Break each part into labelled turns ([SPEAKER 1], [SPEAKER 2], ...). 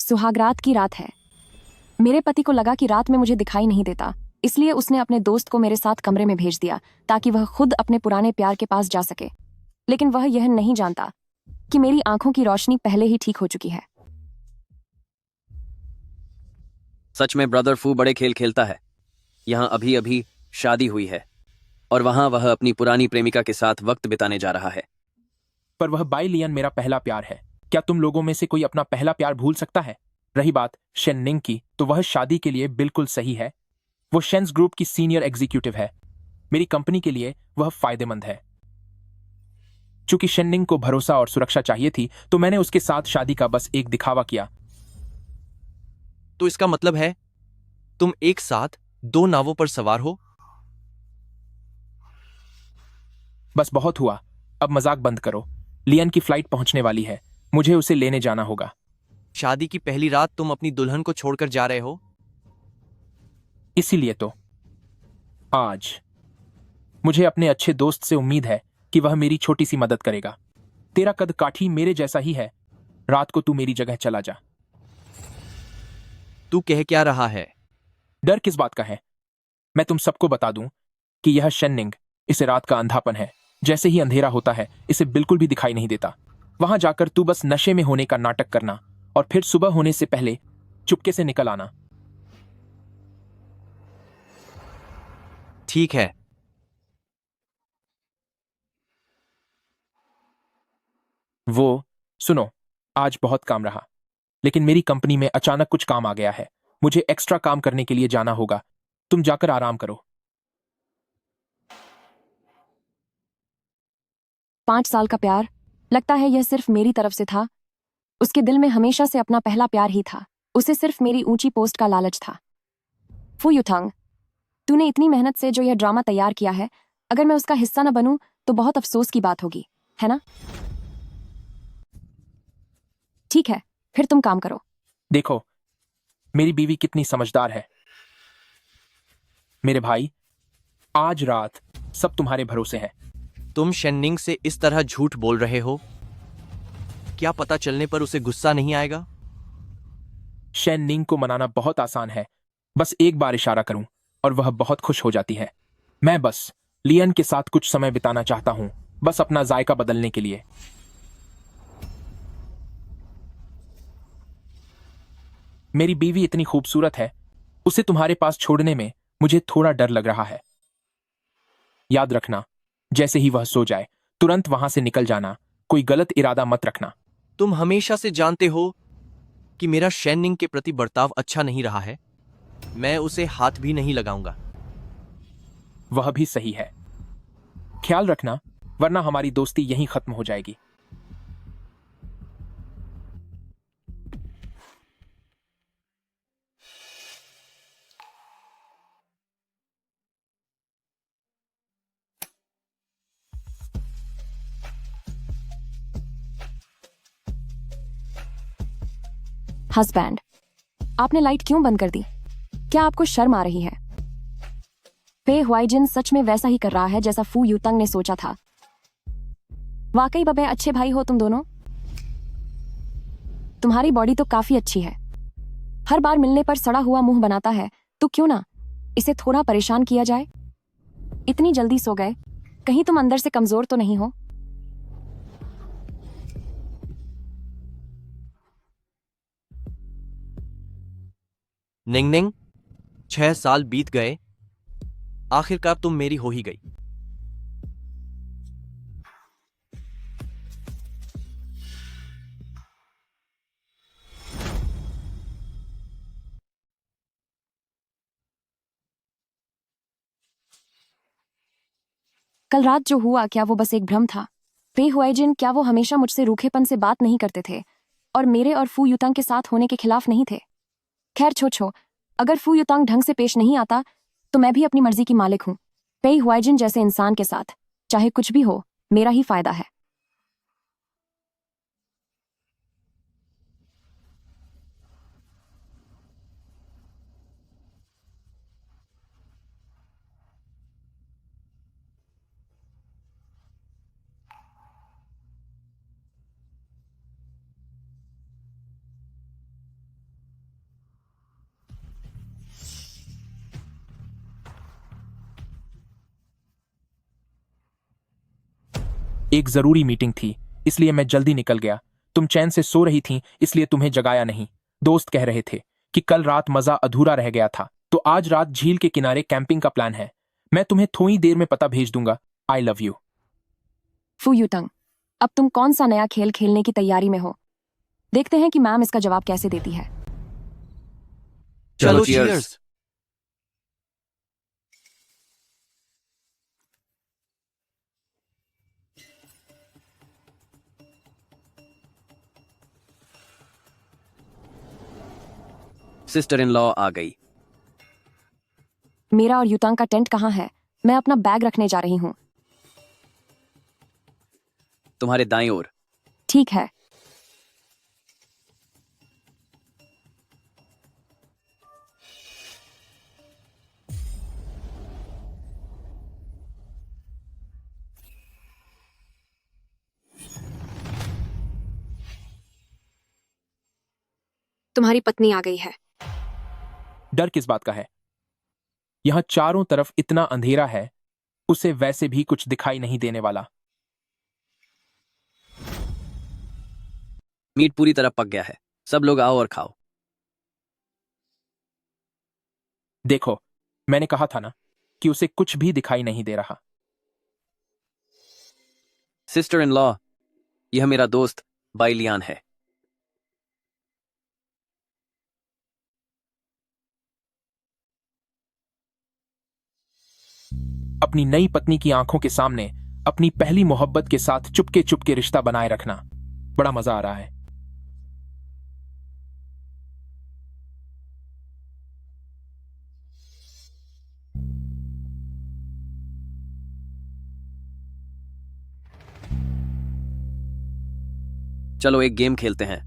[SPEAKER 1] सुहागरात की रात है। मेरे पति को लगा कि रात में मुझे दिखाई नहीं देता, इसलिए उसने अपने दोस्त को मेरे साथ कमरे में भेज दिया ताकि वह खुद अपने पुराने प्यार के पास जा सके। लेकिन वह यह नहीं जानता कि मेरी आंखों की रोशनी पहले ही ठीक हो चुकी है।
[SPEAKER 2] सच में ब्रदर फू बड़े खेल खेलता है। यहाँ अभी अभी शादी हुई है और वहां वह अपनी पुरानी प्रेमिका के साथ वक्त बिताने जा रहा है।
[SPEAKER 3] पर वह बाई लियन मेरा पहला प्यार है। क्या तुम लोगों में से कोई अपना पहला प्यार भूल सकता है? रही बात शेननिंग की, तो वह शादी के लिए बिल्कुल सही है। वो शेंस ग्रुप की सीनियर एग्जीक्यूटिव है। मेरी कंपनी के लिए वह फायदेमंद है। चूंकि शेननिंग को भरोसा और सुरक्षा चाहिए थी, तो मैंने उसके साथ शादी का बस एक दिखावा किया।
[SPEAKER 4] तो इसका मतलब है तुम एक साथ दो नावों पर सवार हो?
[SPEAKER 3] बस बहुत हुआ, अब मजाक बंद करो। लियन की फ्लाइट पहुंचने वाली है, मुझे उसे लेने जाना होगा।
[SPEAKER 4] शादी की पहली रात तुम अपनी दुल्हन को छोड़कर जा रहे हो?
[SPEAKER 3] इसीलिए तो आज मुझे अपने अच्छे दोस्त से उम्मीद है कि वह मेरी छोटी सी मदद करेगा। तेरा कद काठी मेरे जैसा ही है। रात को तू मेरी जगह चला जा।
[SPEAKER 4] तू कह क्या रहा है?
[SPEAKER 3] डर किस बात का है? मैं तुम सबको बता दूं कि यह शेननिंग, इसे रात का अंधापन है। जैसे ही अंधेरा होता है इसे बिल्कुल भी दिखाई नहीं देता। वहां जाकर तू बस नशे में होने का नाटक करना और फिर सुबह होने से पहले चुपके से निकल आना।
[SPEAKER 4] ठीक है।
[SPEAKER 3] वो सुनो, आज बहुत काम रहा, लेकिन मेरी कंपनी में अचानक कुछ काम आ गया है। मुझे एक्स्ट्रा काम करने के लिए जाना होगा। तुम जाकर आराम करो।
[SPEAKER 1] 5 साल का प्यार, लगता है यह सिर्फ मेरी तरफ से था। उसके दिल में हमेशा से अपना पहला प्यार ही था। उसे सिर्फ मेरी ऊंची पोस्ट का लालच था। फू युथांग, तूने इतनी मेहनत से जो यह ड्रामा तैयार किया है, अगर मैं उसका हिस्सा न बनूं तो बहुत अफसोस की बात होगी, है ना? ठीक है, फिर तुम काम करो।
[SPEAKER 3] देखो, मेरी बीवी कितनी समझदार है। मेरे भाई, आज रात सब तुम्हारे भरोसे है।
[SPEAKER 4] तुम शेननिंग से इस तरह झूठ बोल रहे हो? क्या पता चलने पर उसे गुस्सा नहीं आएगा?
[SPEAKER 3] शेन निंग को मनाना बहुत आसान है। बस एक बार इशारा करूं और वह बहुत खुश हो जाती है। मैं बस लियन के साथ कुछ समय बिताना चाहता हूं, बस अपना जायका बदलने के लिए। मेरी बीवी इतनी खूबसूरत है, उसे तुम्हारे पास छोड़ने में मुझे थोड़ा डर लग रहा है। याद रखना, जैसे ही वह सो जाए तुरंत वहां से निकल जाना। कोई गलत इरादा मत रखना।
[SPEAKER 4] तुम हमेशा से जानते हो कि मेरा शेननिंग के प्रति बर्ताव अच्छा नहीं रहा है। मैं उसे हाथ भी नहीं लगाऊंगा।
[SPEAKER 3] वह भी सही है। ख्याल रखना, वरना हमारी दोस्ती यहीं खत्म हो जाएगी।
[SPEAKER 1] हस्बैंड, आपने लाइट क्यों बंद कर दी? क्या आपको शर्म आ रही है? पे हुआइजिन सच में वैसा ही कर रहा है जैसा फू यूतंग ने सोचा था। वाकई बबे अच्छे भाई हो तुम दोनों। तुम्हारी बॉडी तो काफी अच्छी है। हर बार मिलने पर सड़ा हुआ मुंह बनाता है, तो क्यों ना इसे थोड़ा परेशान किया जाए? इतनी जल्दी सो गए, कहीं तुम अंदर से कमजोर तो नहीं हो?
[SPEAKER 4] निंग निंग, 6 साल बीत गए, आखिरकार तुम मेरी हो ही गई।
[SPEAKER 1] कल रात जो हुआ, क्या वो बस एक भ्रम था? पे हुआइजिन, क्या वो हमेशा मुझसे रूखेपन से बात नहीं करते थे और मेरे और फू युतांग के साथ होने के खिलाफ नहीं थे? खैर छो, अगर फू युतांग ढंग से पेश नहीं आता तो मैं भी अपनी मर्जी की मालिक हूं। पे हुआइजिन जैसे इंसान के साथ चाहे कुछ भी हो, मेरा ही फायदा है।
[SPEAKER 3] एक जरूरी मीटिंग थी, इसलिए मैं जल्दी निकल गया। तुम चैन से सो रही थी, इसलिए तुम्हें जगाया नहीं। दोस्त कह रहे थे कि कल रात मजा अधूरा रह गया था, तो आज रात झील के किनारे कैंपिंग का प्लान है। मैं तुम्हें थोड़ी देर में पता भेज दूंगा। I love you.
[SPEAKER 1] फू यूतंग, अब तुम कौन सा नया खेल खेलने की तैयारी में हो? देखते हैं कि मैम इसका जवाब कैसे देती है।
[SPEAKER 4] चलो
[SPEAKER 2] cheers.
[SPEAKER 4] cheers.
[SPEAKER 2] Sister in law आ गई।
[SPEAKER 1] मेरा और युतांग का टेंट कहाँ है? मैं अपना बैग रखने जा रही हूँ।
[SPEAKER 2] तुम्हारे दाईं ओर।
[SPEAKER 1] ठीक है। तुम्हारी पत्नी आ गई है।
[SPEAKER 3] डर किस बात का है? यहां चारों तरफ इतना अंधेरा है, उसे वैसे भी कुछ दिखाई नहीं देने वाला।
[SPEAKER 2] मीट पूरी तरह पक गया है, सब लोग आओ और खाओ।
[SPEAKER 3] देखो, मैंने कहा था ना कि उसे कुछ भी दिखाई नहीं दे रहा।
[SPEAKER 2] सिस्टर इन लॉ, यह मेरा दोस्त बाइलियान है।
[SPEAKER 3] अपनी नई पत्नी की आंखों के सामने अपनी पहली मोहब्बत के साथ चुपके चुपके रिश्ता बनाए रखना बड़ा मजा आ रहा है।
[SPEAKER 2] चलो एक गेम खेलते हैं।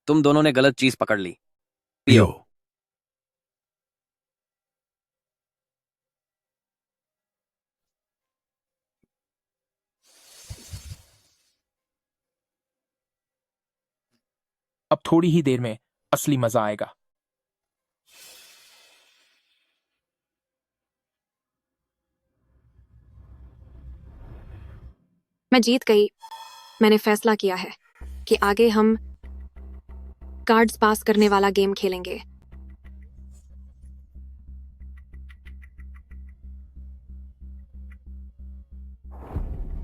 [SPEAKER 2] तुम दोनों ने गलत चीज पकड़ ली। पियो।
[SPEAKER 3] अब थोड़ी ही देर में असली मजा आएगा।
[SPEAKER 1] मैं जीत गई। मैंने फैसला किया है कि आगे हम कार्ड्स पास करने वाला गेम खेलेंगे।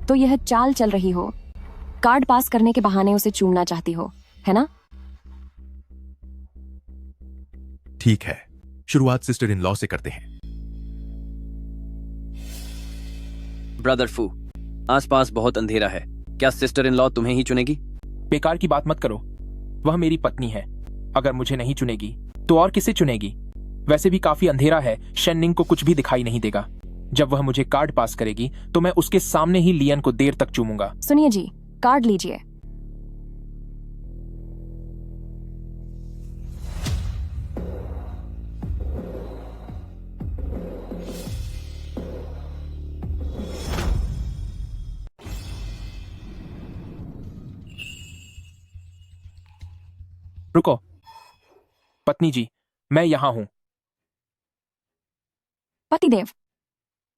[SPEAKER 1] तो यह चाल चल रही हो, कार्ड पास करने के बहाने उसे चूमना चाहती हो, है ना?
[SPEAKER 5] ठीक है, शुरुआत सिस्टर इन लॉ से करते हैं।
[SPEAKER 2] ब्रदर फू, आसपास बहुत अंधेरा है, क्या सिस्टर इन लॉ तुम्हें ही चुनेगी?
[SPEAKER 3] बेकार की बात मत करो, वह मेरी पत्नी है। अगर मुझे नहीं चुनेगी तो और किसे चुनेगी? वैसे भी काफी अंधेरा है, शेन्निंग को कुछ भी दिखाई नहीं देगा। जब वह मुझे कार्ड पास करेगी तो मैं उसके सामने ही लियन को देर तक चूमूंगा।
[SPEAKER 1] सुनिए जी, कार्ड लीजिए।
[SPEAKER 3] रुको, पत्नी जी, मैं यहां हूं।
[SPEAKER 1] पतिदेव,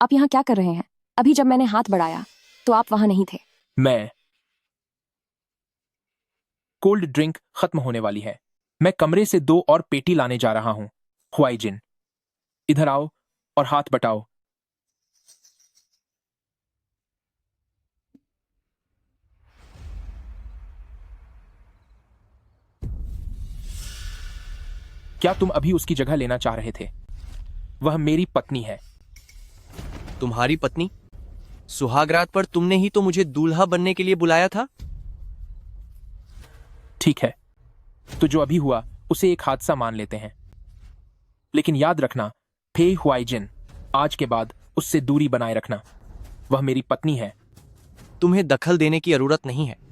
[SPEAKER 1] आप यहाँ क्या कर रहे हैं? अभी जब मैंने हाथ बढ़ाया तो आप वहां नहीं थे।
[SPEAKER 3] मैं कोल्ड ड्रिंक खत्म होने वाली है। मैं कमरे से 2 और पेटी लाने जा रहा हूं। हुआईजिन, इधर आओ और हाथ बटाओ। क्या तुम अभी उसकी जगह लेना चाह रहे थे? वह मेरी पत्नी है।
[SPEAKER 4] तुम्हारी पत्नी? सुहागरात पर तुमने ही तो मुझे दूल्हा बनने के लिए बुलाया था।
[SPEAKER 3] ठीक है, तो जो अभी हुआ उसे एक हादसा मान लेते हैं। लेकिन याद रखना, फे हुआईजिन, आज के बाद उससे दूरी बनाए रखना। वह मेरी पत्नी है।
[SPEAKER 4] तुम्हें दखल देने की जरूरत नहीं है।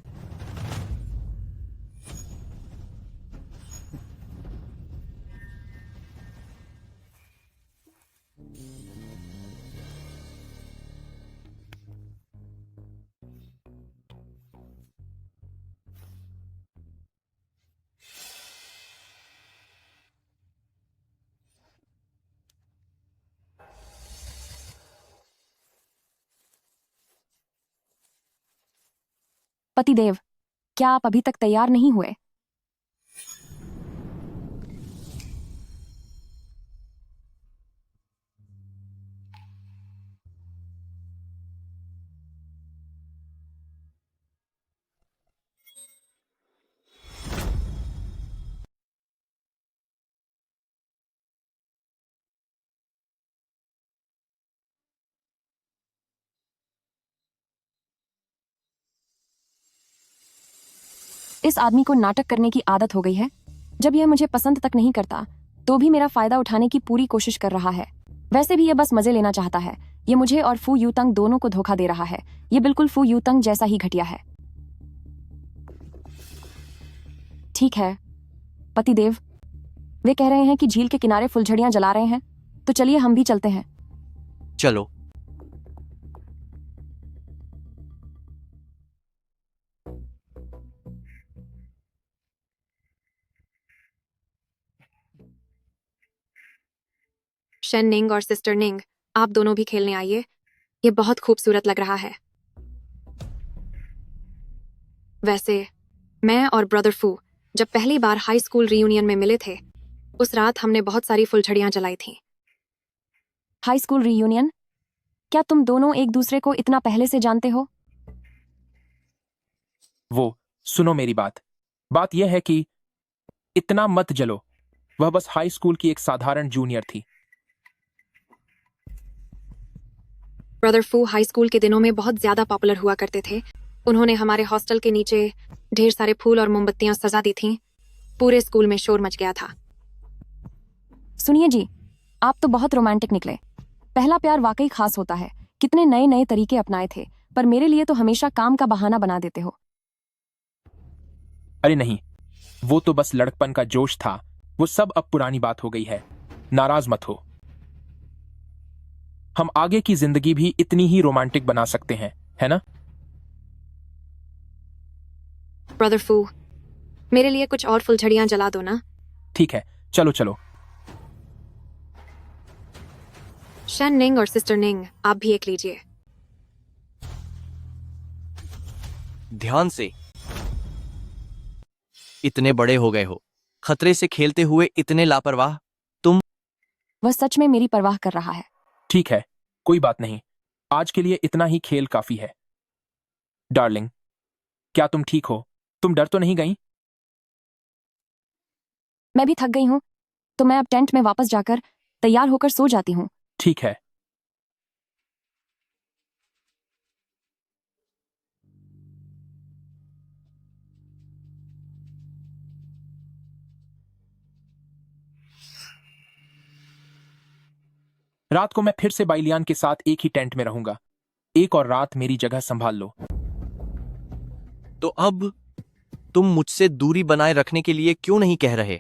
[SPEAKER 1] पतिदेव, क्या आप अभी तक तैयार नहीं हुए? इस आदमी को नाटक करने की आदत हो गई है। जब यह मुझे पसंद तक नहीं करता तो भी मेरा फायदा उठाने की पूरी कोशिश कर रहा है। वैसे भी यह बस मजे लेना चाहता है। ये मुझे और फू यूतंग दोनों को धोखा दे रहा है। ये बिल्कुल फू यूतंग जैसा ही घटिया है। ठीक है पतिदेव, वे कह रहे हैं कि झील के किनारे फुलझड़ियां जला रहे हैं, तो चलिए हम भी चलते हैं।
[SPEAKER 4] चलो।
[SPEAKER 1] शन निंग और सिस्टर निंग, आप दोनों भी खेलने आइए। ये बहुत खूबसूरत लग रहा है। वैसे मैं और ब्रदर फू जब पहली बार हाई स्कूल रियूनियन में मिले थे, उस रात हमने बहुत सारी फुलझड़ियां जलाई थीं। High school reunion? क्या तुम दोनों एक दूसरे को इतना पहले से जानते हो?
[SPEAKER 3] वो, सुनो मेरी बात। बात यह है कि इतना मत जलो। वह बस हाई स्कूल की एक साधारण जूनियर थी।
[SPEAKER 1] ब्रदर फू हाई स्कूल के दिनों में बहुत ज्यादा पॉपुलर हुआ करते थे। उन्होंने हमारे हॉस्टल के नीचे ढेर सारे फूल और मोमबत्तियां सजा दी थीं। पूरे स्कूल में शोर मच गया था। सुनिए जी, आप तो बहुत रोमांटिक निकले। पहला प्यार वाकई खास होता है। कितने नए नए तरीके अपनाए थे, पर मेरे लिए तो हमेशा काम का बहाना बना देते हो।
[SPEAKER 3] अरे नहीं, वो तो बस लड़कपन का जोश था। वो सब अब पुरानी बात हो गई है। नाराज मत हो। हम आगे की जिंदगी भी इतनी ही रोमांटिक बना सकते हैं, है ना?
[SPEAKER 1] ब्रदर फू, मेरे लिए कुछ और फुलझड़ियां जला दो ना।
[SPEAKER 3] ठीक है, चलो चलो।
[SPEAKER 1] शन निंग और सिस्टर निंग, आप भी एक लीजिए।
[SPEAKER 4] ध्यान से। इतने बड़े हो गए हो, खतरे से खेलते हुए इतने लापरवाह। तुम।
[SPEAKER 1] वह सच में मेरी परवाह कर रहा है।
[SPEAKER 3] ठीक है, कोई बात नहीं। आज के लिए इतना ही खेल काफी है। डार्लिंग, क्या तुम ठीक हो? तुम डर तो नहीं गई?
[SPEAKER 1] मैं भी थक गई हूँ, तो मैं अब टेंट में वापस जाकर तैयार होकर सो जाती हूँ।
[SPEAKER 3] ठीक है। रात को मैं फिर से बाइलियान के साथ एक ही टेंट में रहूंगा। एक और रात मेरी जगह संभाल लो।
[SPEAKER 4] तो अब तुम मुझसे दूरी बनाए रखने के लिए क्यों नहीं कह रहे?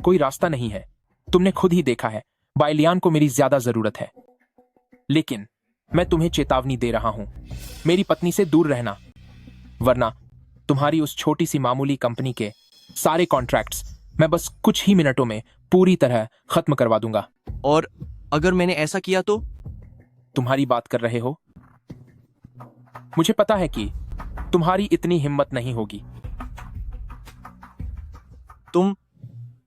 [SPEAKER 3] कोई रास्ता नहीं है। तुमने खुद ही देखा है, बाइलियान को मेरी ज्यादा जरूरत है। लेकिन मैं तुम्हें चेतावनी दे रहा हूं, मेरी पत्नी से दूर रहना, वरना तुम्हारी उस छोटी सी मामूली कंपनी के सारे कॉन्ट्रैक्ट्स मैं बस कुछ ही मिनटों में पूरी तरह खत्म करवा दूंगा।
[SPEAKER 4] और अगर मैंने ऐसा किया तो?
[SPEAKER 3] तुम्हारी बात कर रहे हो? मुझे पता है कि तुम्हारी इतनी हिम्मत नहीं होगी।
[SPEAKER 4] तुम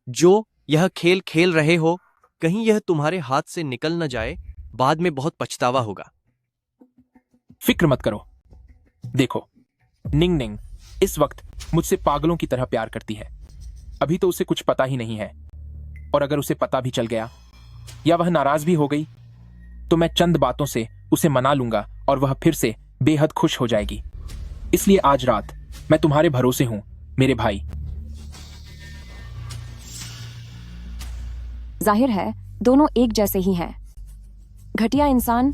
[SPEAKER 4] जो यह खेल खेल रहे हो, कहीं यह तुम्हारे हाथ से निकल न जाए, बाद में बहुत पछतावा होगा।
[SPEAKER 3] फिक्र मत करो। देखो, निंग निंग इस वक्त मुझसे पागलों की तरह प्यार करती है। अभी तो उसे कुछ पता ही नहीं है, और अगर उसे पता भी चल गया या वह नाराज भी हो गई, तो मैं चंद बातों से उसे मना लूंगा और वह फिर से बेहद खुश हो जाएगी। इसलिए आज रात मैं तुम्हारे भरोसे हूं, मेरे भाई।
[SPEAKER 1] जाहिर है दोनों एक जैसे ही हैं। घटिया इंसान।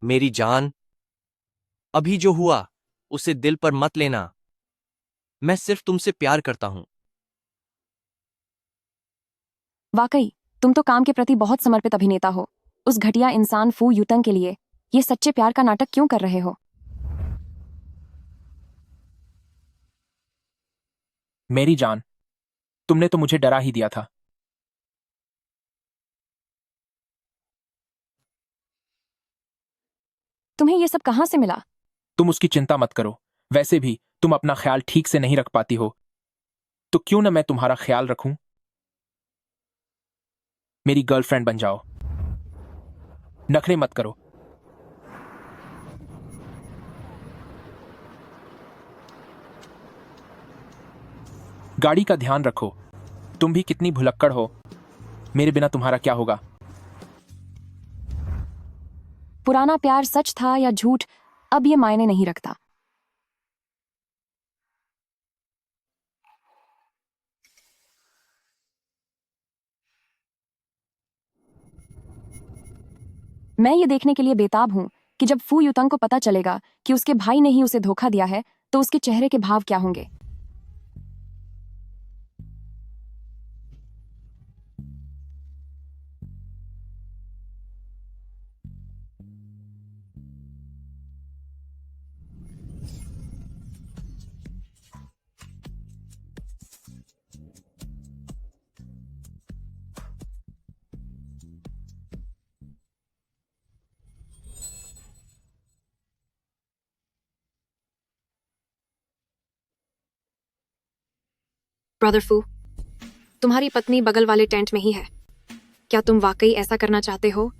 [SPEAKER 4] मेरी जान, अभी जो हुआ उसे दिल पर मत लेना। मैं सिर्फ तुमसे प्यार करता हूं।
[SPEAKER 1] वाकई तुम तो काम के प्रति बहुत समर्पित अभिनेता हो। उस घटिया इंसान फू यूतंग के लिए ये सच्चे प्यार का नाटक क्यों कर रहे हो?
[SPEAKER 3] मेरी जान, तुमने तो मुझे डरा ही दिया था।
[SPEAKER 1] तुम्हें ये सब कहाँ से मिला?
[SPEAKER 3] तुम उसकी चिंता मत करो, वैसे भी तुम अपना ख्याल ठीक से नहीं रख पाती हो, तो क्यों ना मैं तुम्हारा ख्याल रखूं? मेरी गर्लफ्रेंड बन जाओ। नखरे मत करो। गाड़ी का ध्यान रखो। तुम भी कितनी भुलक्कड़ हो। मेरे बिना तुम्हारा क्या होगा?
[SPEAKER 1] पुराना प्यार सच था या झूठ, अब ये मायने नहीं रखता। मैं ये देखने के लिए बेताब हूं कि जब फू युतंग को पता चलेगा कि उसके भाई ने ही उसे धोखा दिया है, तो उसके चेहरे के भाव क्या होंगे। ब्रदर फू, तुम्हारी पत्नी बगल वाले टेंट में ही है। क्या तुम वाकई ऐसा करना चाहते हो?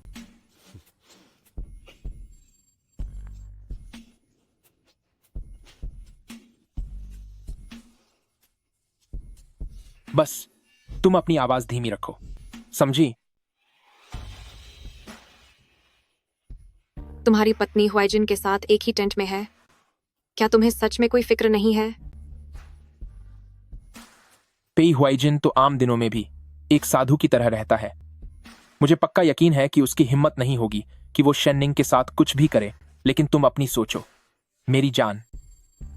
[SPEAKER 3] बस तुम अपनी आवाज धीमी रखो, समझी?
[SPEAKER 1] तुम्हारी पत्नी हुआइजिन के साथ एक ही टेंट में है। क्या तुम्हें सच में कोई फिक्र नहीं है?
[SPEAKER 3] पेई हुआइजिन तो आम दिनों में भी एक साधु की तरह रहता है। मुझे पक्का यकीन है कि उसकी हिम्मत नहीं होगी कि वो शेननिंग के साथ कुछ भी करे, लेकिन तुम अपनी सोचो। मेरी जान,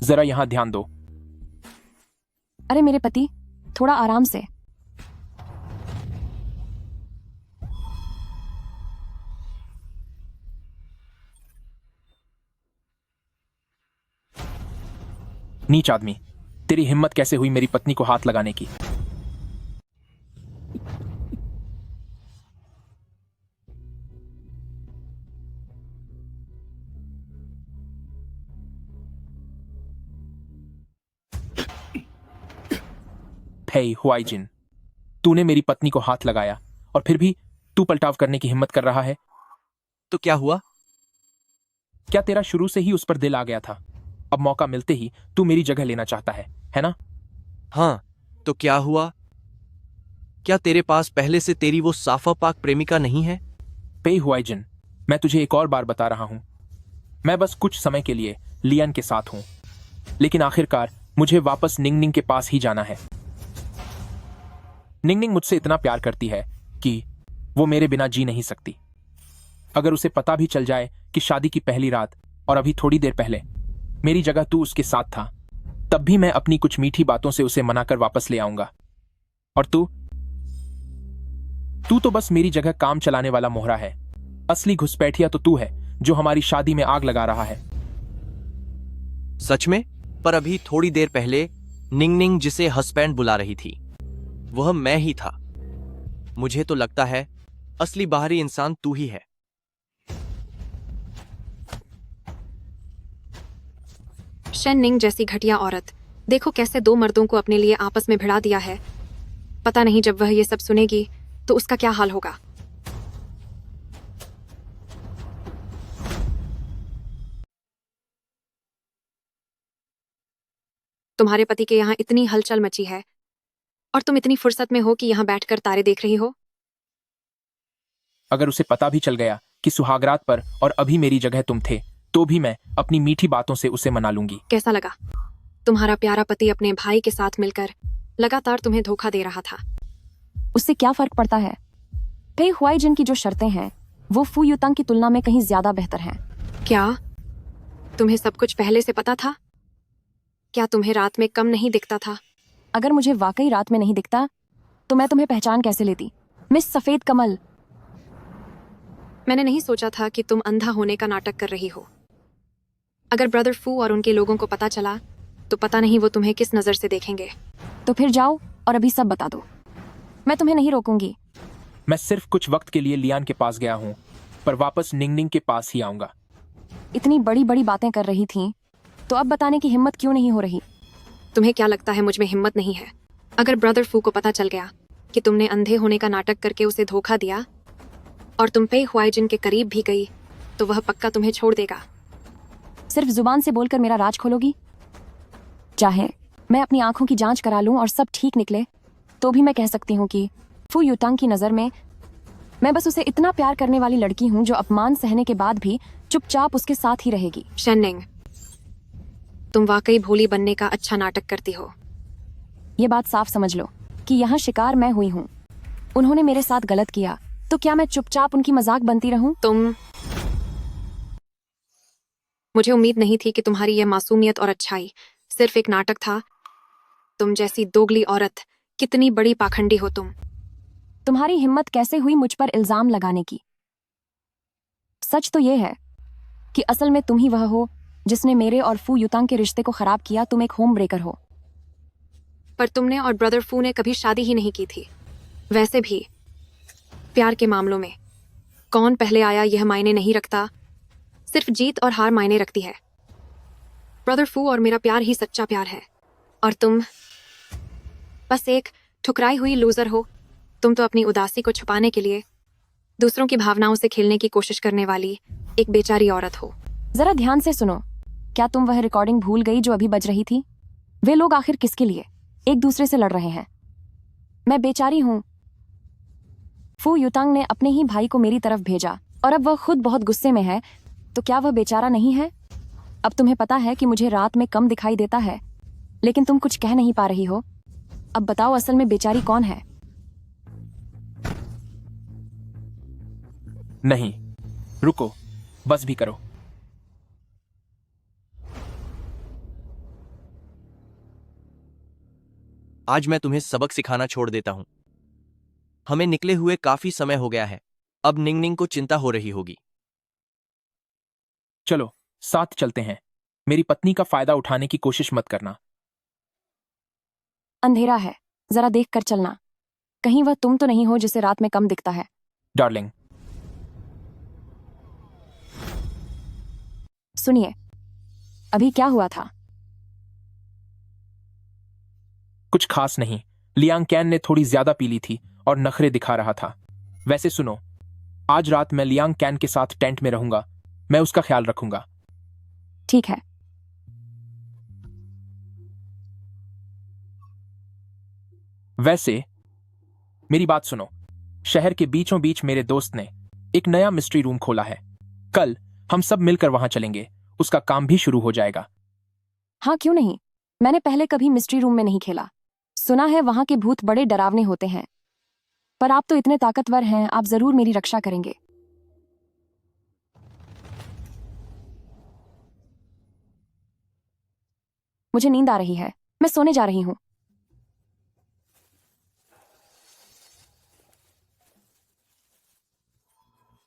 [SPEAKER 3] जरा यहां ध्यान दो।
[SPEAKER 1] अरे मेरे पति, थोड़ा आराम से।
[SPEAKER 3] नीच आदमी, तेरी हिम्मत कैसे हुई मेरी पत्नी को हाथ लगाने की? पेई हुआइजिन, तूने मेरी पत्नी को हाथ लगाया और फिर भी तू पलटाव करने की हिम्मत कर रहा है?
[SPEAKER 4] तो क्या हुआ?
[SPEAKER 3] क्या तेरा शुरू से ही उस पर दिल आ गया था? अब मौका मिलते ही तू मेरी जगह लेना चाहता है ना?
[SPEAKER 4] हाँ, तो क्या हुआ? क्या तेरे पास पहले से तेरी वो साफा पाक प्रेमिका नहीं है?
[SPEAKER 3] पेई हुआइजिन, मैं तुझे एक और बार बता रहा हूं, मैं बस कुछ समय के लिए लियन के साथ हूं, लेकिन आखिरकार मुझे वापस निंगनिंग के पास ही जाना है। निंगनिंग मुझसे इतना प्यार करती है कि वो मेरे बिना जी नहीं सकती। अगर उसे पता भी चल जाए कि शादी की पहली रात और अभी थोड़ी देर पहले मेरी जगह तू उसके साथ था, तब भी मैं अपनी कुछ मीठी बातों से उसे मनाकर वापस ले आऊंगा। और तू तो बस मेरी जगह काम चलाने वाला मोहरा है। असली घुसपैठिया तो तू है, जो हमारी शादी में आग लगा रहा है।
[SPEAKER 4] सच में? पर अभी थोड़ी देर पहले निंगनिंग जिसे हस्बैंड बुला रही थी, वह मैं ही था। मुझे तो लगता है असली बाहरी इंसान तू ही है।
[SPEAKER 1] शेननिंग जैसी घटिया औरत, देखो कैसे दो मर्दों को अपने लिए आपस में भिड़ा दिया है। पता नहीं जब वह ये सब सुनेगी तो उसका क्या हाल होगा। तुम्हारे पति के यहाँ इतनी हलचल मची है और तुम इतनी फुर्सत में हो कि यहाँ बैठकर तारे देख रही हो।
[SPEAKER 3] अगर उसे पता भी चल गया कि सुहागरात पर और अभी मेरी जगह तुम थे, तो भी मैं अपनी मीठी बातों से उसे मना लूंगी।
[SPEAKER 1] कैसा लगा? तुम्हारा प्यारा पति अपने भाई के साथ मिलकर लगातार तुम्हें धोखा दे रहा था। उससे क्या फर्क पड़ता है? पेई हुआइजिन की जो शर्तें हैं वो फू युतंग की तुलना में कहीं ज्यादा बेहतर हैं। क्या तुम्हें सब कुछ पहले से पता था? क्या तुम्हें रात में कम नहीं दिखता था? अगर मुझे वाकई रात में नहीं दिखता तो मैं तुम्हें पहचान कैसे लेती, मिस सफेद कमल? मैंने नहीं सोचा था कि तुम अंधा होने का नाटक कर रही हो। अगर ब्रदर फू और उनके लोगों को पता चला तो पता नहीं वो तुम्हें किस नजर से देखेंगे। तो फिर जाओ और अभी सब बता दो, मैं तुम्हें नहीं रोकूंगी।
[SPEAKER 3] मैं सिर्फ कुछ वक्त के लिए लियान के पास गया हूं, पर वापस निंगनिंग के पास ही आऊंगा।
[SPEAKER 1] इतनी बड़ी बड़ी बातें कर रही थी, तो अब बताने की हिम्मत क्यों नहीं हो रही?
[SPEAKER 6] तुम्हें क्या लगता है मुझ में हिम्मत नहीं है? अगर ब्रदर फू को पता चल गया कि तुमने अंधे होने का नाटक करके उसे धोखा दिया और तुम पे हुआइजिन के करीब भी गई, तो वह पक्का तुम्हें छोड़ देगा।
[SPEAKER 1] सिर्फ जुबान से बोलकर मेरा राज खोलोगी? चाहे मैं अपनी आंखों की जांच करा लूं और सब ठीक निकले, तो भी मैं कह सकती हूँ कि फू युतांग की नज़र में मैं बस उसे इतना प्यार करने वाली लड़की हूँ जो अपमान सहने के बाद भी चुपचाप उसके साथ ही रहेगी।
[SPEAKER 6] शेननिंग, तुम वाकई भोली बनने का अच्छा नाटक करती हो।
[SPEAKER 1] ये बात साफ समझ लो कि यहाँ शिकार मैं हुई हूँ। उन्होंने मेरे साथ गलत किया, तो क्या मैं चुपचाप उनकी मजाक बनती रहूं?
[SPEAKER 6] मुझे उम्मीद नहीं थी कि तुम्हारी यह मासूमियत और अच्छाई सिर्फ एक नाटक था। तुम जैसी दोगली औरत, कितनी बड़ी पाखंडी हो तुम।
[SPEAKER 1] तुम्हारी हिम्मत कैसे हुई मुझ पर इल्जाम लगाने की? सच तो ये है कि असल में तुम ही वह हो जिसने मेरे और फू युतांग के रिश्ते को खराब किया। तुम एक होम ब्रेकर हो।
[SPEAKER 6] पर तुमने और ब्रदर फू ने कभी शादी ही नहीं की थी। वैसे भी प्यार के मामलों में कौन पहले आया यह मायने नहीं रखता, सिर्फ जीत और हार मायने रखती है। ब्रदर फू और मेरा प्यार ही सच्चा प्यार है, और तुम बस एक ठुकराई हुई लूजर हो। तुम तो अपनी उदासी को छुपाने के लिए दूसरों की भावनाओं से खेलने की कोशिश करने वाली एक बेचारी औरत हो।
[SPEAKER 1] जरा ध्यान से सुनो। क्या तुम वह रिकॉर्डिंग भूल गई जो अभी बज रही थी? वे लोग आखिर किसके लिए एक दूसरे से लड़ रहे हैं? मैं बेचारी हूं। फू युतांग ने अपने ही भाई को मेरी तरफ भेजा और अब वह खुद बहुत गुस्से में है, तो क्या वह बेचारा नहीं है? अब तुम्हें पता है कि मुझे रात में कम दिखाई देता है, लेकिन तुम कुछ कह नहीं पा रही हो। अब बताओ असल में बेचारी कौन है?
[SPEAKER 3] नहीं, रुको, बस भी करो।
[SPEAKER 4] आज मैं तुम्हें सबक सिखाना छोड़ देता हूं। हमें निकले हुए काफी समय हो गया है। अब निंगनिंग को चिंता हो रही होगी।
[SPEAKER 3] चलो साथ चलते हैं। मेरी पत्नी का फायदा उठाने की कोशिश मत करना।
[SPEAKER 1] अंधेरा है, जरा देख कर चलना। कहीं वह तुम तो नहीं हो जिसे रात में कम दिखता है।
[SPEAKER 3] डार्लिंग,
[SPEAKER 1] सुनिए, अभी क्या हुआ था?
[SPEAKER 3] कुछ खास नहीं। लियांग कैन ने थोड़ी ज्यादा पी ली थी और नखरे दिखा रहा था। वैसे सुनो, आज रात मैं लियांग कैन के साथ टेंट में रहूंगा। मैं उसका ख्याल रखूंगा।
[SPEAKER 1] ठीक है।
[SPEAKER 3] वैसे मेरी बात सुनो, शहर के बीचों बीच मेरे दोस्त ने एक नया मिस्ट्री रूम खोला है। कल हम सब मिलकर वहां चलेंगे। उसका काम भी शुरू हो जाएगा।
[SPEAKER 1] हाँ, क्यों नहीं। मैंने पहले कभी मिस्ट्री रूम में नहीं खेला। सुना है वहां के भूत बड़े डरावने होते हैं, पर आप तो इतने ताकतवर हैं, आप जरूर मेरी रक्षा करेंगे। मुझे नींद आ रही है, मैं सोने जा रही हूं।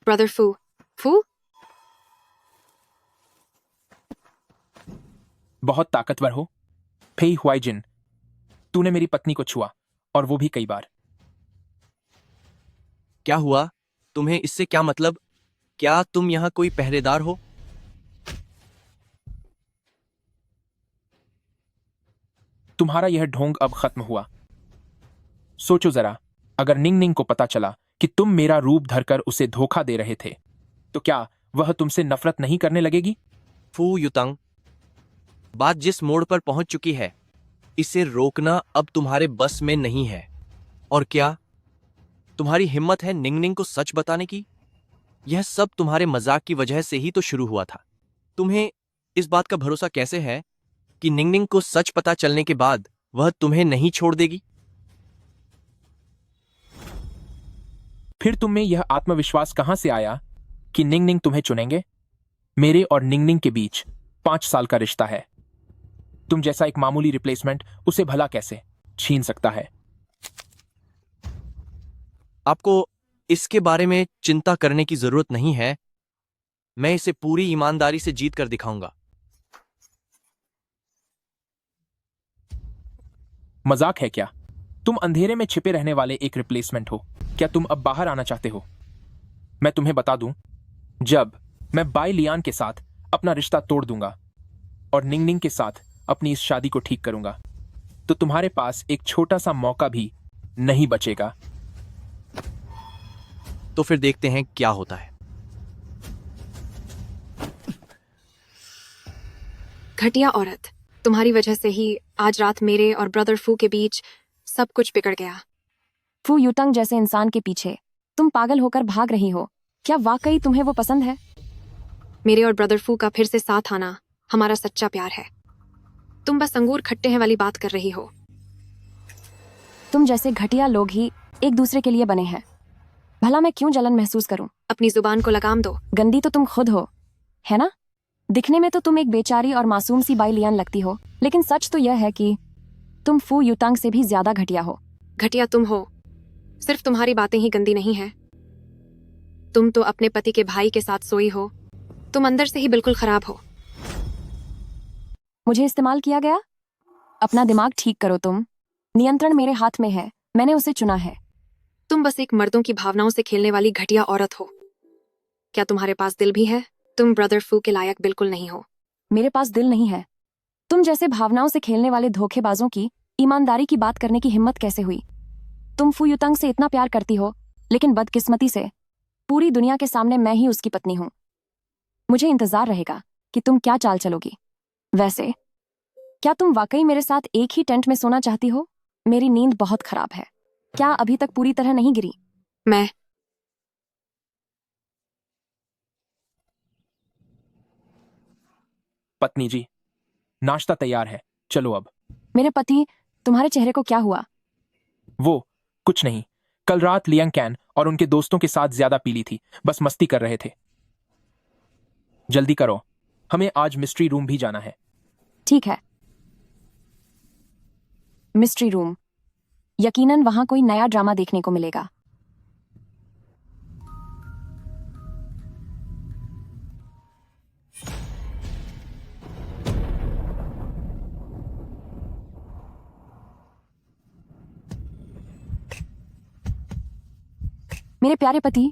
[SPEAKER 6] ब्रदर फू, फू
[SPEAKER 3] बहुत ताकतवर हो। फेई हुआइजिन, तूने मेरी पत्नी को छुआ, और वो भी कई बार।
[SPEAKER 4] क्या हुआ? तुम्हें इससे क्या मतलब? क्या तुम यहां कोई पहरेदार हो?
[SPEAKER 3] तुम्हारा यह ढोंग अब खत्म हुआ। सोचो जरा, अगर निंगनिंग को पता चला कि तुम मेरा रूप धरकर उसे धोखा दे रहे थे, तो क्या वह तुमसे नफरत नहीं करने लगेगी?
[SPEAKER 4] फू युतांग, बात जिस मोड़ पर पहुंच चुकी है, इसे रोकना अब तुम्हारे बस में नहीं है। और क्या तुम्हारी हिम्मत है निंगनिंग को सच बताने की? यह सब तुम्हारे मजाक की वजह से ही तो शुरू हुआ था। तुम्हें इस बात का भरोसा कैसे है कि निंगनिंग को सच पता चलने के बाद वह तुम्हें नहीं छोड़ देगी?
[SPEAKER 3] फिर तुम में यह आत्मविश्वास कहां से आया कि निंगनिंग तुम्हें चुनेंगे? मेरे और निंगनिंग के बीच 5 साल का रिश्ता है। तुम जैसा एक मामूली रिप्लेसमेंट उसे भला कैसे छीन सकता है?
[SPEAKER 4] आपको इसके बारे में चिंता करने की जरूरत नहीं है। मैं इसे पूरी ईमानदारी से जीत कर दिखाऊंगा।
[SPEAKER 3] मजाक है क्या? तुम अंधेरे में छिपे रहने वाले एक रिप्लेसमेंट हो। क्या तुम अब बाहर आना चाहते हो? मैं तुम्हें बता दूं, जब मैं बाई लियान के साथ अपना रिश्ता तोड़ दूंगा और निंगनिंग के साथ अपनी इस शादी को ठीक करूंगा, तो तुम्हारे पास एक छोटा सा मौका भी नहीं बचेगा।
[SPEAKER 4] तो फिर देखते हैं क्या होता है।
[SPEAKER 6] घटिया औरत, तुम्हारी वजह से ही आज रात मेरे और ब्रदर फू के बीच सब कुछ बिगड़ गया।
[SPEAKER 1] फू युतंग जैसे इंसान के पीछे तुम पागल होकर भाग रही हो। क्या वाकई तुम्हें वो पसंद है?
[SPEAKER 6] मेरे और ब्रदर फू का फिर से साथ आना हमारा सच्चा प्यार है। तुम बस अंगूर खट्टे हैं वाली बात कर रही हो।
[SPEAKER 1] तुम जैसे घटिया लोग ही एक दूसरे के लिए बने हैं। भला मैं क्यों जलन महसूस करूं?
[SPEAKER 6] अपनी जुबान को लगाम दो।
[SPEAKER 1] गंदी तो तुम खुद हो, है ना? दिखने में तो तुम एक बेचारी और मासूम सी बाई लियान लगती हो, लेकिन सच तो यह है कि तुम फू युतांग से भी ज्यादा घटिया हो।
[SPEAKER 6] घटिया तुम हो, सिर्फ तुम्हारी बातें ही गंदी नहीं है। तुम तो अपने पति के भाई के साथ सोई हो। तुम अंदर से ही बिल्कुल खराब हो।
[SPEAKER 1] मुझे इस्तेमाल किया गया? अपना दिमाग ठीक करो तुम। नियंत्रण मेरे हाथ में है, मैंने उसे चुना है।
[SPEAKER 6] तुम बस एक मर्दों की भावनाओं से खेलने वाली घटिया औरत हो। क्या तुम्हारे पास दिल भी है? तुम ब्रदर फू के लायक बिल्कुल नहीं हो।
[SPEAKER 1] मेरे पास दिल नहीं है। तुम जैसे भावनाओं से खेलने वाले धोखेबाजों की ईमानदारी की बात करने की हिम्मत कैसे हुई? तुम फू युतंग से इतना प्यार करती हो, लेकिन बदकिस्मती से पूरी दुनिया के सामने मैं ही उसकी पत्नी हूं। मुझे इंतजार रहेगा कि तुम क्या चाल चलोगी। वैसे क्या तुम वाकई मेरे साथ एक ही टेंट में सोना चाहती हो? मेरी नींद बहुत खराब है। क्या अभी तक पूरी तरह नहीं गिरी?
[SPEAKER 6] मैं
[SPEAKER 3] पत्नी जी, नाश्ता तैयार है, चलो अब।
[SPEAKER 1] मेरे पति, तुम्हारे चेहरे को क्या हुआ?
[SPEAKER 3] वो कुछ नहीं, कल रात लियांग कैन और उनके दोस्तों के साथ ज्यादा पीली थी, बस मस्ती कर रहे थे। जल्दी करो, हमें आज मिस्ट्री रूम भी जाना है।
[SPEAKER 1] ठीक है। मिस्ट्री रूम, यकीनन वहां कोई नया ड्रामा देखने को मिलेगा। मेरे प्यारे पति,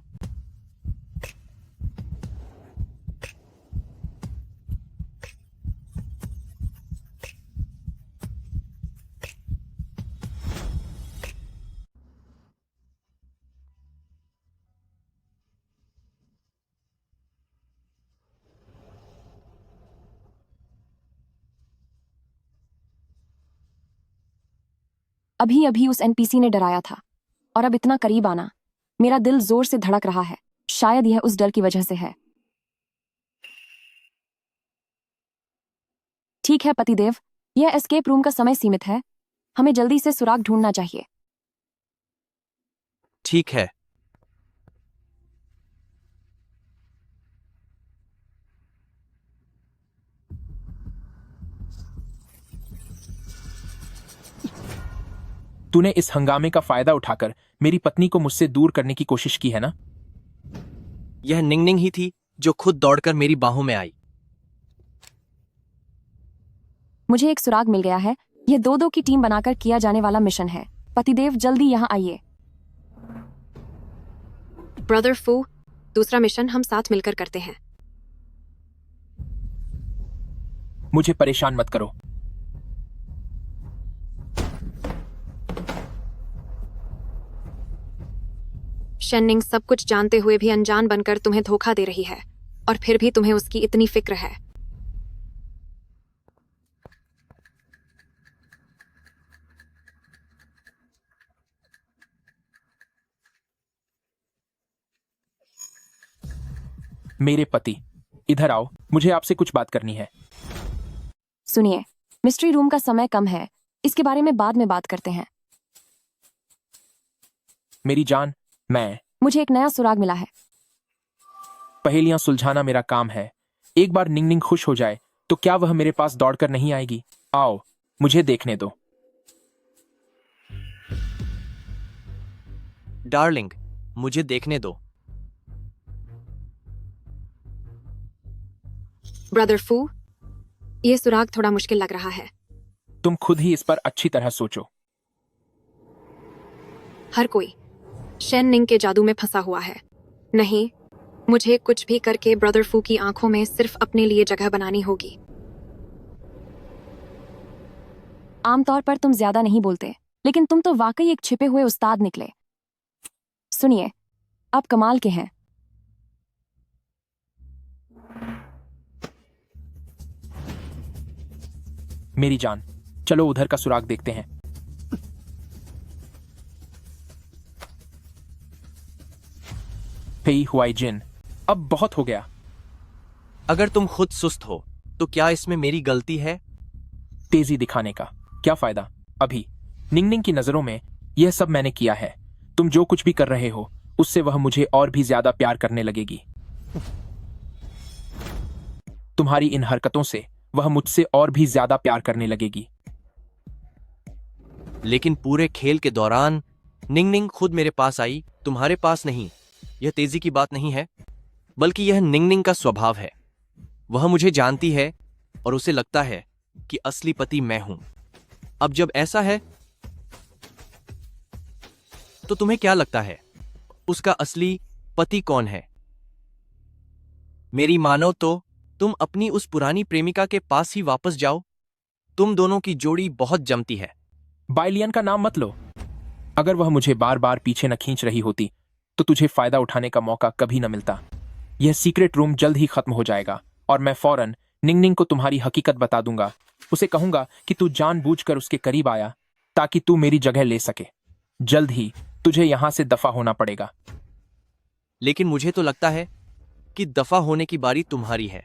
[SPEAKER 1] अभी अभी उस एनपीसी ने डराया था और अब इतना करीब आना, मेरा दिल जोर से धड़क रहा है। शायद यह उस डर की वजह से है। ठीक है पतिदेव, यह एस्केप रूम का समय सीमित है। हमें जल्दी से सुराग ढूंढना चाहिए।
[SPEAKER 4] ठीक है।
[SPEAKER 3] तूने इस हंगामे का फायदा उठाकर मेरी पत्नी को मुझसे दूर करने की कोशिश की है ना?
[SPEAKER 4] यह निंगनिंग ही थी जो खुद दौड़कर मेरी बाहों में आई।
[SPEAKER 1] मुझे एक सुराग मिल गया है। यह दो दो की टीम बनाकर किया जाने वाला मिशन है। पतिदेव जल्दी यहाँ आइए।
[SPEAKER 6] ब्रदर फू, दूसरा मिशन हम साथ मिलकर करते हैं।
[SPEAKER 3] मुझे परेशान मत करो।
[SPEAKER 6] शेन्निंग सब कुछ जानते हुए भी अनजान बनकर तुम्हें धोखा दे रही है, और फिर भी तुम्हें उसकी इतनी फिक्र है।
[SPEAKER 3] मेरे पति, इधर आओ, मुझे आपसे कुछ बात करनी है।
[SPEAKER 1] सुनिए, मिस्ट्री रूम का समय कम है, इसके बारे में बाद में बात करते हैं।
[SPEAKER 3] मेरी जान,
[SPEAKER 1] मुझे एक नया सुराग मिला है।
[SPEAKER 3] पहेलियां सुलझाना मेरा काम है। एक बार निंगनिंग खुश हो जाए तो क्या वह मेरे पास दौड़कर नहीं आएगी? आओ, मुझे देखने दो।
[SPEAKER 4] डार्लिंग, मुझे देखने दो।
[SPEAKER 6] ब्रदर फू, ये सुराग थोड़ा मुश्किल लग रहा है।
[SPEAKER 3] तुम खुद ही इस पर अच्छी तरह सोचो।
[SPEAKER 6] हर कोई शेन निंग के जादू में फंसा हुआ है। नहीं, मुझे कुछ भी करके ब्रदर फू की आंखों में सिर्फ अपने लिए जगह बनानी होगी।
[SPEAKER 1] आमतौर पर तुम ज्यादा नहीं बोलते, लेकिन तुम तो वाकई एक छिपे हुए उस्ताद निकले। सुनिए, आप कमाल के हैं।
[SPEAKER 3] मेरी जान, चलो उधर का सुराग देखते हैं। फेई हुआई जिन, अब बहुत हो गया।
[SPEAKER 4] अगर तुम खुद सुस्त हो तो क्या इसमें मेरी गलती है?
[SPEAKER 3] तेजी दिखाने का क्या फायदा? अभी निंगनिंग की नजरों में यह सब मैंने किया है। तुम जो कुछ भी कर रहे हो उससे वह मुझे और भी ज्यादा प्यार करने लगेगी। तुम्हारी इन हरकतों से वह मुझसे और भी ज्यादा प्यार करने लगेगी।
[SPEAKER 4] लेकिन पूरे खेल के दौरान निंगनिंग खुद मेरे पास आई, तुम्हारे पास नहीं। यह तेजी की बात नहीं है, बल्कि यह निंगनिंग का स्वभाव है। वह मुझे जानती है और उसे लगता है कि असली पति मैं हूं। अब जब ऐसा है तो तुम्हें क्या लगता है उसका असली पति कौन है? मेरी मानो तो तुम अपनी उस पुरानी प्रेमिका के पास ही वापस जाओ। तुम दोनों की जोड़ी बहुत जमती है।
[SPEAKER 3] बाइलियन का नाम मत लो। अगर वह मुझे बार बार पीछे न खींच रही होती तो तुझे फायदा उठाने का मौका कभी न मिलता। यह सीक्रेट रूम जल्द ही खत्म हो जाएगा और मैं फौरन निंगनिंग को तुम्हारी हकीकत बता दूंगा। उसे कहूंगा कि तू जानबूझकर उसके करीब आया ताकि तू मेरी जगह ले सके। जल्द ही तुझे यहां से दफा होना पड़ेगा।
[SPEAKER 4] लेकिन मुझे तो लगता है कि दफा होने की बारी तुम्हारी है।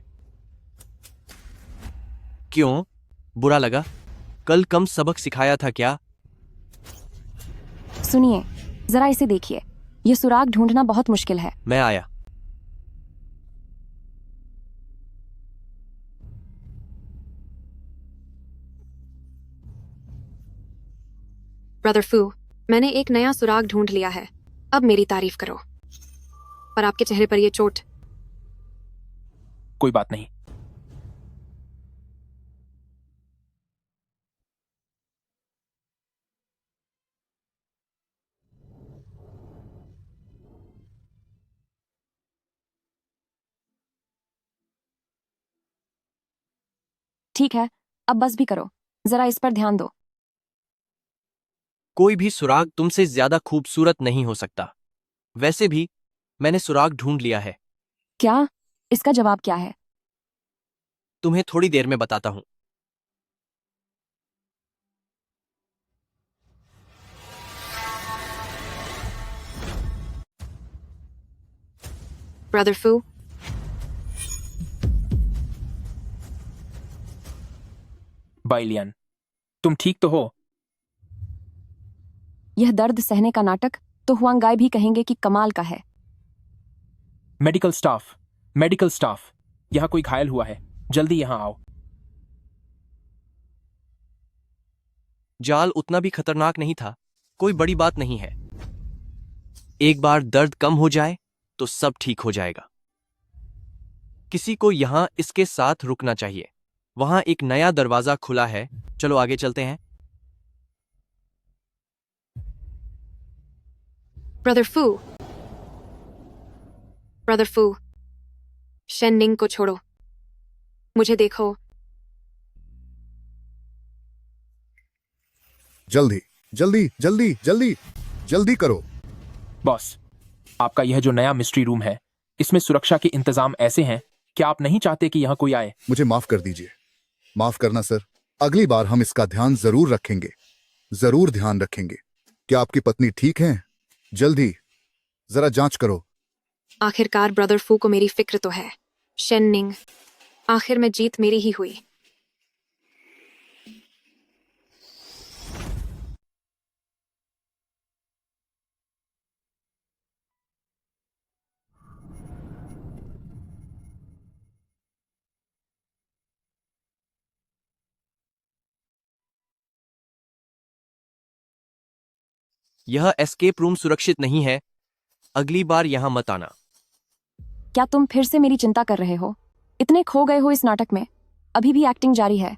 [SPEAKER 4] क्यों? बुरा लगा? कल कम सबक सिखाया था क्या?
[SPEAKER 1] सुनिए, जरा इसे देखिए। यह सुराग ढूंढना बहुत मुश्किल है।
[SPEAKER 4] मैं आया।
[SPEAKER 6] ब्रदर फू, मैंने एक नया सुराग ढूंढ लिया है। अब मेरी तारीफ करो। पर आपके चेहरे पर यह चोट।
[SPEAKER 3] कोई बात नहीं।
[SPEAKER 1] ठीक है, अब बस भी करो। जरा इस पर ध्यान दो।
[SPEAKER 4] कोई भी सुराग तुमसे ज्यादा खूबसूरत नहीं हो सकता। वैसे भी मैंने सुराग ढूंढ लिया है।
[SPEAKER 1] क्या? इसका जवाब क्या है?
[SPEAKER 4] तुम्हें थोड़ी देर में बताता हूं।
[SPEAKER 6] ब्रदर फू,
[SPEAKER 3] बाइलियन, तुम ठीक तो हो?
[SPEAKER 1] यह दर्द सहने का नाटक तो हुआंगाई भी कहेंगे कि कमाल का है।
[SPEAKER 3] मेडिकल स्टाफ, मेडिकल स्टाफ, यहां कोई घायल हुआ है। जल्दी यहां आओ।
[SPEAKER 4] जाल उतना भी खतरनाक नहीं था। कोई बड़ी बात नहीं है। एक बार दर्द कम हो जाए तो सब ठीक हो जाएगा। किसी को यहां इसके साथ रुकना चाहिए। वहां एक नया दरवाजा खुला है। चलो आगे चलते हैं।
[SPEAKER 6] ब्रदर फू, ब्रदर फू, शेननिंग को छोड़ो। मुझे देखो।
[SPEAKER 7] जल्दी जल्दी जल्दी जल्दी जल्दी करो।
[SPEAKER 3] बॉस, आपका यह जो नया मिस्ट्री रूम है, इसमें सुरक्षा के इंतजाम ऐसे हैं कि आप नहीं चाहते कि यहां कोई आए।
[SPEAKER 7] मुझे माफ कर दीजिए। माफ करना सर। अगली बार हम इसका ध्यान जरूर रखेंगे। जरूर ध्यान रखेंगे। क्या आपकी पत्नी ठीक है? जल्दी जरा जांच करो।
[SPEAKER 6] आखिरकार ब्रदर फू को मेरी फिक्र तो है। शेननिंग, आखिर में जीत मेरी ही हुई।
[SPEAKER 4] यह एस्केप रूम सुरक्षित नहीं है। अगली बार यहां मत आना।
[SPEAKER 1] क्या तुम फिर से मेरी चिंता कर रहे हो? इतने खो गए हो इस नाटक में। अभी भी एक्टिंग जारी है।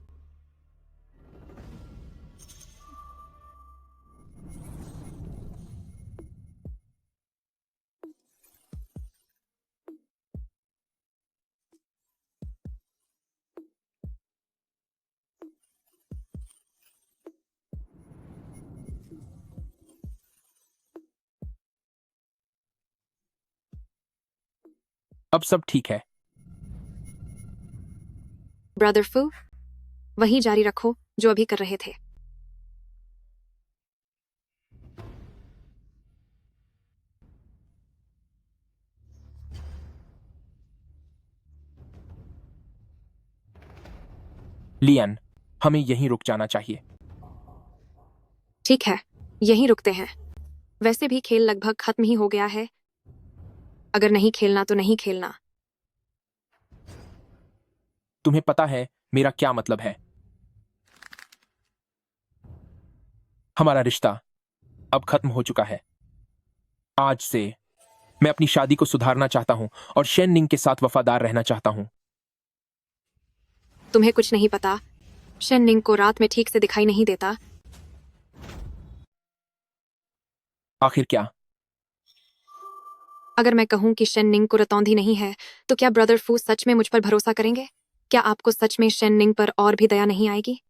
[SPEAKER 3] अब सब ठीक है।
[SPEAKER 6] ब्रदर फू, वही जारी रखो जो अभी कर रहे थे।
[SPEAKER 3] लियन, हमें यहीं रुक जाना चाहिए।
[SPEAKER 6] ठीक है, यहीं रुकते हैं। वैसे भी खेल लगभग खत्म ही हो गया है। अगर नहीं खेलना तो नहीं खेलना।
[SPEAKER 3] तुम्हें पता है मेरा क्या मतलब है? हमारा रिश्ता अब खत्म हो चुका है। आज से मैं अपनी शादी को सुधारना चाहता हूं और शेन निंग के साथ वफादार रहना चाहता हूं।
[SPEAKER 6] तुम्हें कुछ नहीं पता। शेन निंग को रात में ठीक से दिखाई नहीं देता।
[SPEAKER 3] आखिर क्या?
[SPEAKER 6] अगर मैं कहूं कि शेन निंग को रतौंधी नहीं है, तो क्या ब्रदर फू सच में मुझ पर भरोसा करेंगे? क्या आपको सच में शेन निंग पर और भी दया नहीं आएगी?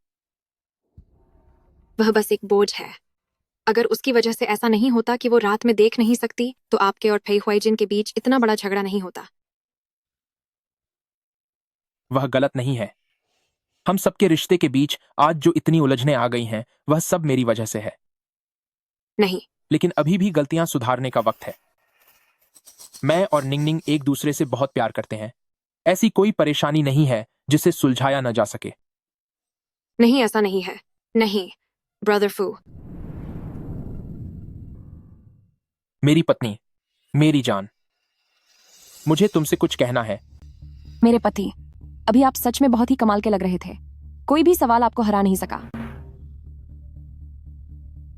[SPEAKER 6] वह बस एक बोझ है। अगर उसकी वजह से ऐसा नहीं होता कि वो रात में देख नहीं सकती, तो आपके और फेई हुआइजिन के बीच इतना बड़ा झगड़ा नहीं होता।
[SPEAKER 3] वह गलत नहीं है। हम सबके रिश्ते के बीच आज जो इतनी उलझनें आ गई हैं, वह सब मेरी वजह से है।
[SPEAKER 6] नहीं,
[SPEAKER 3] लेकिन अभी भी गलतियां सुधारने का वक्त है। मैं और निंगनिंग एक दूसरे से बहुत प्यार करते हैं। ऐसी कोई परेशानी नहीं है जिसे सुलझाया न जा सके।
[SPEAKER 6] नहीं, ऐसा नहीं है। नहीं, ब्रदर फू।
[SPEAKER 3] मेरी पत्नी, मेरी जान, मुझे तुमसे कुछ कहना है।
[SPEAKER 1] मेरे पति, अभी आप सच में बहुत ही कमाल के लग रहे थे। कोई भी सवाल आपको हरा नहीं सका।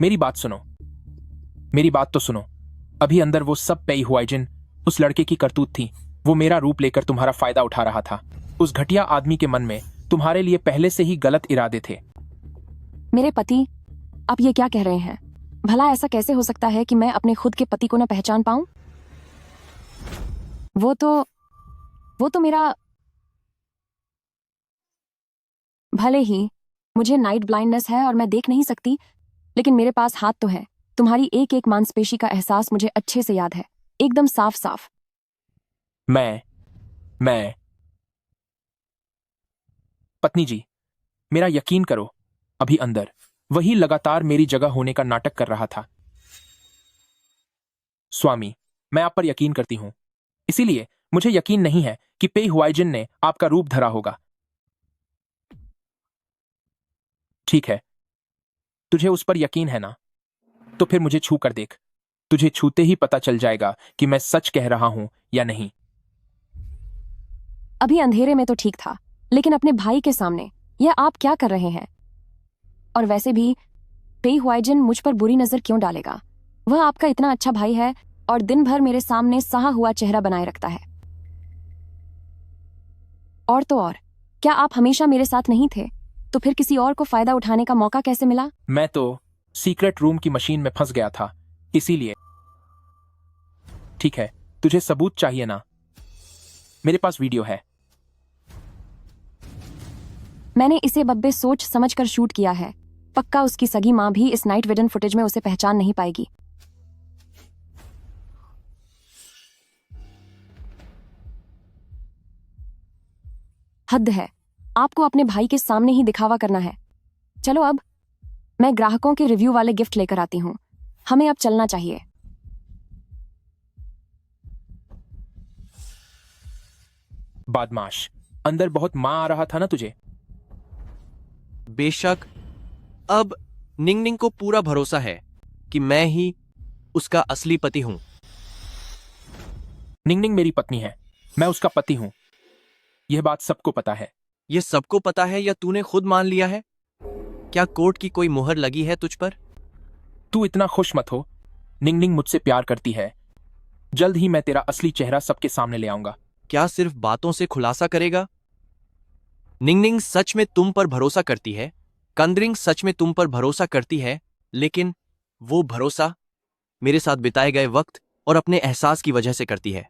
[SPEAKER 3] मेरी बात सुनो, मेरी बात तो सुनो। अभी अंदर वो सब पेई हुआइजिन, उस लड़के की करतूत थी। वो मेरा रूप लेकर तुम्हारा फायदा उठा रहा था। उस घटिया आदमी के मन में तुम्हारे लिए पहले से ही गलत इरादे थे।
[SPEAKER 1] मेरे पति, आप ये क्या कह रहे हैं? भला ऐसा कैसे हो सकता है कि मैं अपने खुद के पति को न पहचान पाऊं? वो तो मेरा, भले ही मुझे नाइट ब्लाइंडनेस है और मैं देख नहीं सकती, लेकिन मेरे पास हाथ तो है। तुम्हारी एक एक मांसपेशी का एहसास मुझे अच्छे से याद है, एकदम साफ साफ।
[SPEAKER 3] मैं पत्नी जी, मेरा यकीन करो, अभी अंदर वही लगातार मेरी जगह होने का नाटक कर रहा था। स्वामी, मैं आप पर यकीन करती हूं, इसीलिए मुझे यकीन नहीं है कि पेई हुआइजिन ने आपका रूप धरा होगा। ठीक है, तुझे उस पर यकीन है ना? तो फिर मुझे छू कर देख। तुझे छूते ही पता चल जाएगा कि मैं सच कह रहा हूं या नहीं।
[SPEAKER 1] अभी अंधेरे में तो ठीक था, लेकिन अपने भाई के सामने यह आप क्या कर रहे हैं? और वैसे भी पेई हुआइजिन मुझ पर बुरी नजर क्यों डालेगा? वह आपका इतना अच्छा भाई है और दिन भर मेरे सामने सहा हुआ चेहरा बनाए रखता है। और तो और, क्या आप हमेशा मेरे साथ नहीं थे? तो फिर किसी और को फायदा उठाने का मौका कैसे मिला?
[SPEAKER 3] मैं तो सीक्रेट रूम की मशीन में फंस गया था, इसीलिए। ठीक है, तुझे सबूत चाहिए ना? मेरे पास वीडियो है।
[SPEAKER 1] मैंने इसे बब्बे सोच समझकर शूट किया है। पक्का उसकी सगी मां भी इस नाइट विजन फुटेज में उसे पहचान नहीं पाएगी। हद है, आपको अपने भाई के सामने ही दिखावा करना है। चलो अब, मैं ग्राहकों के रिव्यू वाले गिफ्ट लेकर आती हूँ। हमें अब चलना चाहिए।
[SPEAKER 3] बदमाश, अंदर बहुत मां आ रहा था ना तुझे?
[SPEAKER 4] बेशक, अब निंगनिंग को पूरा भरोसा है कि मैं ही उसका असली पति हूं।
[SPEAKER 3] निंगनिंग मेरी पत्नी है, मैं उसका पति हूं। यह बात सबको पता है।
[SPEAKER 4] यह सबको पता है या तूने खुद मान लिया है? क्या कोर्ट की कोई मुहर लगी है तुझ पर?
[SPEAKER 3] तू इतना खुश मत हो। निंगनिंग मुझसे प्यार करती है। जल्द ही मैं तेरा असली चेहरा सबके सामने ले आऊंगा।
[SPEAKER 4] क्या सिर्फ बातों से खुलासा करेगा? निंगनिंग सच में तुम पर भरोसा करती है, कंद्रिंग सच में तुम पर भरोसा करती है, लेकिन वो भरोसा मेरे साथ बिताए गए वक्त और अपने एहसास की वजह से करती है।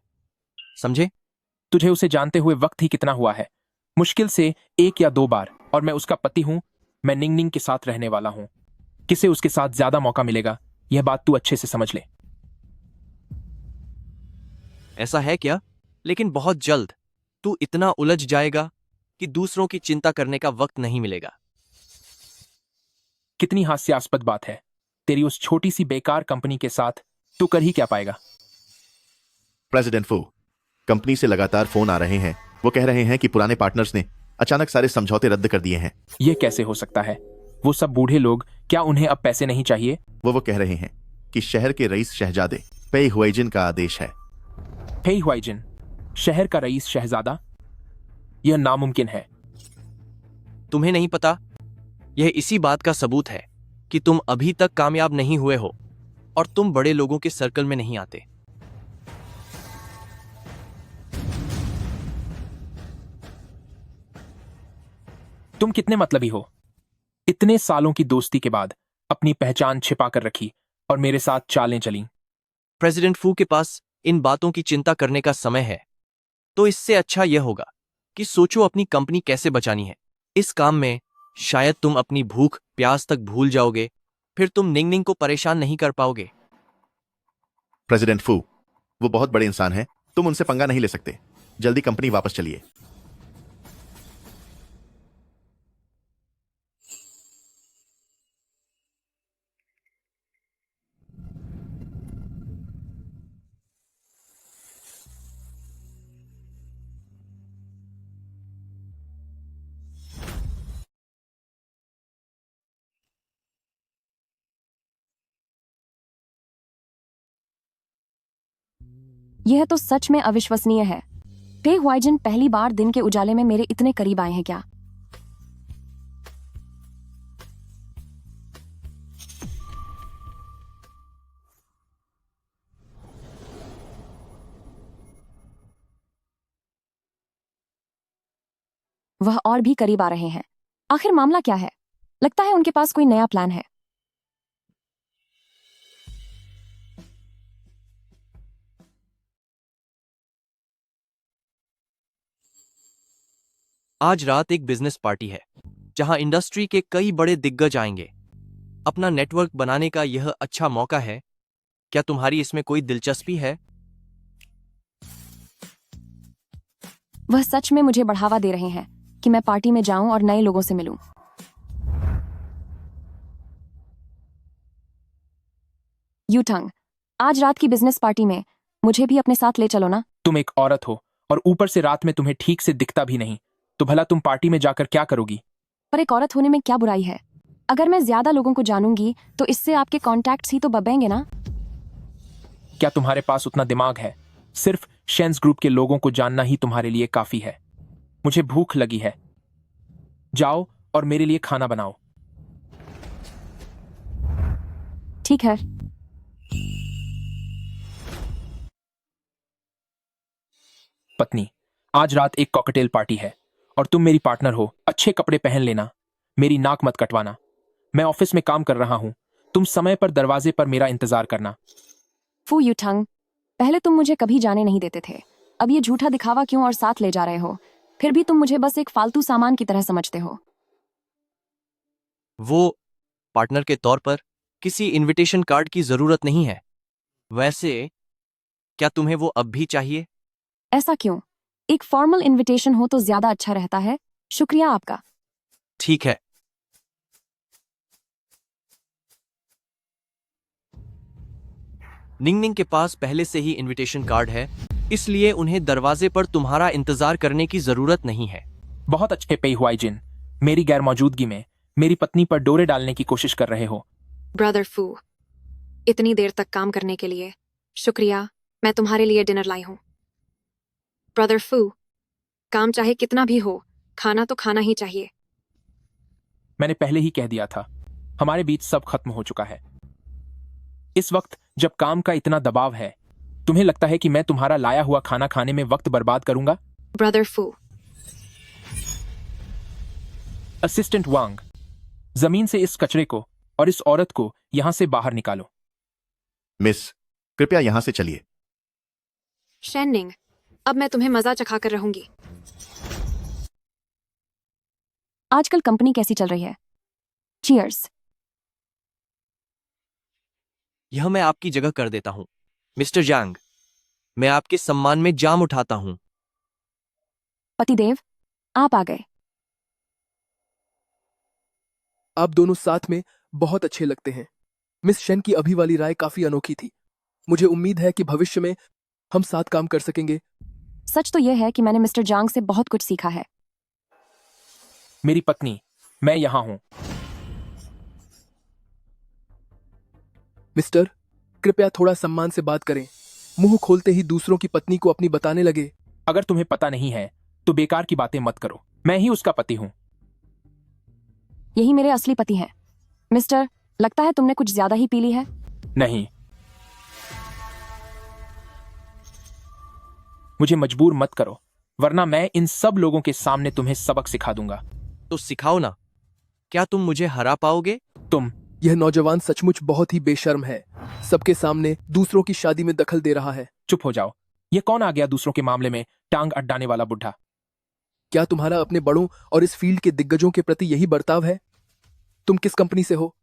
[SPEAKER 4] समझे?
[SPEAKER 3] तुझे उसे जानते हुए वक्त ही कितना हुआ है? मुश्किल से 1 या 2 बार, और मैं उसका पति हूं। मैं निंगनिंग के साथ रहने वाला हूं। किसे उसके साथ ज्यादा मौका मिलेगा, यह बात तू अच्छे से समझ ले।
[SPEAKER 4] ऐसा है क्या? लेकिन बहुत जल्द तू इतना उलझ जाएगा कि दूसरों की चिंता करने का वक्त नहीं मिलेगा।
[SPEAKER 3] कितनी हास्यास्पद बात है। तेरी उस छोटी सी बेकार कंपनी के साथ तू कर ही क्या पाएगा।
[SPEAKER 5] प्रेसिडेंट फू, कंपनी से लगातार फोन आ रहे हैं। वो कह रहे हैं कि पुराने पार्टनर्स ने अचानक सारे समझौते रद्द कर दिए हैं।
[SPEAKER 3] यह कैसे हो सकता है? वो सब बूढ़े लोग, क्या उन्हें अब पैसे नहीं चाहिए?
[SPEAKER 5] वो कह रहे हैं कि शहर के रईस शहजादे पेई हुआइजिन का आदेश है।
[SPEAKER 3] फेई हुआइजिन, शहर का रईस शहजादा? यह नामुमकिन है।
[SPEAKER 4] तुम्हें नहीं पता? यह इसी बात का सबूत है कि तुम अभी तक कामयाब नहीं हुए हो और तुम बड़े लोगों के सर्कल में नहीं आते।
[SPEAKER 3] तुम कितने मतलबी हो। इतने सालों की दोस्ती के बाद अपनी पहचान छिपा कर रखी और मेरे साथ चालें चली।
[SPEAKER 4] प्रेसिडेंट फू के पास इन बातों की चिंता करने का समय है, तो इससे अच्छा यह होगा कि सोचो अपनी कंपनी कैसे बचानी है। इस काम में शायद तुम अपनी भूख प्यास तक भूल जाओगे, फिर तुम निंगनिंग को परेशान नहीं कर पाओगे।
[SPEAKER 5] प्रेसिडेंट फू, वो बहुत बड़े इंसान हैं, तुम उनसे पंगा नहीं ले सकते। जल्दी कंपनी वापस चलिए।
[SPEAKER 1] यह तो सच में अविश्वसनीय है। पे हुआइजिन पहली बार दिन के उजाले में मेरे इतने करीब आए हैं क्या? वह और भी करीब आ रहे हैं। आखिर मामला क्या है? लगता है उनके पास कोई नया प्लान है।
[SPEAKER 4] आज रात एक बिजनेस पार्टी है जहां इंडस्ट्री के कई बड़े दिग्गज आएंगे। अपना नेटवर्क बनाने का यह अच्छा मौका है। क्या तुम्हारी इसमें कोई दिलचस्पी है?
[SPEAKER 1] वह सच में मुझे बढ़ावा दे रहे हैं कि मैं पार्टी में जाऊं और नए लोगों से मिलूं। यूटंग, आज रात की बिजनेस पार्टी में मुझे भी अपने साथ ले चलो ना।
[SPEAKER 3] तुम एक औरत हो और ऊपर से रात में तुम्हें ठीक से दिखता भी नहीं, तो भला तुम पार्टी में जाकर क्या करोगी?
[SPEAKER 1] पर एक औरत होने में क्या बुराई है? अगर मैं ज्यादा लोगों को जानूंगी तो इससे आपके कॉन्टैक्ट्स ही तो बबेंगे ना।
[SPEAKER 3] क्या तुम्हारे पास उतना दिमाग है? सिर्फ शेंस ग्रुप के लोगों को जानना ही तुम्हारे लिए काफी है। मुझे भूख लगी है। जाओ और मेरे लिए खाना बनाओ।
[SPEAKER 1] ठीक है।
[SPEAKER 3] पत्नी, आज रात एक कॉकटेल पार्टी है और तुम मेरी पार्टनर हो। अच्छे कपड़े पहन लेना, मेरी नाक मत कटवाना। मैं ऑफिस में काम कर रहा हूं। तुम समय पर दरवाजे पर मेरा इंतजार करना।
[SPEAKER 1] फू यूटंग, पहले तुम मुझे कभी जाने नहीं देते थे। अब ये झूठा दिखावा क्यों और साथ ले जा रहे हो? फिर भी तुम मुझे बस एक फालतू सामान की तरह समझते हो।
[SPEAKER 4] वो पार्टनर के तौर पर किसी इनविटेशन कार्ड की जरूरत नहीं है। वैसे क्या तुम्हें वो अब भी चाहिए?
[SPEAKER 1] ऐसा क्यों? एक फॉर्मल इनविटेशन हो तो ज्यादा अच्छा रहता है। शुक्रिया आपका।
[SPEAKER 4] ठीक है। निंगनिंग के पास पहले से ही इनविटेशन कार्ड है, इसलिए उन्हें दरवाजे पर तुम्हारा इंतजार करने की जरूरत नहीं है।
[SPEAKER 3] बहुत अच्छे पे हुआइजिन, मेरी गैर मौजूदगी में मेरी पत्नी पर डोरे डालने की कोशिश कर रहे हो।
[SPEAKER 6] ब्रदर फू, इतनी देर तक काम करने के लिए शुक्रिया। मैं तुम्हारे लिए डिनर लाई हूं। ब्रदर फू, काम चाहे कितना भी हो, खाना तो खाना ही चाहिए।
[SPEAKER 3] मैंने पहले ही कह दिया था, हमारे बीच सब खत्म हो चुका है। इस वक्त जब काम का इतना दबाव है, तुम्हें लगता है कि मैं तुम्हारा लाया हुआ खाना खाने में वक्त बर्बाद करूंगा?
[SPEAKER 6] ब्रदर फू,
[SPEAKER 3] असिस्टेंट वांग, जमीन से इस कचरे को और इस औरत को यहां से बाहर निकालो।
[SPEAKER 5] मिस, कृपया यहां से चलिए।
[SPEAKER 6] शेनिंग, अब मैं तुम्हें मजा चखा कर रहूंगी।
[SPEAKER 1] आजकल कंपनी कैसी चल रही है? चीयर्स।
[SPEAKER 4] यह मैं आपकी जगह कर देता हूं, मिस्टर जांग। मैं आपके सम्मान में जाम उठाता हूं।
[SPEAKER 1] पतिदेव, आप आ गए।
[SPEAKER 8] आप दोनों साथ में बहुत अच्छे लगते हैं। मिस शेन की अभी वाली राय काफी अनोखी थी। मुझे उम्मीद है कि भविष्य में हम साथ काम कर सकेंगे।
[SPEAKER 1] सच तो यह है कि मैंने मिस्टर जांग से बहुत कुछ सीखा है।
[SPEAKER 3] मेरी पत्नी, मैं यहां हूं।
[SPEAKER 8] मिस्टर, कृपया थोड़ा सम्मान से बात करें। मुंह खोलते ही दूसरों की पत्नी को अपनी बताने लगे।
[SPEAKER 3] अगर तुम्हें पता नहीं है तो बेकार की बातें मत करो। मैं ही उसका पति हूं।
[SPEAKER 1] यही मेरे असली पति हैं। मिस्टर, लगता है तुमने कुछ ज्यादा ही पी ली है।
[SPEAKER 3] नहीं, मुझे मजबूर मत करो, वरना मैं इन सब लोगों के सामने तुम्हें सबक सिखा दूंगा।
[SPEAKER 4] तो सिखाओ ना। क्या तुम मुझे हरा पाओगे?
[SPEAKER 3] तुम
[SPEAKER 8] यह नौजवान सचमुच बहुत ही बेशर्म है। सबके सामने दूसरों की शादी में दखल दे रहा है।
[SPEAKER 3] चुप हो जाओ। ये कौन आ गया दूसरों के मामले में टांग अड्डाने वाला बुढ़ा?
[SPEAKER 8] क्या तुम्हारा अपने बड़ों और इस फील्ड के दिग्गजों के प्रति यही बर्ताव है? तुम किस कंपनी से हो?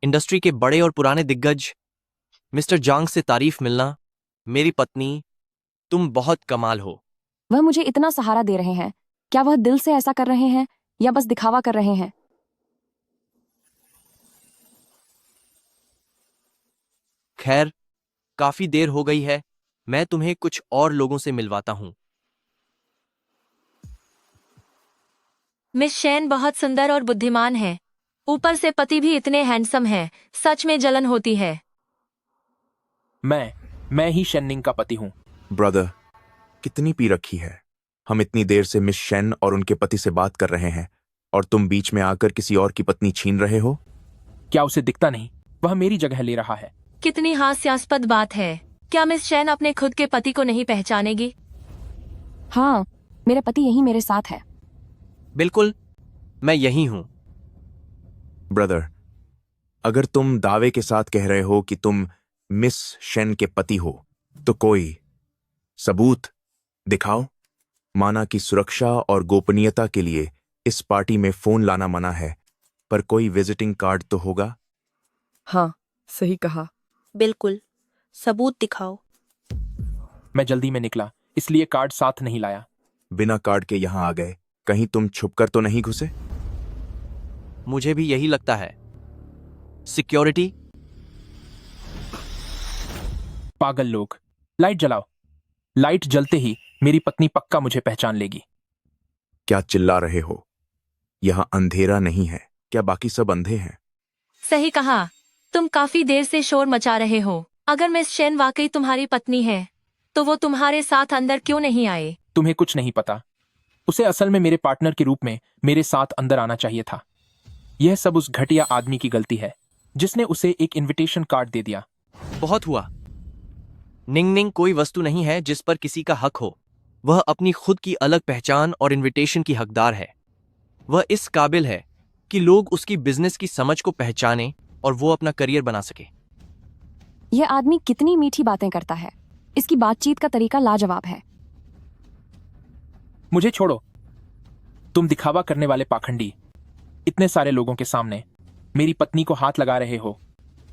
[SPEAKER 4] इंडस्ट्री के बड़े और पुराने दिग्गज मिस्टर जांग से तारीफ मिलना। मेरी पत्नी, तुम बहुत कमाल हो।
[SPEAKER 1] वह मुझे इतना सहारा दे रहे हैं। क्या वह दिल से ऐसा कर रहे हैं या बस दिखावा कर रहे हैं?
[SPEAKER 4] खैर, काफी देर हो गई है। मैं तुम्हें कुछ और लोगों से मिलवाता हूं।
[SPEAKER 9] मिस शेन बहुत सुंदर और बुद्धिमान है। ऊपर से पति भी इतने हैंडसम हैं। सच में जलन होती है।
[SPEAKER 3] मैं ही शेन्निंग का पति हूं।
[SPEAKER 10] ब्रदर, कितनी पी रखी है? हम इतनी देर से मिस शेन और उनके पति से बात कर रहे हैं और तुम बीच में आकर किसी और की पत्नी छीन रहे हो।
[SPEAKER 3] क्या उसे दिखता नहीं? वह मेरी जगह ले रहा है।
[SPEAKER 9] कितनी हास्यास्पद बात है। क्या मिस शेन अपने खुद के पति को नहीं पहचानेगी?
[SPEAKER 1] हाँ, मेरा पति यही मेरे साथ है।
[SPEAKER 4] बिल्कुल, मैं यही हूं।
[SPEAKER 10] ब्रदर, अगर तुम दावे के साथ कह रहे हो कि तुम मिस शेन के पति हो तो कोई सबूत दिखाओ। माना कि सुरक्षा और गोपनीयता के लिए इस पार्टी में फोन लाना मना है, पर कोई विजिटिंग कार्ड तो होगा।
[SPEAKER 11] हाँ, सही कहा।
[SPEAKER 12] बिल्कुल, सबूत दिखाओ।
[SPEAKER 3] मैं जल्दी में निकला, इसलिए कार्ड साथ नहीं लाया।
[SPEAKER 10] बिना कार्ड के यहां आ गए। कहीं तुम छुपकर तो नहीं घुसे?
[SPEAKER 4] मुझे भी यही लगता है। सिक्योरिटी।
[SPEAKER 3] पागल लोग, लाइट जलाओ। लाइट जलते ही मेरी पत्नी पक्का मुझे पहचान लेगी।
[SPEAKER 10] क्या चिल्ला रहे हो? यहां अंधेरा नहीं है। क्या बाकी सब अंधे हैं?
[SPEAKER 9] सही कहा। तुम काफी देर से शोर मचा रहे हो। अगर मिस शेन वाकई तुम्हारी पत्नी है तो वो तुम्हारे साथ अंदर क्यों नहीं आए?
[SPEAKER 3] तुम्हें कुछ नहीं पता। उसे असल में मेरे पार्टनर के रूप में मेरे साथ अंदर आना चाहिए था। यह सब उस घटिया आदमी की गलती है जिसने उसे एक इनविटेशन कार्ड दे दिया।
[SPEAKER 4] बहुत हुआ। निंग निंग कोई वस्तु नहीं है जिस पर किसी का हक हो। वह अपनी खुद की अलग पहचान और इनविटेशन की हकदार है। वह इस काबिल है कि लोग उसकी बिजनेस की समझ को पहचाने और वो अपना करियर बना सके।
[SPEAKER 1] यह आदमी कितनी मीठी बातें करता है। इसकी बातचीत का तरीका लाजवाब है।
[SPEAKER 3] मुझे छोड़ो। तुम दिखावा करने वाले पाखंडी, इतने सारे लोगों के सामने मेरी पत्नी को हाथ लगा रहे हो।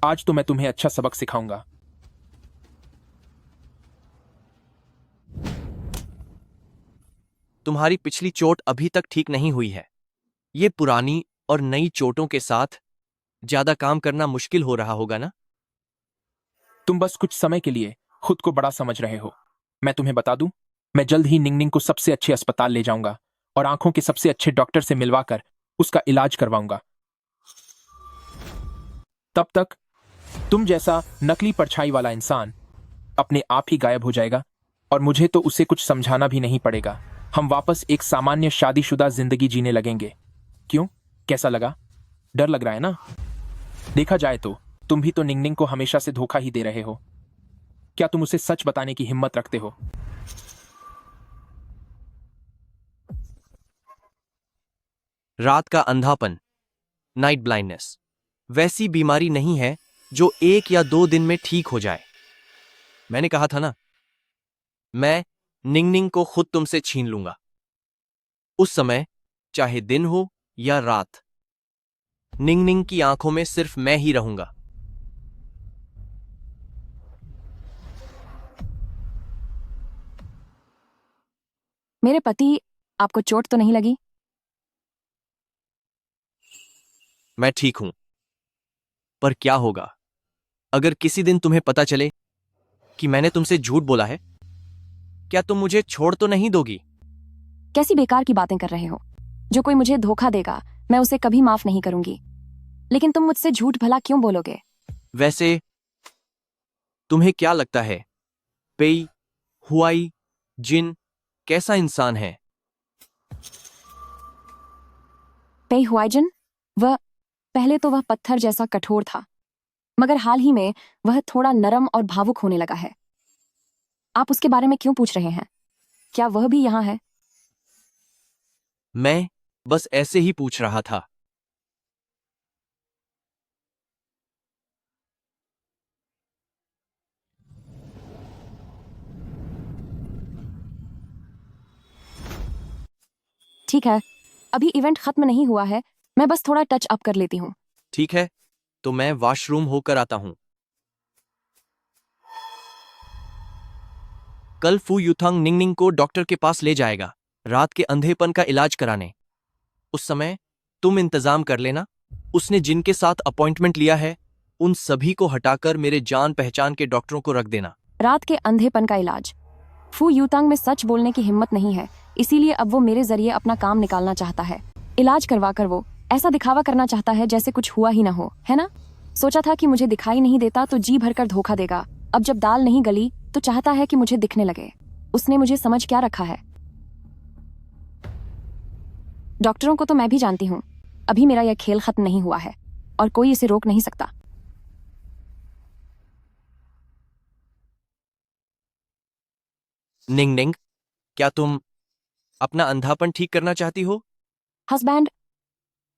[SPEAKER 3] आज तो मैं तुम्हें अच्छा सबक सिखाऊंगा।
[SPEAKER 4] तुम्हारी पिछली चोट अभी तक ठीक नहीं हुई है। ये पुरानी और नई चोटों के साथ ज्यादा काम करना मुश्किल हो रहा होगा ना?
[SPEAKER 3] तुम बस कुछ समय के लिए खुद को बड़ा समझ रहे हो। मैं तुम्हें बता दूं, मैं जल्द ही निंगनिंग को सबसे अच्छे अस्पताल ले जाऊंगा और आंखों के सबसे अच्छे डॉक्टर से मिलवाकर उसका इलाज करवाऊंगा। तब तक तुम जैसा नकली परछाई वाला इंसान अपने आप ही गायब हो जाएगा और मुझे तो उसे कुछ समझाना भी नहीं पड़ेगा। हम वापस एक सामान्य शादीशुदा जिंदगी जीने लगेंगे। क्यों, कैसा लगा? डर लग रहा है ना? देखा जाए तो तुम भी तो निंगनिंग को हमेशा से धोखा ही दे रहे हो। क्या तुम उसे सच बताने की हिम्मत रखते हो?
[SPEAKER 4] रात का अंधापन, नाइट ब्लाइंडनेस, वैसी बीमारी नहीं है जो 1 या 2 दिन में ठीक हो जाए। मैंने कहा था ना, मैं निंगनिंग को खुद तुमसे छीन लूंगा। उस समय चाहे दिन हो या रात, निंगनिंग की आंखों में सिर्फ मैं ही रहूंगा।
[SPEAKER 1] मेरे पति, आपको चोट तो नहीं लगी?
[SPEAKER 4] मैं ठीक हूं, पर क्या होगा अगर किसी दिन तुम्हें पता चले कि मैंने तुमसे झूठ बोला है? क्या तुम मुझे छोड़ तो नहीं दोगी?
[SPEAKER 1] कैसी बेकार की बातें कर रहे हो? जो कोई मुझे धोखा देगा, मैं उसे कभी माफ नहीं करूंगी। लेकिन तुम मुझसे झूठ भला क्यों बोलोगे?
[SPEAKER 4] वैसे तुम्हें क्या लगता है, पेई हुआई जिन कैसा इंसान है?
[SPEAKER 1] पेई हुआइजिन? पहले तो वह पत्थर जैसा कठोर था, मगर हाल ही में वह थोड़ा नरम और भावुक होने लगा है। आप उसके बारे में क्यों पूछ रहे हैं? क्या वह भी यहाँ है?
[SPEAKER 4] मैं बस ऐसे ही पूछ रहा था।
[SPEAKER 1] ठीक है, अभी इवेंट खत्म नहीं हुआ है, मैं बस थोड़ा टच अप कर लेती हूँ।
[SPEAKER 4] ठीक है, तो मैं वॉशरूम होकर आता हूं। कल फू युथांग निंगनिंग को डॉक्टर के पास ले जाएगा, रात के अंधेपन का इलाज कराने। उस समय तुम इंतजाम कर लेना। उसने जिनके साथ अपॉइंटमेंट लिया है, उन सभी को हटाकर मेरे जान पहचान के डॉक्टरों को रख देना।
[SPEAKER 1] रात के अंधेपन का इलाज? फू यूतांग में सच बोलने की हिम्मत नहीं है, इसीलिए अब वो मेरे जरिए अपना काम निकालना चाहता है। इलाज करवाकर वो ऐसा दिखावा करना चाहता है जैसे कुछ हुआ ही ना हो, है ना? सोचा था कि मुझे दिखाई नहीं देता तो जी भरकर धोखा देगा। अब जब दाल नहीं गली तो चाहता है कि मुझे दिखने लगे। उसने मुझे समझ क्या रखा है? डॉक्टरों को तो मैं भी जानती हूँ। अभी मेरा यह खेल खत्म नहीं हुआ है और कोई इसे रोक नहीं सकता।
[SPEAKER 4] निंगनिंग, क्या तुम अपना अंधापन ठीक करना चाहती हो?
[SPEAKER 1] हस्बैंड,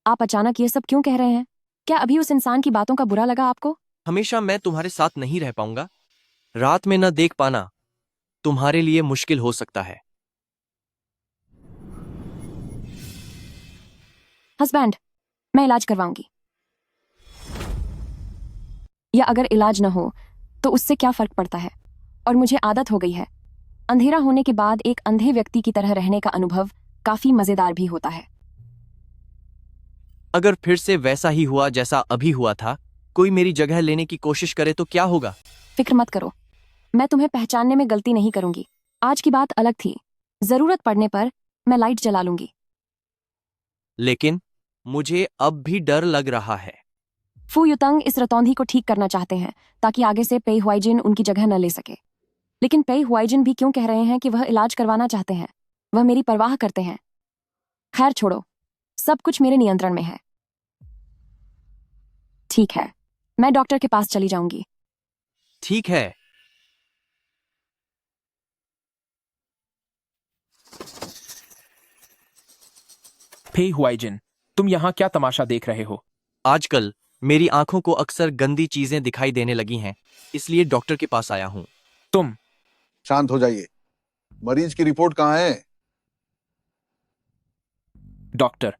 [SPEAKER 1] आप अचानक ये सब क्यों कह रहे हैं? क्या अभी उस इंसान की बातों का बुरा लगा आपको?
[SPEAKER 4] हमेशा मैं तुम्हारे साथ नहीं रह पाऊंगा। रात में न देख पाना तुम्हारे लिए मुश्किल हो सकता है।
[SPEAKER 1] हस्बैंड, मैं इलाज करवाऊंगी। या अगर इलाज न हो तो उससे क्या फर्क पड़ता है? और मुझे आदत हो गई है। अंधेरा होने के बाद एक अंधे व्यक्ति की तरह रहने का अनुभव काफी मजेदार भी होता है।
[SPEAKER 4] अगर फिर से वैसा ही हुआ जैसा अभी हुआ था, कोई मेरी जगह लेने की कोशिश करे तो क्या होगा?
[SPEAKER 1] फिक्र मत करो, मैं तुम्हें पहचानने में गलती नहीं करूंगी। आज की बात अलग थी। जरूरत पड़ने पर मैं लाइट जला लूंगी।
[SPEAKER 4] लेकिन मुझे अब भी डर लग रहा है।
[SPEAKER 1] फू युतंग इस रतौंधी को ठीक करना चाहते हैं ताकि आगे से पेई हुआइजिन उनकी जगह न ले सके। लेकिन पेई हुआइजिन भी क्यों कह रहे हैं कि वह इलाज करवाना चाहते हैं? वह मेरी परवाह करते हैं। खैर छोड़ो, सब कुछ मेरे नियंत्रण में है। ठीक है, मैं डॉक्टर के पास चली जाऊंगी।
[SPEAKER 4] ठीक है।
[SPEAKER 3] पेई हुआइजिन, तुम यहाँ क्या तमाशा देख रहे हो?
[SPEAKER 4] आजकल मेरी आंखों को अक्सर गंदी चीजें दिखाई देने लगी हैं, इसलिए डॉक्टर के पास आया हूं।
[SPEAKER 3] तुम
[SPEAKER 7] शांत हो जाइए। मरीज की रिपोर्ट कहाँ है?
[SPEAKER 3] डॉक्टर,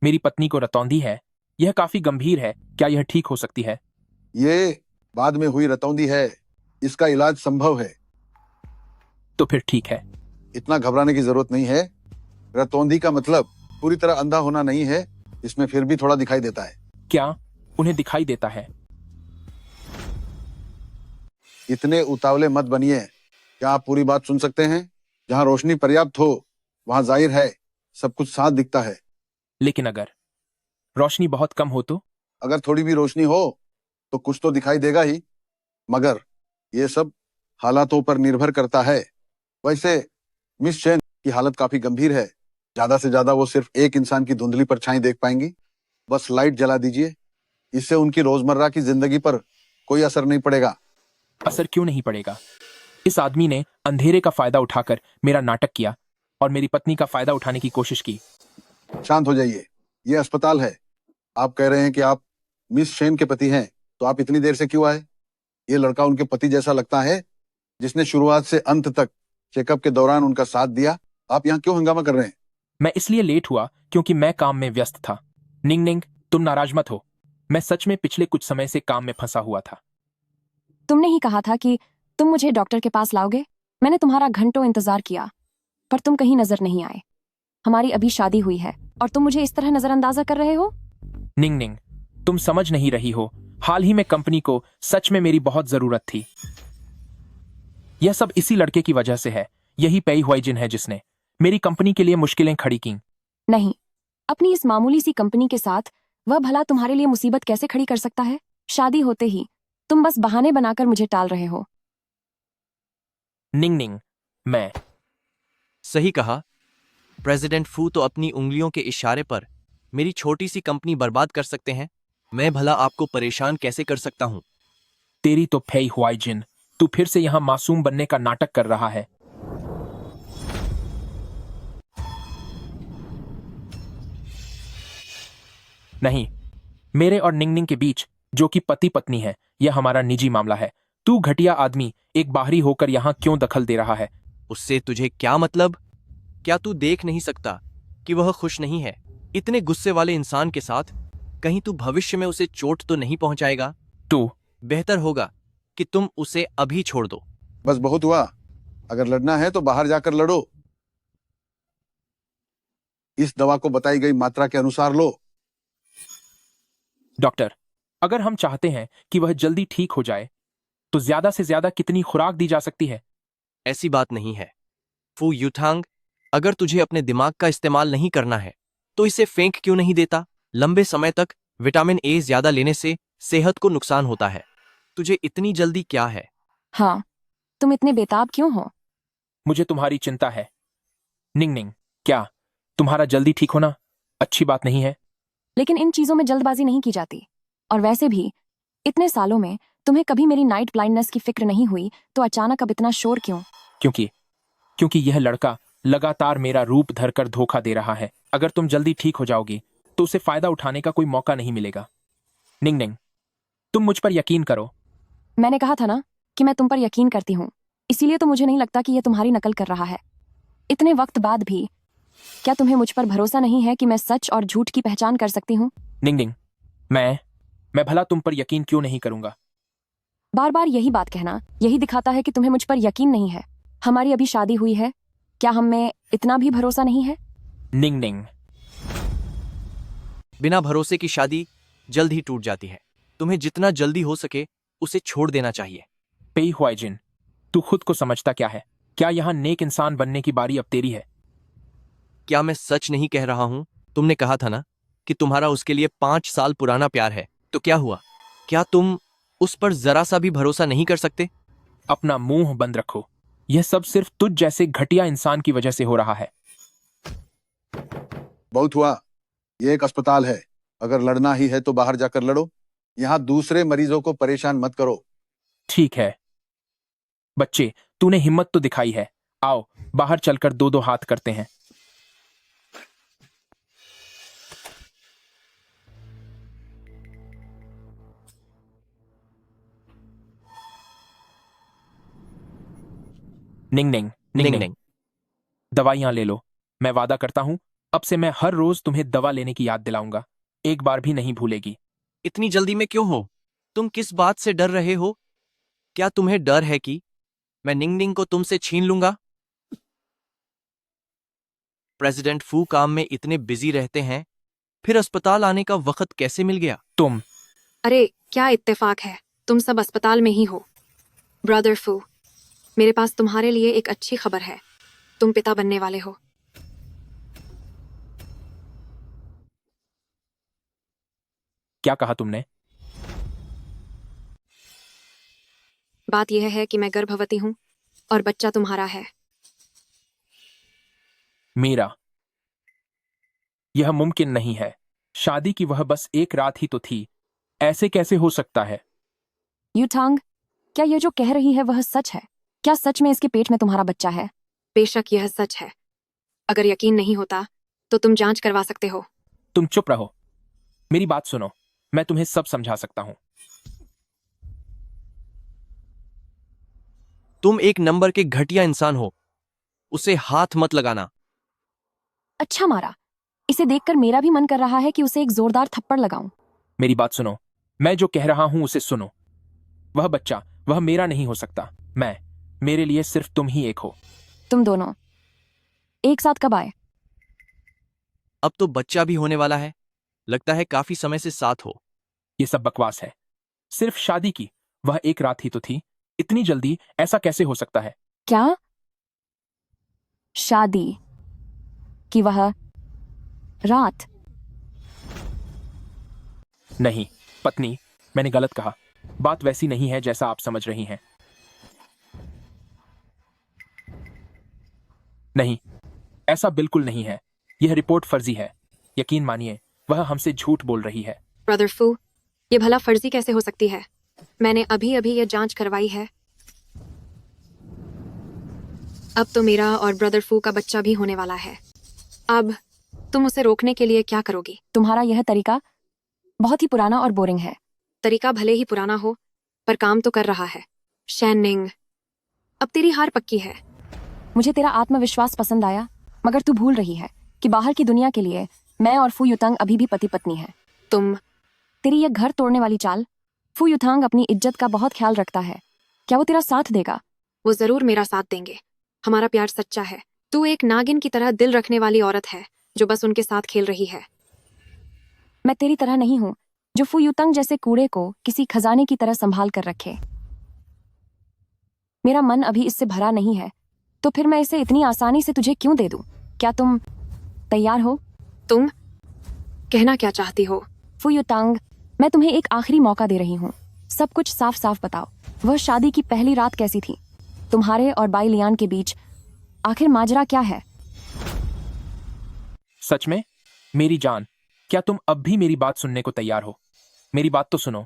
[SPEAKER 3] मेरी पत्नी को रतौंधी है। यह काफी गंभीर है। क्या यह ठीक हो सकती है?
[SPEAKER 7] ये बाद में हुई रतौंधी है, इसका इलाज संभव है।
[SPEAKER 3] तो फिर ठीक है।
[SPEAKER 7] इतना घबराने की जरूरत नहीं है। रतौंधी का मतलब पूरी तरह अंधा होना नहीं है, इसमें फिर भी थोड़ा दिखाई देता है।
[SPEAKER 3] क्या उन्हें दिखाई देता है?
[SPEAKER 7] इतने उतावले मत बनिए। क्या आप पूरी बात सुन सकते हैं? जहां रोशनी पर्याप्त हो वहां जाहिर है सब कुछ साफ दिखता है।
[SPEAKER 3] लेकिन अगर रोशनी बहुत कम हो तो?
[SPEAKER 7] अगर थोड़ी भी रोशनी हो तो कुछ तो दिखाई देगा ही, मगर ये सब हालातों पर निर्भर करता है। वैसे मिस चेन की हालत काफी गंभीर है। ज्यादा से ज्यादा वो सिर्फ एक इंसान की धुंधली परछाई देख पाएंगी। बस लाइट जला दीजिए, इससे उनकी रोजमर्रा की जिंदगी पर कोई असर नहीं पड़ेगा।
[SPEAKER 3] असर क्यों नहीं पड़ेगा? इस आदमी ने अंधेरे का फायदा उठाकर मेरा नाटक किया और मेरी पत्नी का फायदा उठाने की कोशिश की।
[SPEAKER 7] शांत हो जाइए। ये अस्पताल है। आप कह रहे हैं कि आप मिस शेन के पति हैं, तो आप इतनी देर से क्यों आए? ये लड़का उनके पति जैसा लगता है, जिसने शुरुआत से अंत तक चेकअप के दौरान उनका साथ दिया। आप यहाँ क्यों हंगामा कर रहे हैं?
[SPEAKER 3] मैं इसलिए लेट हुआ क्योंकि मैं काम में व्यस्त था। निंग निंग, तुम नाराज मत हो। मैं सच में पिछले कुछ समय से काम में फंसा हुआ था।
[SPEAKER 1] तुमने ही कहा था कि तुम मुझे डॉक्टर के पास लाओगे। मैंने तुम्हारा घंटों इंतजार किया, पर तुम कहीं नजर नहीं आए। हमारी अभी शादी हुई है और तुम मुझे इस तरह नजरअंदाजा कर रहे हो।
[SPEAKER 3] निंग निंग, तुम समझ नहीं रही हो। हाल ही में कंपनी को सच में मेरी बहुत जरूरत थी। यह सब इसी लड़के की वजह से है। यही पेई हुआइजिन है जिसने मेरी कंपनी के लिए मुश्किलें खड़ी की।
[SPEAKER 1] नहीं, अपनी इस मामूली सी कंपनी के साथ वह भला तुम्हारे लिए मुसीबत कैसे खड़ी कर सकता है? शादी होते ही तुम बस बहाने बनाकर मुझे टाल रहे हो।
[SPEAKER 3] निंग निंग, मैं
[SPEAKER 4] सही कहा। प्रेसिडेंट फू तो अपनी उंगलियों के इशारे पर मेरी छोटी सी कंपनी बर्बाद कर सकते हैं। मैं भला आपको परेशान कैसे कर सकता हूं?
[SPEAKER 3] तेरी तो फेई हुआइजिन, तू फिर से यहां मासूम बनने का नाटक कर रहा है। नहीं, मेरे और निंग निंग के बीच, जो कि पति पत्नी है, यह हमारा निजी मामला है। तू घटिया आदमी एक बाहरी होकर यहां क्यों दखल दे रहा है?
[SPEAKER 4] उससे तुझे क्या मतलब? क्या तू देख नहीं सकता कि वह खुश नहीं है इतने गुस्से वाले इंसान के साथ? कहीं तू भविष्य में उसे चोट तो नहीं पहुंचाएगा?
[SPEAKER 3] तू
[SPEAKER 4] बेहतर होगा कि तुम उसे अभी छोड़ दो।
[SPEAKER 7] बस बहुत हुआ। अगर लड़ना है तो बाहर जाकर लड़ो। इस दवा को बताई गई मात्रा के अनुसार लो।
[SPEAKER 3] डॉक्टर, अगर हम चाहते हैं कि वह जल्दी ठीक हो जाए, तो ज्यादा से ज्यादा कितनी खुराक दी जा सकती है?
[SPEAKER 4] ऐसी बात नहीं है फू यूथांग। अगर तुझे अपने दिमाग का इस्तेमाल नहीं करना है तो इसे फेंक क्यों नहीं देता? लंबे समय तक विटामिन ए ज्यादा लेने से सेहत को नुकसान होता है। तुझे इतनी जल्दी क्या है?
[SPEAKER 1] हाँ, तुम इतने बेताब क्यों हो?
[SPEAKER 3] मुझे तुम्हारी चिंता है। निंग निंग, क्या तुम्हारा जल्दी ठीक होना अच्छी बात नहीं है?
[SPEAKER 1] लेकिन इन चीजों में जल्दबाजी नहीं की जाती। और वैसे भी इतने सालों में तुम्हें कभी मेरी नाइट ब्लाइंडनेस की फिक्र नहीं हुई, तो अचानक अब इतना शोर क्यों?
[SPEAKER 3] क्योंकि यह लड़का लगातार मेरा रूप धरकर धोखा दे रहा है। अगर तुम जल्दी ठीक हो जाओगी तो उसे फायदा उठाने का कोई मौका नहीं मिलेगा। निंग निंग, तुम मुझ पर यकीन करो।
[SPEAKER 1] मैंने कहा था ना कि मैं तुम पर यकीन करती हूँ, इसीलिए तो मुझे नहीं लगता कि यह तुम्हारी नकल कर रहा है। इतने वक्त बाद भी क्या तुम्हें मुझ पर भरोसा नहीं है कि मैं सच और झूठ की पहचान कर सकती हूँ?
[SPEAKER 3] निंग निंग, मैं भला तुम पर यकीन क्यों नहीं करूंगा?
[SPEAKER 1] बार बार यही बात कहना यही दिखाता है कि तुम्हें मुझ पर यकीन नहीं है। हमारी अभी शादी हुई है, क्या हम में इतना भी भरोसा नहीं है?
[SPEAKER 3] निंग निंग,
[SPEAKER 4] बिना भरोसे की शादी जल्द ही टूट जाती है। तुम्हें जितना जल्दी हो सके उसे छोड़ देना चाहिए।
[SPEAKER 3] पेई हुआइजिन, तू खुद को समझता क्या है? क्या यहाँ नेक इंसान बनने की बारी अब तेरी है?
[SPEAKER 4] क्या मैं सच नहीं कह रहा हूं? तुमने कहा था ना कि तुम्हारा उसके लिए 5 साल पुराना प्यार है, तो क्या हुआ? क्या तुम उस पर जरा सा भी भरोसा नहीं कर सकते?
[SPEAKER 3] अपना मुंह बंद रखो। यह सब सिर्फ तुझ जैसे घटिया इंसान की वजह से हो रहा है।
[SPEAKER 7] बहुत हुआ। ये एक अस्पताल है। अगर लड़ना ही है तो बाहर जाकर लड़ो। यहाँ दूसरे मरीजों को परेशान मत करो।
[SPEAKER 3] ठीक है बच्चे, तूने हिम्मत तो दिखाई है। आओ बाहर चलकर दो दो हाथ करते हैं। निंग निंग,
[SPEAKER 4] निंग निंग,
[SPEAKER 3] दवाइयां ले लो। मैं वादा करता हूं, अब से मैं हर रोज तुम्हें दवा लेने की याद दिलाऊंगा। एक बार भी नहीं भूलेगी।
[SPEAKER 4] इतनी जल्दी में क्यों हो? तुम किस बात से डर रहे हो? क्या तुम्हें डर है कि मैं निंग निंग को तुमसे छीन लूंगा? प्रेसिडेंट फू काम में इतने बिजी रहते हैं, फिर अस्पताल आने का वक्त कैसे मिल गया?
[SPEAKER 3] तुम
[SPEAKER 6] अरे क्या इत्तेफाक है, तुम सब अस्पताल में ही हो। ब्रदर फू, मेरे पास तुम्हारे लिए एक अच्छी खबर है। तुम पिता बनने वाले हो।
[SPEAKER 3] क्या कहा तुमने?
[SPEAKER 6] बात यह है कि मैं गर्भवती हूँ और बच्चा तुम्हारा है।
[SPEAKER 3] मेरा? यह मुमकिन नहीं है। शादी की वह बस एक रात ही तो थी। ऐसे कैसे हो सकता है?
[SPEAKER 1] यूथांग, क्या ये जो कह रही है वह सच है? क्या सच में इसके पेट में तुम्हारा बच्चा है?
[SPEAKER 6] बेशक यह सच है। अगर यकीन नहीं होता तो तुम जांच करवा सकते हो।
[SPEAKER 3] तुम चुप रहो, मेरी बात सुनो, मैं तुम्हें सब समझा सकता हूं।
[SPEAKER 4] तुम एक नंबर के घटिया इंसान हो, उसे हाथ मत लगाना।
[SPEAKER 1] अच्छा मारा, इसे देखकर मेरा भी मन कर रहा है कि उसे एक जोरदार थप्पड़ लगाऊं।
[SPEAKER 3] मेरी बात सुनो, मैं जो कह रहा हूं उसे सुनो। वह बच्चा, वह मेरा नहीं हो सकता। मेरे लिए सिर्फ तुम ही एक हो।
[SPEAKER 1] तुम दोनों एक साथ कब आए?
[SPEAKER 4] अब तो बच्चा भी होने वाला है, लगता है काफी समय से साथ हो।
[SPEAKER 3] ये सब बकवास है, सिर्फ शादी की वह एक रात ही तो थी, इतनी जल्दी ऐसा कैसे हो सकता है?
[SPEAKER 1] क्या शादी की वह रात?
[SPEAKER 3] नहीं पत्नी, मैंने गलत कहा। बात वैसी नहीं है जैसा आप समझ रही हैं। नहीं, ऐसा बिल्कुल नहीं है। यह रिपोर्ट फर्जी है। यकीन मानिए, वह हमसे झूठ बोल रही है।
[SPEAKER 6] ब्रदर फू, ये भला फर्जी कैसे हो सकती है? मैंने अभी अभी ये जांच करवाई है। अब तो मेरा और ब्रदर फू का बच्चा भी होने वाला है। अब तुम उसे रोकने के लिए क्या करोगी?
[SPEAKER 1] तुम्हारा यह तरीका बहुत ही पुराना और बोरिंग है।
[SPEAKER 6] तरीका भले ही पुराना हो, पर काम तो कर रहा है। शैनिंग, अब तेरी हार पक्की है।
[SPEAKER 1] मुझे तेरा आत्मविश्वास पसंद आया, मगर तू भूल रही है कि बाहर की दुनिया के लिए मैं और फू युतांग अभी भी पति पत्नी हैं। तेरी यह घर तोड़ने वाली चाल, फू युतांग अपनी इज्जत का बहुत ख्याल रखता है। क्या वो तेरा साथ देगा?
[SPEAKER 6] वो जरूर मेरा साथ देंगे। हमारा प्यार सच्चा है। तू एक नागिन की तरह दिल रखने वाली औरत है जो बस उनके साथ खेल रही है।
[SPEAKER 1] मैं तेरी तरह नहीं हूं जो फू युतांग जैसे कूड़े को किसी खजाने की तरह संभाल कर रखे। मेरा मन अभी इससे भरा नहीं है, तो फिर मैं इसे इतनी आसानी से तुझे क्यों दे दूं? क्या तुम तैयार हो?
[SPEAKER 6] तुम कहना क्या चाहती हो?
[SPEAKER 1] फू युतांग, मैं तुम्हें एक आखिरी मौका दे रही हूँ। सब कुछ साफ साफ बताओ। वह शादी की पहली रात कैसी थी? तुम्हारे और बाई लियान के बीच आखिर माजरा क्या है?
[SPEAKER 3] सच में? मेरी जान, क्या तुम अब भी मेरी बात सुनने को तैयार हो? मेरी बात तो सुनो।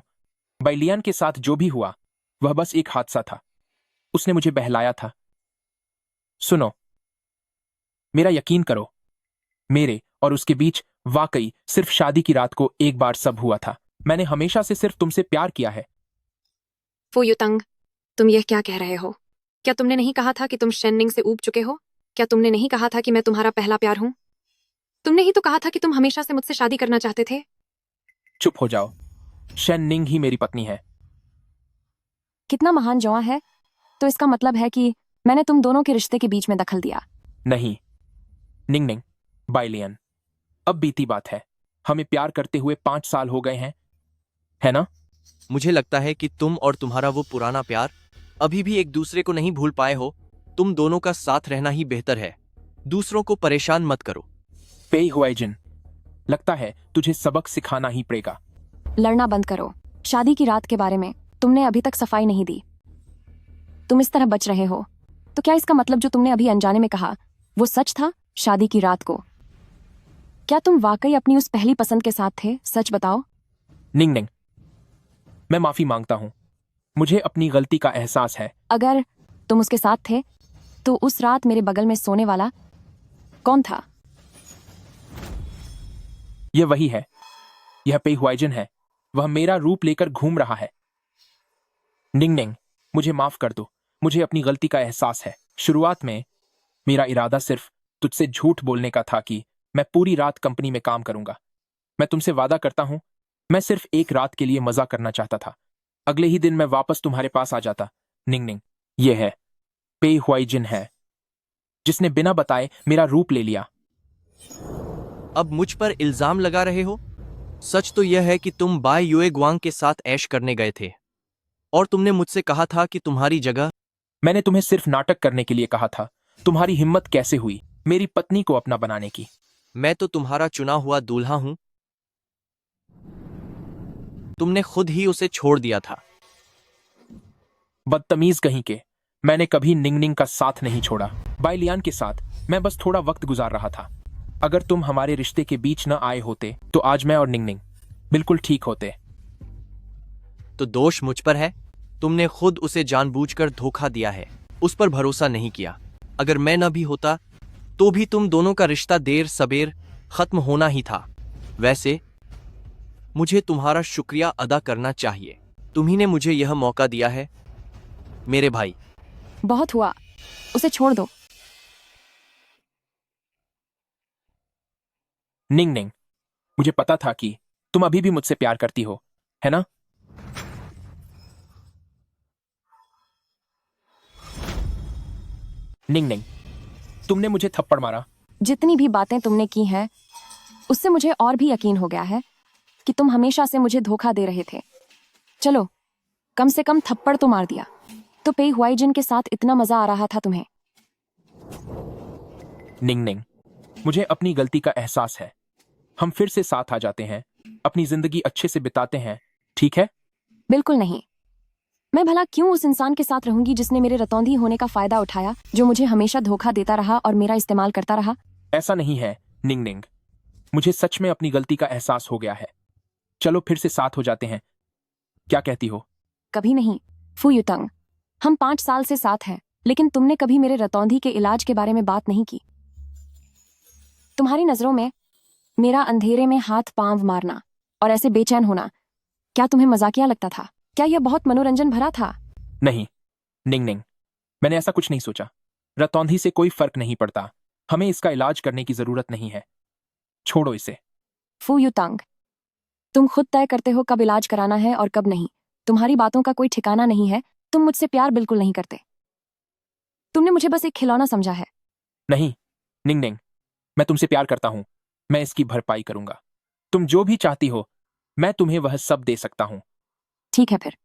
[SPEAKER 3] बाइलियान के साथ जो भी हुआ वह बस एक हादसा था। उसने मुझे बहलाया था। सुनो, मेरा यकीन करो, मेरे और उसके बीच वाकई सिर्फ शादी की रात को एक बार सब हुआ था। मैंने हमेशा से सिर्फ तुमसे प्यार किया है।
[SPEAKER 6] फू युतांग, तुम यह क्या कह रहे हो? क्या तुमने नहीं कहा था कि तुम शेननिंग से ऊब चुके हो? क्या तुमने नहीं कहा था कि मैं तुम्हारा पहला प्यार हूं? तुमने ही तो कहा था कि तुम हमेशा से मुझसे शादी करना चाहते थे।
[SPEAKER 3] चुप हो जाओ, शेननिंग ही मेरी पत्नी है।
[SPEAKER 1] कितना महान जौआ है। तो इसका मतलब है कि मैंने तुम दोनों के रिश्ते के बीच में दखल दिया।
[SPEAKER 3] नहीं निंगनिंग, बाइलियन, अब बीती बात है। हमें प्यार करते हुए 5 साल हो गए हैं, है ना?
[SPEAKER 4] मुझे लगता है कि तुम और तुम्हारा वो पुराना प्यार अभी भी एक दूसरे को नहीं भूल पाए हो। तुम दोनों का साथ रहना ही बेहतर है। दूसरों को परेशान मत करो।
[SPEAKER 3] पेई हुआइजिन, लगता है तुझे सबक सिखाना ही पड़ेगा।
[SPEAKER 1] लड़ना बंद करो। शादी की रात के बारे में तुमने अभी तक सफाई नहीं दी। तुम इस तरह बच रहे हो, तो क्या इसका मतलब जो तुमने अभी अनजाने में कहा वो सच था? शादी की रात को क्या तुम वाकई अपनी उस पहली पसंद के साथ थे? सच बताओ।
[SPEAKER 3] निंगनिंग, मैं माफी मांगता हूं। मुझे अपनी गलती का एहसास है।
[SPEAKER 1] अगर तुम उसके साथ थे तो उस रात मेरे बगल में सोने वाला कौन था?
[SPEAKER 3] यह वही है, यह पेई हुआइजिन है। वह मेरा रूप लेकर घूम रहा है। निंगनिंग, मुझे माफ कर दो। मुझे अपनी गलती का एहसास है। शुरुआत में मेरा इरादा सिर्फ तुझसे झूठ बोलने का था कि मैं पूरी रात कंपनी में काम करूंगा। मैं तुमसे वादा करता हूं, मैं सिर्फ एक रात के लिए मजा करना चाहता था। अगले ही दिन मैं वापस तुम्हारे पास आ जाता। निंगनिंग, यह है पेई हुआइजिन है जिसने बिना बताए मेरा रूप ले लिया।
[SPEAKER 4] अब मुझ पर इल्जाम लगा रहे हो? सच तो यह है कि तुम बाय युए ग्वांग के साथ ऐश करने गए थे और तुमने मुझसे कहा था कि तुम्हारी जगह।
[SPEAKER 3] मैंने तुम्हें सिर्फ नाटक करने के लिए कहा था। तुम्हारी हिम्मत कैसे हुई मेरी पत्नी को अपना बनाने की?
[SPEAKER 4] मैं तो तुम्हारा चुना हुआ दूल्हा हूं। तुमने खुद ही उसे छोड़ दिया था।
[SPEAKER 3] बदतमीज कहीं के। मैंने कभी निंगनिंग का साथ नहीं छोड़ा। बाइलियान के साथ मैं बस थोड़ा वक्त गुजार रहा था। अगर तुम हमारे रिश्ते के बीच न आए होते तो आज मैं और निंगनिंग बिल्कुल ठीक होते।
[SPEAKER 4] तो दोष मुझ पर है। तुमने खुद उसे जानबूझकर धोखा दिया है, उस पर भरोसा नहीं किया। अगर मैं न भी होता तो भी तुम दोनों का रिश्ता देर सबेर खत्म होना ही था। वैसे मुझे तुम्हारा शुक्रिया अदा करना चाहिए। तुम्ही ने मुझे यह मौका दिया है मेरे भाई।
[SPEAKER 1] बहुत हुआ, उसे छोड़ दो।
[SPEAKER 3] निंग निंग, मुझे पता था कि तुम अभी भी मुझसे प्यार करती हो, है ना? निंग निंग, तुमने मुझे थप्पड़ मारा।
[SPEAKER 1] जितनी भी बातें तुमने की हैं, उससे मुझे और भी यकीन हो गया है कि तुम हमेशा से मुझे धोखा दे रहे थे। चलो, कम से कम थप्पड़ तो मार दिया। तो पे हुआइजिन के साथ इतना मजा आ रहा था तुम्हें।
[SPEAKER 3] निंग निंग, मुझे अपनी गलती का एहसास है। हम फिर से साथ आ जाते हैं, अपनी जिंदगी अच्छे से बिताते हैं, ठीक है?
[SPEAKER 1] बिल्कुल नहीं। मैं भला क्यों उस इंसान के साथ रहूंगी जिसने मेरे रतौंधी होने का फायदा उठाया, जो मुझे हमेशा धोखा देता रहा और मेरा इस्तेमाल करता रहा।
[SPEAKER 3] ऐसा नहीं है निंग निंग, मुझे सच में अपनी गलती का एहसास हो गया है। चलो फिर से साथ हो जाते हैं, क्या कहती हो?
[SPEAKER 1] कभी नहीं फू युतंग, हम 5 साल से साथ हैं, लेकिन तुमने कभी मेरे रतौंधी के इलाज के बारे में बात नहीं की। तुम्हारी नजरों में मेरा अंधेरे में हाथ पांव मारना और ऐसे बेचैन होना, क्या तुम्हें मजाकिया लगता था? क्या यह बहुत मनोरंजन भरा था?
[SPEAKER 3] नहीं निंग निंग, मैंने ऐसा कुछ नहीं सोचा। रतौंधी से कोई फर्क नहीं पड़ता, हमें इसका इलाज करने की जरूरत नहीं है। छोड़ो इसे।
[SPEAKER 1] फू युतंग, तुम खुद तय करते हो कब इलाज कराना है और कब नहीं। तुम्हारी बातों का कोई ठिकाना नहीं है। तुम मुझसे प्यार बिल्कुल नहीं करते। तुमने मुझे बस एक खिलौना समझा है।
[SPEAKER 3] नहीं निंग निंग, मैं तुमसे प्यार करता हूं। मैं इसकी भरपाई करूंगा। तुम जो भी चाहती हो, मैं तुम्हें वह सब दे सकता हूं।
[SPEAKER 1] ठीक है फिर।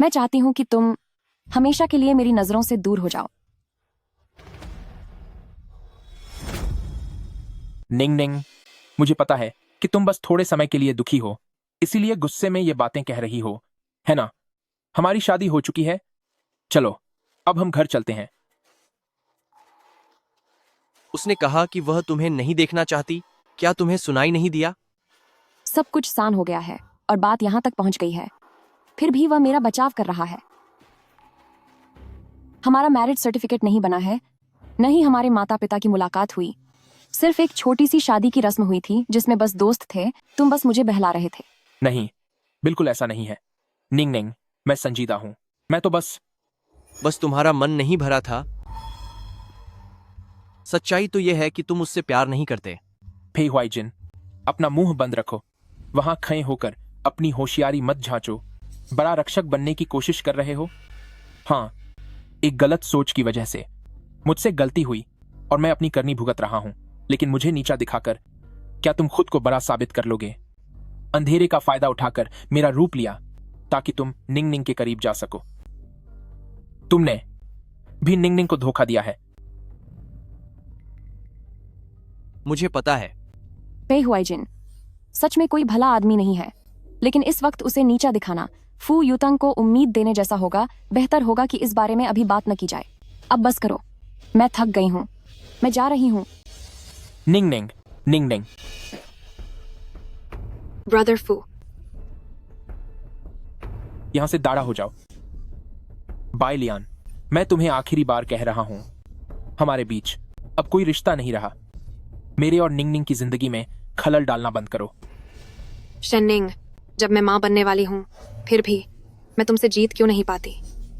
[SPEAKER 1] मैं चाहती हूं कि तुम हमेशा के लिए मेरी नजरों से दूर हो जाओ।
[SPEAKER 3] निंग निंग, मुझे पता है कि तुम बस थोड़े समय के लिए दुखी हो, इसीलिए गुस्से में ये बातें कह रही हो, है ना? हमारी शादी हो चुकी है। चलो अब हम घर चलते हैं।
[SPEAKER 4] उसने कहा कि वह तुम्हें नहीं देखना चाहती। क्या तुम्हें सुनाई नहीं दिया?
[SPEAKER 1] सब कुछ सान हो गया है और बात यहां तक पहुंच गई है, फिर भी वह मेरा बचाव कर रहा है। हमारा मैरिज सर्टिफिकेट नहीं बना है, न ही हमारे माता पिता की मुलाकात हुई। सिर्फ एक छोटी सी शादी की रस्म हुई थी जिसमें बस दोस्त थे। तुम बस मुझे बहला रहे थे।
[SPEAKER 3] नहीं, बिल्कुल ऐसा नहीं है निंग निंग, मैं संजीदा हूं। मैं तो बस
[SPEAKER 4] तुम्हारा मन नहीं भरा था। सच्चाई तो यह है कि तुम उससे प्यार नहीं करते।
[SPEAKER 3] फे हुआइजिन, अपना मुंह बंद रखो। वहां खड़े होकर अपनी होशियारी मत झांचो। बड़ा रक्षक बनने की कोशिश कर रहे हो। हाँ, एक गलत सोच की वजह से मुझसे गलती हुई और मैं अपनी करनी भुगत रहा हूं, लेकिन मुझे नीचा दिखाकर क्या तुम खुद को बड़ा साबित कर लोगे? अंधेरे का फायदा उठाकर मेरा रूप लिया ताकि तुम निंग निंग के करीब जा सको। तुमने भी निंग निंग को धोखा दिया है।
[SPEAKER 4] मुझे पता है।
[SPEAKER 1] पे हुआइजिन सच में कोई भला आदमी नहीं है, लेकिन इस वक्त उसे नीचा दिखाना फू युतंग को उम्मीद देने जैसा होगा। बेहतर होगा कि इस बारे में अभी बात न की जाए। अब बस करो, मैं थक गई हूं, मैं जा रही हूं।
[SPEAKER 3] निंग निंग, निंग निंग,
[SPEAKER 6] ब्रदर फू,
[SPEAKER 3] यहां से दाड़ा हो जाओ। बाय लियान, मैं तुम्हें आखिरी बार कह रहा हूं, हमारे बीच अब कोई रिश्ता नहीं रहा। मेरे और निंग निंग की जिंदगी में खलल डालना बंद करो।
[SPEAKER 6] शेनिंग, जब मैं माँ बनने वाली हूँ, फिर भी मैं तुमसे जीत क्यों नहीं पाती?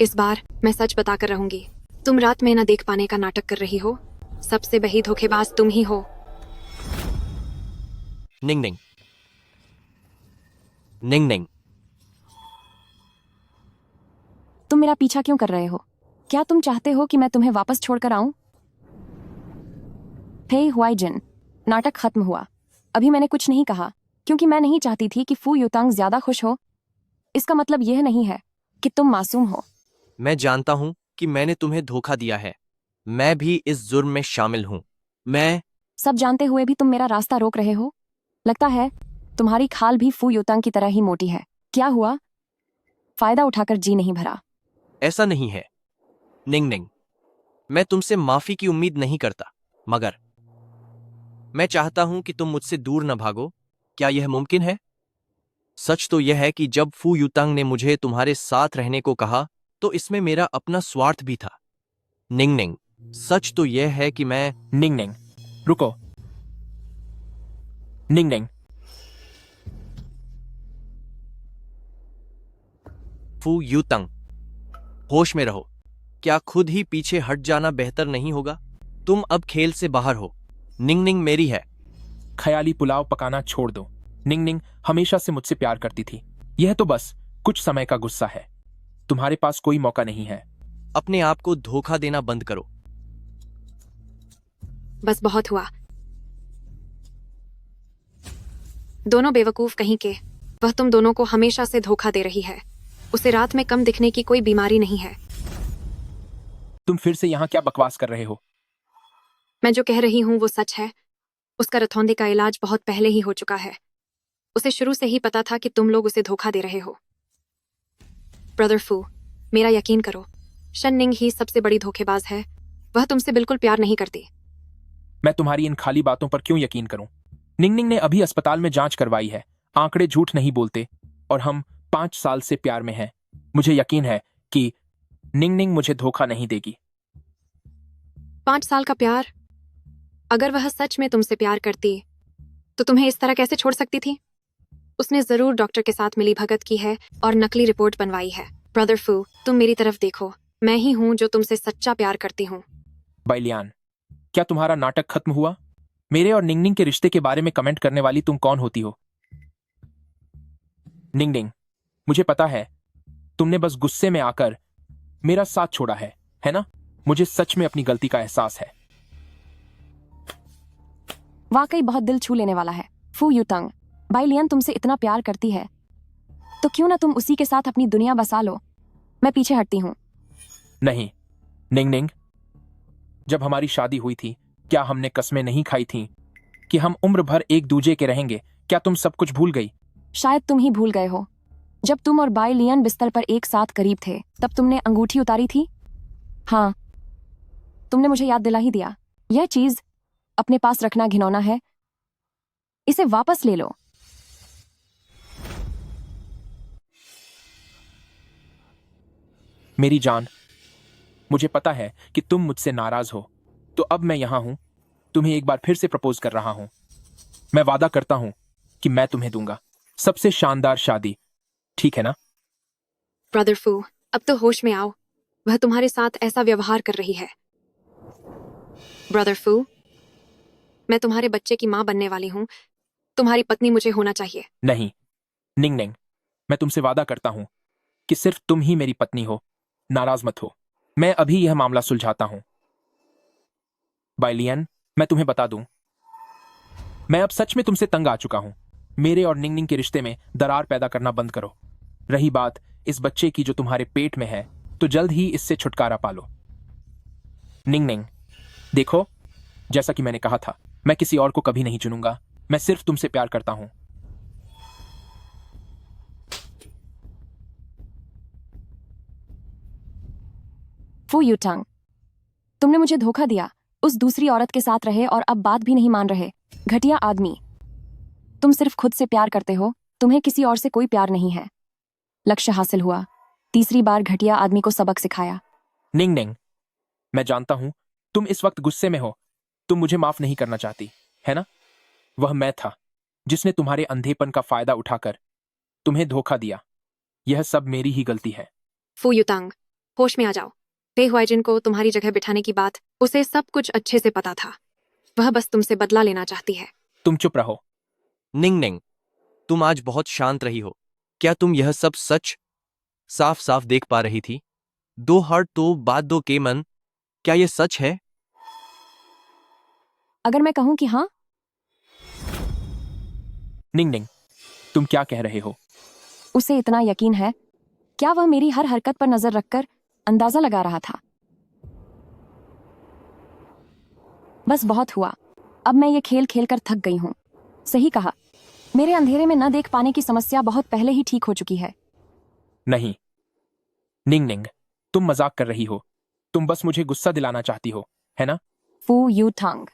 [SPEAKER 6] इस बार मैं सच बताकर रहूंगी। तुम रात में न देख पाने का नाटक कर रही हो। सबसे बड़ी धोखेबाज तुम ही हो।
[SPEAKER 4] निंग निंग, निंग निंग,
[SPEAKER 1] तुम मेरा पीछा क्यों कर रहे हो? क्या तुम चाहते हो कि मैं तुम्हें वापस छोड़कर आऊं? फे हुआइजिन, नाटक खत्म हुआ। अभी मैंने कुछ नहीं कहा क्योंकि मैं नहीं चाहती थी कि फू युतांग ज्यादा खुश हो। इसका मतलब यह नहीं है कि तुम मासूम हो।
[SPEAKER 4] मैं जानता हूं कि मैंने तुम्हें धोखा दिया है। मैं भी इस जुर्म में शामिल हूं। मैं
[SPEAKER 1] सब जानते हुए भी तुम मेरा रास्ता रोक रहे हो। लगता है तुम्हारी खाल भी फू युतांग की तरह ही मोटी है। क्या हुआ? फायदा उठाकर जी नहीं भरा।
[SPEAKER 4] ऐसा नहीं है निंग निंग, मैं तुमसे माफी की उम्मीद नहीं करता, मगर मैं चाहता हूं कि तुम मुझसे दूर न भागो। क्या यह मुमकिन है? सच तो यह है कि जब फू युतांग ने मुझे तुम्हारे साथ रहने को कहा तो इसमें मेरा अपना स्वार्थ भी था। निंग निंग, सच तो यह है कि मैं
[SPEAKER 3] निंग निंग, रुको। निंग निंग,
[SPEAKER 4] फू यूतंग, होश में रहो। क्या खुद ही पीछे हट जाना बेहतर नहीं होगा? तुम अब खेल से बाहर हो। निंग निंग मेरी है।
[SPEAKER 3] ख्याली पुलाव पकाना छोड़ दो। निंग निंग हमेशा से मुझसे प्यार करती थी। यह तो बस कुछ समय का गुस्सा है। तुम्हारे पास कोई मौका नहीं है।
[SPEAKER 4] अपने आप को धोखा देना बंद करो।
[SPEAKER 6] बस बहुत हुआ। दोनों बेवकूफ कहीं के। वह तुम दोनों को हमेशा से धोखा दे रही है। उसे रात में कम दिखने की कोई बीमारी नहीं है।
[SPEAKER 3] तुम फिर से यहाँ क्या बकवास कर रहे हो?
[SPEAKER 6] मैं जो कह रही हूँ वो सच है। उसका रथौंदे का इलाज बहुत पहले ही हो चुका है। उसे शुरू से ही पता था कि तुम लोग उसे धोखा दे रहे हो। ब्रदर फू, मेरा यकीन करो, शन निंग ही सबसे बड़ी धोखेबाज है। वह तुमसे बिल्कुल प्यार नहीं करती।
[SPEAKER 3] मैं तुम्हारी इन खाली बातों पर क्यों यकीन करूं? निंग निंग ने अभी अस्पताल में जांच करवाई है। आंकड़े झूठ नहीं बोलते और हम 5 साल से प्यार में हैं। मुझे यकीन है कि निंग निंग मुझे धोखा नहीं देगी।
[SPEAKER 6] 5 साल का प्यार? अगर वह सच में तुमसे प्यार करती तो तुम्हें इस तरह कैसे छोड़ सकती थी? उसने जरूर डॉक्टर के साथ मिली भगत की है और नकली रिपोर्ट बनवाई है। ब्रदर फू, तुम मेरी तरफ देखो। मैं ही हूं जो तुमसे सच्चा प्यार करती हूँ।
[SPEAKER 3] बाइलियान, क्या तुम्हारा नाटक खत्म हुआ? मेरे और निंग निंग के रिश्ते के बारे में कमेंट करने वाली तुम कौन होती हो? निंग निंग, मुझे पता है तुमने बस गुस्से में आकर मेरा साथ छोड़ा है ना? मुझे सच में अपनी गलती का एहसास है।
[SPEAKER 1] वाकई बहुत दिल छू लेने वाला है। फू यूतंग, बाइलियन तुमसे इतना प्यार करती है तो क्यों ना तुम उसी के साथ अपनी दुनिया बसा लो। मैं पीछे हटती हूँ।
[SPEAKER 3] नहीं निंग निंग, जब हमारी शादी हुई थी क्या हमने कस्में नहीं खाई थीं कि हम उम्र भर एक दूजे के रहेंगे? क्या तुम सब कुछ भूल गई?
[SPEAKER 1] शायद तुम ही भूल गए हो। जब तुम और बाइलियन बिस्तर पर एक साथ करीब थे तब तुमने अंगूठी उतारी थी। हाँ, तुमने मुझे याद दिला ही दिया। यह चीज अपने पास रखना घिनौना है। इसे वापस ले लो।
[SPEAKER 3] मेरी जान, मुझे पता है कि तुम मुझसे नाराज हो, तो अब मैं यहां हूं। तुम्हें एक बार फिर से प्रपोज कर रहा हूं। मैं वादा करता हूं कि मैं तुम्हें दूंगा सबसे शानदार शादी, ठीक है ना?
[SPEAKER 6] ब्रदर फू, अब तो होश में आओ। वह तुम्हारे साथ ऐसा व्यवहार कर रही है। ब्रदर फू, मैं तुम्हारे बच्चे की माँ बनने वाली हूँ। तुम्हारी पत्नी मुझे होना चाहिए।
[SPEAKER 3] नहीं निंग निंग, मैं तुमसे वादा करता हूं कि सिर्फ तुम ही मेरी पत्नी हो। नाराज मत हो। मैं अभी यह मामला सुलझाता हूं। बाइलियन, मैं तुम्हें बता दूं, मैं अब सच में तुमसे तंग आ चुका हूं। मेरे और निंग निंग के रिश्ते में दरार पैदा करना बंद करो। रही बात इस बच्चे की जो तुम्हारे पेट में है, तो जल्द ही इससे छुटकारा पालो। निंग निंग, देखो, जैसा कि मैंने कहा था, मैं किसी और को कभी नहीं चुनूंगा। मैं सिर्फ तुमसे प्यार करता हूं।
[SPEAKER 1] फू यूटंग, तुमने मुझे धोखा दिया। उस दूसरी औरत के साथ रहे और अब बात भी नहीं मान रहे। घटिया आदमी। तुम सिर्फ खुद से प्यार करते हो। तुम्हें किसी और से कोई प्यार नहीं है। लक्ष्य हासिल हुआ। तीसरी बार घटिया आदमी को सबक सिखाया।
[SPEAKER 3] निंग निंग, मैं जानता हूं तुम इस वक्त गुस्से में हो। तुम मुझे माफ नहीं करना चाहती, है ना? वह मैं था जिसने तुम्हारे अंधेपन का फायदा उठाकर तुम्हें धोखा दिया। यह सब मेरी ही गलती है।
[SPEAKER 6] फू युतांग, होश में आ जाओ। पे हुआइजिन को तुम्हारी जगह बिठाने की बात उसे सब कुछ अच्छे से पता था। वह बस तुमसे बदला लेना चाहती है।
[SPEAKER 3] तुम चुप रहो।
[SPEAKER 4] निंग निंग, तुम आज बहुत शांत रही हो। क्या तुम यह सब सच साफ साफ देख पा रही थी? 2 हार्ट तो बात 2 के मन। क्या यह सच है?
[SPEAKER 1] अगर मैं कहूं कि हाँ?
[SPEAKER 3] निंग निंग, तुम क्या कह रहे हो?
[SPEAKER 1] उसे इतना यकीन है? क्या वह मेरी हर हरकत पर नजर रखकर अंदाजा लगा रहा था? बस बहुत हुआ। अब मैं ये खेल खेल कर थक गई हूं। सही कहा, मेरे अंधेरे में न देख पाने की समस्या बहुत पहले ही ठीक हो चुकी है।
[SPEAKER 3] नहीं निंग निंग, तुम मजाक कर रही हो। तुम बस मुझे गुस्सा दिलाना चाहती हो, है ना?
[SPEAKER 1] फू यूटंग,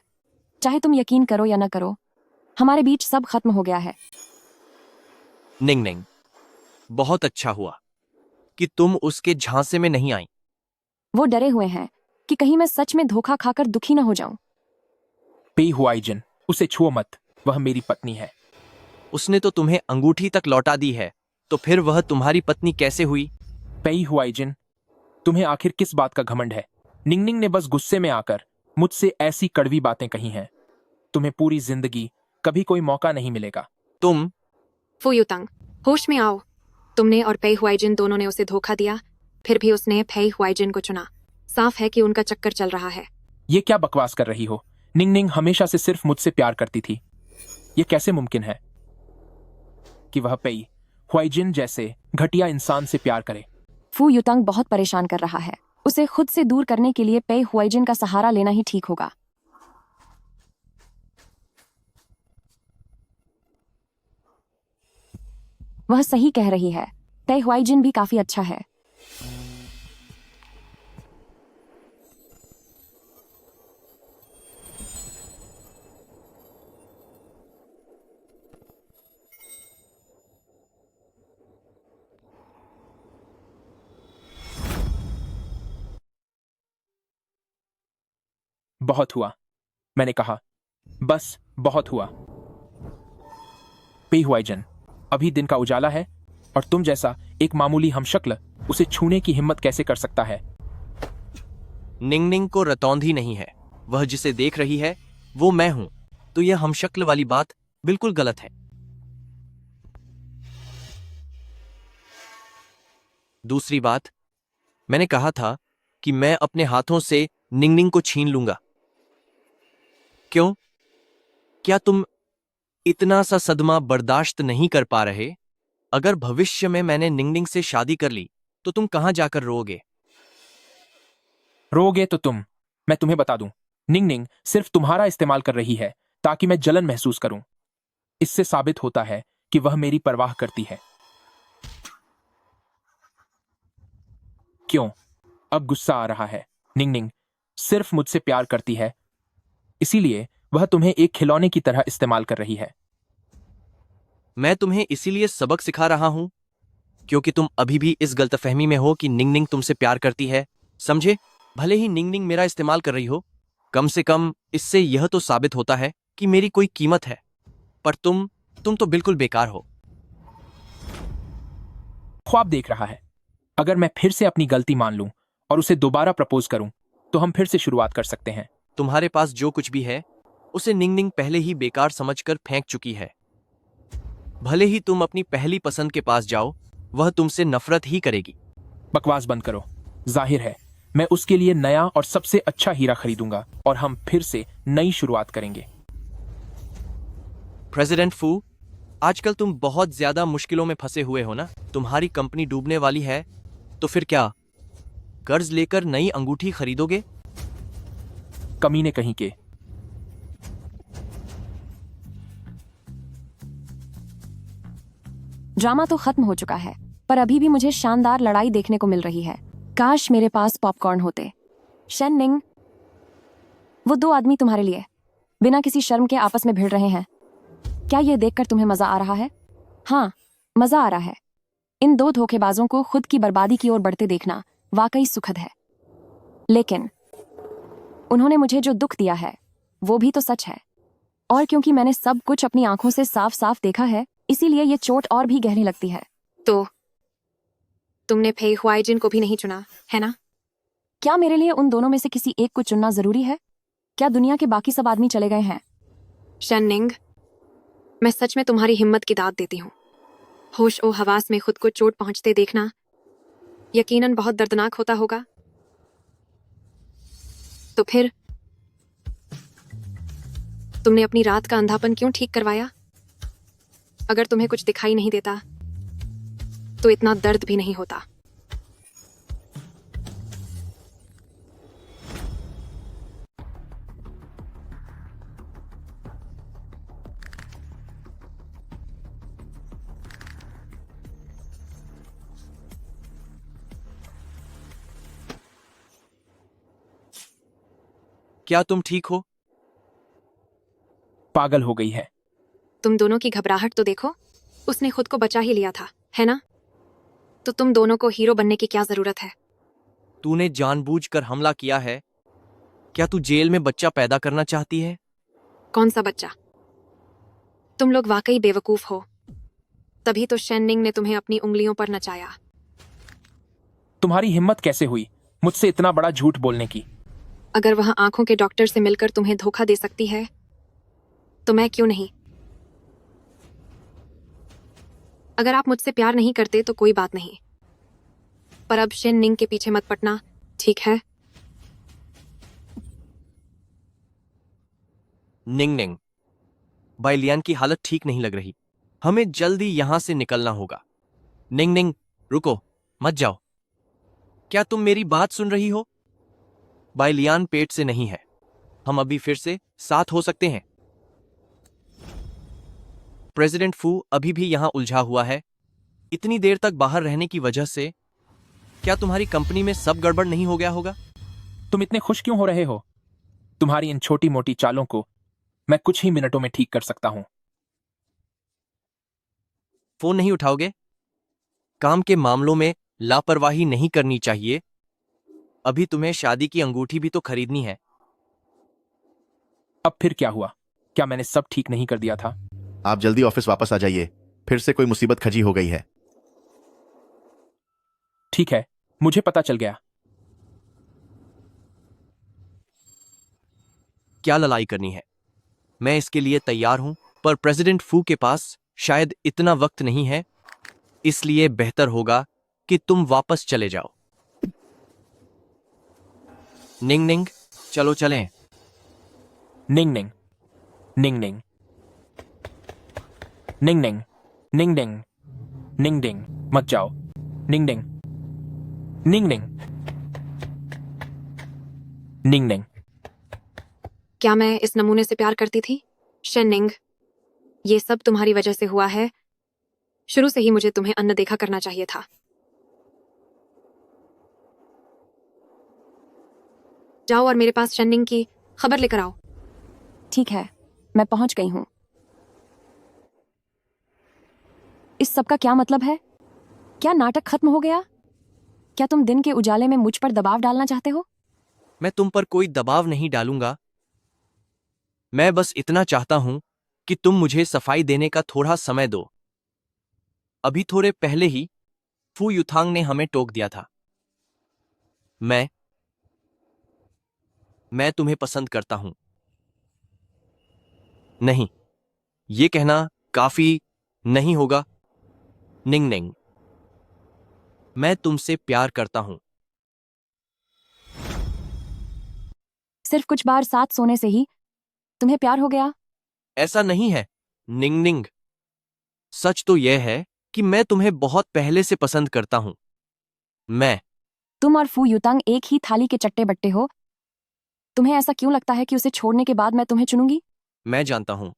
[SPEAKER 1] चाहे तुम यकीन करो या न करो, हमारे बीच सब खत्म हो गया है।
[SPEAKER 4] निंग निंग, बहुत अच्छा हुआ कि तुम उसके झांसे में नहीं आई।
[SPEAKER 1] वो डरे हुए हैं कि कहीं मैं सच में धोखा खाकर दुखी न हो जाऊं।
[SPEAKER 3] पे हुआइजिन, उसे छुओ मत। वह मेरी पत्नी है।
[SPEAKER 4] उसने तो तुम्हें अंगूठी तक लौटा दी है, तो फिर वह तुम्हारी पत्नी कैसे हुई?
[SPEAKER 3] पेई हुआइजिन, तुम्हें आखिर किस बात का घमंड है? निंगनिंग ने बस गुस्से में आकर मुझसे ऐसी कड़वी बातें कही हैं। तुम्हें पूरी जिंदगी कभी कोई मौका नहीं मिलेगा।
[SPEAKER 4] तुम
[SPEAKER 6] फू युतांग, होश में आओ। तुमने और पेई हुआइजिन दोनों ने उसे धोखा दिया, फिर भी उसने पेई हुआइजिन को चुना। साफ है कि उनका चक्कर चल रहा है।
[SPEAKER 3] ये क्या बकवास कर रही हो? निंगनिंग हमेशा से सिर्फ मुझसे प्यार करती थी। ये कैसे मुमकिन है कि वह पेई हुआइजिन जैसे घटिया इंसान से प्यार करे?
[SPEAKER 1] फू युतांग बहुत परेशान कर रहा है। उसे खुद से दूर करने के लिए पेई हुआइजिन का सहारा लेना ही ठीक होगा। वह सही कह रही है। पेई हुआइजिन भी काफी अच्छा है।
[SPEAKER 3] बहुत हुआ, मैंने कहा। बस बहुत हुआ। पेई हुआइजिन, अभी दिन का उजाला है और तुम जैसा एक मामूली हमशक्ल उसे छूने की हिम्मत कैसे कर सकता है?
[SPEAKER 4] निंगनिंग को रतौंधी नहीं है। वह जिसे देख रही है वो मैं हूं, तो यह हमशक्ल वाली बात बिल्कुल गलत है। दूसरी बात, मैंने कहा था कि मैं अपने हाथों से निंगनिंग को छीन लूंगा। क्यों? क्या तुम इतना सा सदमा बर्दाश्त नहीं कर पा रहे? अगर भविष्य में मैंने निंगनिंग से शादी कर ली तो तुम कहां जाकर रोओगे?
[SPEAKER 3] रोगे तो तुम, मैं तुम्हें बता दूं, निंगनिंग सिर्फ तुम्हारा इस्तेमाल कर रही है ताकि मैं जलन महसूस करूं। इससे साबित होता है कि वह मेरी परवाह करती है। क्यों अब गुस्सा आ रहा है? निंगनिंग सिर्फ मुझसे प्यार करती है, इसीलिए वह तुम्हें एक खिलौने की तरह इस्तेमाल कर रही है।
[SPEAKER 4] मैं तुम्हें इसीलिए सबक सिखा रहा हूं क्योंकि तुम अभी भी इस गलतफहमी में हो कि निंगनिंग तुमसे प्यार करती है। समझे? भले ही निंगनिंग मेरा इस्तेमाल कर रही हो, कम से कम इससे यह तो साबित होता है कि मेरी कोई कीमत है। पर तुम तो बिल्कुल बेकार हो।
[SPEAKER 3] ख्वाब देख रहा है। अगर मैं फिर से अपनी गलती मान लूं और उसे दोबारा प्रपोज करूं तो हम फिर से शुरुआत कर सकते हैं।
[SPEAKER 4] तुम्हारे पास जो कुछ भी है उसे निंगनिंग पहले ही बेकार समझकर फेंक चुकी है। भले ही तुम अपनी पहली पसंद के पास जाओ, वह तुमसे नफरत ही करेगी।
[SPEAKER 3] बकवास बंद करो। जाहिर है मैं उसके लिए नया और सबसे अच्छा हीरा खरीदूंगा और हम फिर से नई शुरुआत करेंगे।
[SPEAKER 4] प्रेसिडेंट फू, आजकल तुम बहुत ज्यादा मुश्किलों में फंसे हुए हो ना? तुम्हारी कंपनी डूबने वाली है, तो फिर क्या कर्ज लेकर नई अंगूठी खरीदोगे?
[SPEAKER 3] कमीने कहीं के।
[SPEAKER 1] ड्रामा तो खत्म हो चुका है, पर अभी भी मुझे शानदार लड़ाई देखने को मिल रही है। काश मेरे पास पॉपकॉर्न होते। शन निंग, वो दो आदमी तुम्हारे लिए बिना किसी शर्म के आपस में भिड़ रहे हैं। क्या ये देखकर तुम्हें मजा आ रहा है? हाँ, मजा आ रहा है। इन दो धोखेबाजों को खुद की बर्बादी की ओर बढ़ते देखना वाकई सुखद है। लेकिन उन्होंने मुझे जो दुख दिया है वो भी तो सच है, और क्योंकि मैंने सब कुछ अपनी आंखों से साफ साफ देखा है, इसीलिए ये चोट और भी गहरी लगती है।
[SPEAKER 6] तो तुमने पेई हुआइजिन को भी नहीं चुना, है ना?
[SPEAKER 1] क्या मेरे लिए उन दोनों में से किसी एक को चुनना जरूरी है? क्या दुनिया के बाकी सब आदमी चले गए हैं?
[SPEAKER 6] शन निंग, मैं सच में तुम्हारी हिम्मत की दाद देती हूँ। होश ओ हवास में खुद को चोट पहुंचते देखना यकीनन बहुत दर्दनाक होता होगा। तो फिर तुमने अपनी रात का अंधापन क्यों ठीक करवाया? अगर तुम्हें कुछ दिखाई नहीं देता तो इतना दर्द भी नहीं होता।
[SPEAKER 4] क्या तुम ठीक हो?
[SPEAKER 3] पागल हो गई है।
[SPEAKER 6] तुम दोनों की घबराहट तो देखो, उसने खुद को बचा ही लिया था, है ना? तो तुम दोनों को हीरो बनने की क्या जरूरत है?
[SPEAKER 4] तूने जानबूझकर हमला किया है। क्या तू जेल में बच्चा पैदा करना चाहती है?
[SPEAKER 6] कौन सा बच्चा? तुम लोग वाकई बेवकूफ हो। तभी तो शेननिंग ने तुम्हें अपनी उंगलियों पर नचाया।
[SPEAKER 3] तुम्हारी हिम्मत कैसे हुई मुझसे इतना बड़ा झूठ बोलने की?
[SPEAKER 6] अगर वह आंखों के डॉक्टर से मिलकर तुम्हें धोखा दे सकती है तो मैं क्यों नहीं? अगर आप मुझसे प्यार नहीं करते तो कोई बात नहीं, पर अब शेननिंग के पीछे मत पड़ना, ठीक है?
[SPEAKER 4] निंग निंग, बाइलियान की हालत ठीक नहीं लग रही। हमें जल्दी यहां से निकलना होगा। निंग निंग, रुको, मत जाओ। क्या तुम मेरी बात सुन रही हो? बाइलियान पेट से नहीं है। हम अभी फिर से साथ हो सकते हैं। प्रेसिडेंट फू अभी भी यहां उलझा हुआ है। इतनी देर तक बाहर रहने की वजह से क्या तुम्हारी कंपनी में सब गड़बड़ नहीं हो गया होगा?
[SPEAKER 3] तुम इतने खुश क्यों हो रहे हो? तुम्हारी इन छोटी मोटी चालों को मैं कुछ ही मिनटों में ठीक कर सकता हूं।
[SPEAKER 4] फोन नहीं उठाओगे? काम के मामलों में लापरवाही नहीं करनी चाहिए। अभी तुम्हें शादी की अंगूठी भी तो खरीदनी है।
[SPEAKER 3] अब फिर क्या हुआ? क्या मैंने सब ठीक नहीं कर दिया था?
[SPEAKER 5] आप जल्दी ऑफिस वापस आ जाइए, फिर से कोई मुसीबत खजी हो गई है।
[SPEAKER 3] ठीक है, मुझे पता चल गया।
[SPEAKER 4] क्या लड़ाई करनी है, मैं इसके लिए तैयार हूं, पर प्रेसिडेंट फू के पास शायद इतना वक्त नहीं है, इसलिए बेहतर होगा कि तुम वापस चले जाओ। निंग निंग, चलो चलें।
[SPEAKER 3] निंग निंग, निंग निंग, निंग निंग, निंग निंग, निंग निंग, मत जाओ। निंग निंग, निंग निंग, निंग निंग।
[SPEAKER 6] क्या मैं इस नमूने से प्यार करती थी? शेननिंग, ये सब तुम्हारी वजह से हुआ है। शुरू से ही मुझे तुम्हें अनदेखा करना चाहिए था। जाओ और मेरे पास शेननिंग की खबर लेकर आओ।
[SPEAKER 1] ठीक है, मैं पहुंच गई हूं। इस सब का क्या मतलब है? क्या नाटक खत्म हो गया? क्या तुम दिन के उजाले में मुझ पर दबाव डालना चाहते हो?
[SPEAKER 4] मैं तुम पर कोई दबाव नहीं डालूंगा। मैं बस इतना चाहता हूं कि तुम मुझे सफाई देने का थोड़ा समय दो। अभी थोड़े पहले ही फू युथांग ने हमें टोक दिया था। मैं तुम्हें पसंद करता हूं। नहीं, ये कहना काफी नहीं होगा। निंग निंग, मैं तुमसे प्यार करता हूं।
[SPEAKER 1] सिर्फ कुछ बार साथ सोने से ही तुम्हें प्यार हो गया?
[SPEAKER 4] ऐसा नहीं है निंग निंग, सच तो यह है कि मैं तुम्हें बहुत पहले से पसंद करता हूं।
[SPEAKER 1] तुम और फू युतांग एक ही थाली के चट्टे बट्टे हो। तुम्हें ऐसा क्यों लगता है कि उसे छोड़ने के बाद मैं तुम्हें चुनूंगी?
[SPEAKER 4] मैं जानता हूं,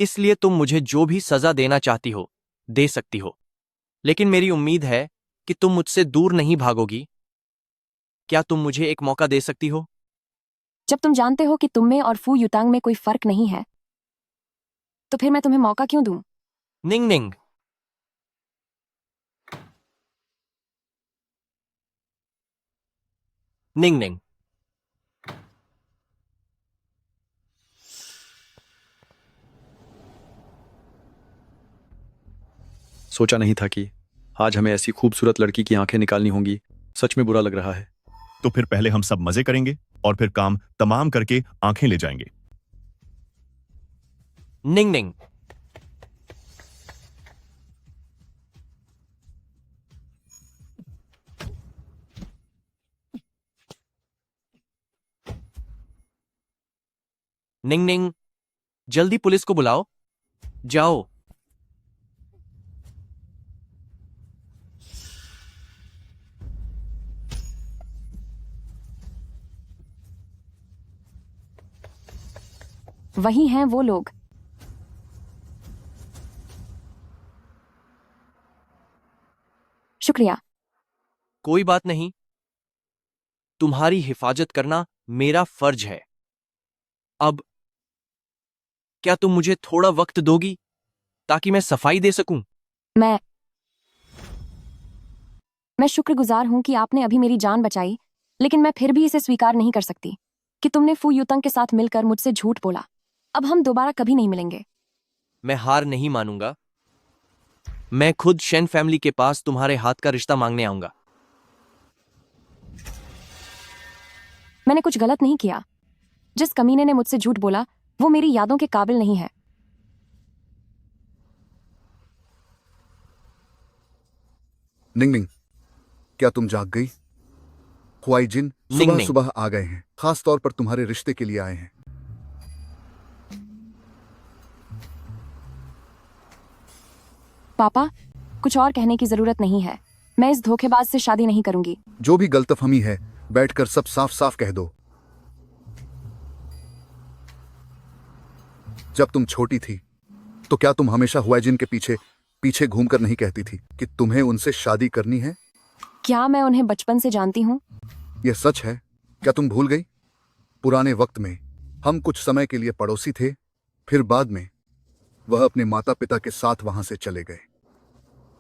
[SPEAKER 4] इसलिए तुम मुझे जो भी सजा देना चाहती हो दे सकती हो, लेकिन मेरी उम्मीद है कि तुम मुझसे दूर नहीं भागोगी। क्या तुम मुझे एक मौका दे सकती हो?
[SPEAKER 1] जब तुम जानते हो कि तुम में और फू युतांग में कोई फर्क नहीं है, तो फिर मैं तुम्हें मौका क्यों दूं?
[SPEAKER 4] निंग निंग, निंग निंग,
[SPEAKER 13] सोचा नहीं था कि आज हमें ऐसी खूबसूरत लड़की की आंखें निकालनी होंगी। सच में बुरा लग रहा है।
[SPEAKER 14] तो फिर पहले हम सब मजे करेंगे और फिर काम तमाम करके आंखें ले जाएंगे।
[SPEAKER 4] निंग निंग, निंग निंग, जल्दी पुलिस को बुलाओ। जाओ।
[SPEAKER 1] वही हैं वो लोग। शुक्रिया।
[SPEAKER 4] कोई बात नहीं, तुम्हारी हिफाजत करना मेरा फर्ज है। अब क्या तुम मुझे थोड़ा वक्त दोगी ताकि मैं सफाई दे सकूं?
[SPEAKER 1] मैं शुक्रगुजार हूं कि आपने अभी मेरी जान बचाई, लेकिन मैं फिर भी इसे स्वीकार नहीं कर सकती कि तुमने फू युतंग के साथ मिलकर मुझसे झूठ बोला। अब हम दोबारा कभी नहीं मिलेंगे।
[SPEAKER 4] मैं हार नहीं मानूंगा। मैं खुद शेन फैमिली के पास तुम्हारे हाथ का रिश्ता मांगने आऊंगा।
[SPEAKER 1] मैंने कुछ गलत नहीं किया। जिस कमीने ने मुझसे झूठ बोला वो मेरी यादों के काबिल नहीं है।
[SPEAKER 7] निंगनिंग, क्या तुम जाग गई? हुआईजिन सुबह
[SPEAKER 4] निंगनिंग।
[SPEAKER 7] सुबह आ गए हैं, खास तौर पर तुम्हारे रिश्ते के लिए आए हैं।
[SPEAKER 1] पापा, कुछ और कहने की जरूरत नहीं है। मैं इस धोखेबाज से शादी नहीं करूंगी।
[SPEAKER 7] जो भी गलतफहमी है बैठकर सब साफ साफ कह दो। जब तुम छोटी थी तो क्या तुम हमेशा हुआईजिन के पीछे पीछे घूमकर नहीं कहती थी कि तुम्हें उनसे शादी करनी है?
[SPEAKER 1] क्या मैं उन्हें बचपन से जानती हूँ?
[SPEAKER 7] यह सच है। क्या तुम भूल गई? पुराने वक्त में हम कुछ समय के लिए पड़ोसी थे, फिर बाद में वह अपने माता पिता के साथ वहां से चले गए।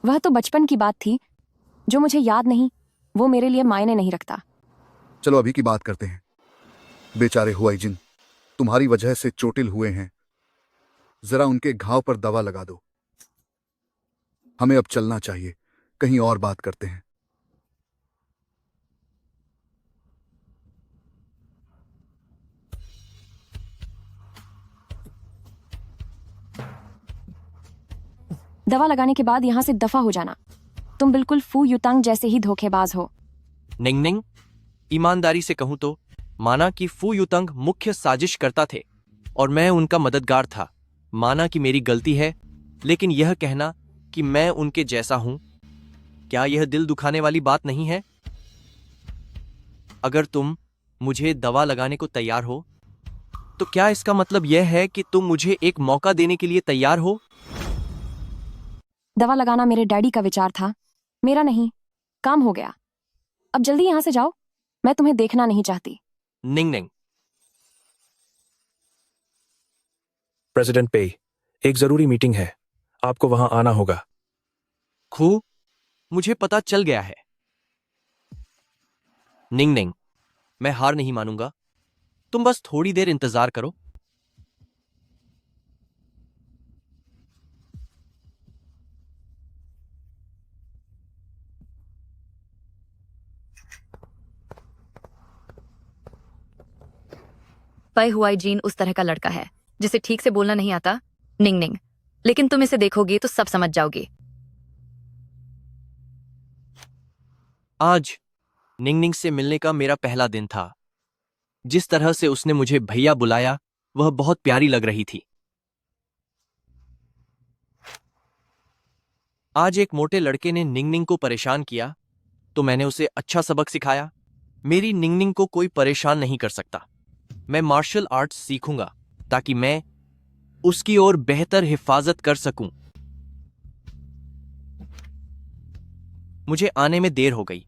[SPEAKER 1] वह तो बचपन की बात थी जो मुझे याद नहीं। वो मेरे लिए मायने नहीं रखता।
[SPEAKER 7] चलो अभी की बात करते हैं। बेचारे हुआईजिन तुम्हारी वजह से चोटिल हुए हैं, जरा उनके घाव पर दवा लगा दो। हमें अब चलना चाहिए, कहीं और बात करते हैं।
[SPEAKER 1] दवा लगाने के बाद यहाँ से दफा हो जाना। तुम बिल्कुल फू युतांग जैसे ही धोखेबाज हो।
[SPEAKER 4] निंगनिंग, ईमानदारी से कहूं तो माना कि फू युतंग मुख्य साजिश करता थे और मैं उनका मददगार था। माना कि मेरी गलती है, लेकिन यह कहना कि मैं उनके जैसा हूं, क्या यह दिल दुखाने वाली बात नहीं है? अगर तुम मुझे दवा लगाने को तैयार हो तो क्या इसका मतलब यह है कि तुम मुझे एक मौका देने के लिए तैयार हो?
[SPEAKER 1] दवा लगाना मेरे डैडी का विचार था, मेरा नहीं। काम हो गया। अब जल्दी यहाँ से जाओ। मैं तुम्हें देखना नहीं चाहती।
[SPEAKER 4] निंगनिंग।
[SPEAKER 10] प्रेसिडेंट पे, एक जरूरी मीटिंग है, आपको वहां आना होगा।
[SPEAKER 4] खू, मुझे पता चल गया है। निंगनिंग, मैं हार नहीं मानूंगा। तुम बस थोड़ी देर इंतजार करो।
[SPEAKER 15] पै हुआईजीन उस तरह का लड़का है जिसे ठीक से बोलना नहीं आता। निंगनिंग, लेकिन तुम इसे देखोगी तो सब समझ जाओगी।
[SPEAKER 4] आज निंगनिंग से मिलने का मेरा पहला दिन था। जिस तरह से उसने मुझे भैया बुलाया वह बहुत प्यारी लग रही थी। आज एक मोटे लड़के ने निंगनिंग को परेशान किया तो मैंने उसे अच्छा सबक सिखाया। मेरी निंगनिंग को कोई परेशान नहीं कर सकता। मैं मार्शल आर्ट्स सीखूंगा ताकि मैं उसकी ओर बेहतर हिफाजत कर सकूं। मुझे आने में देर हो गई।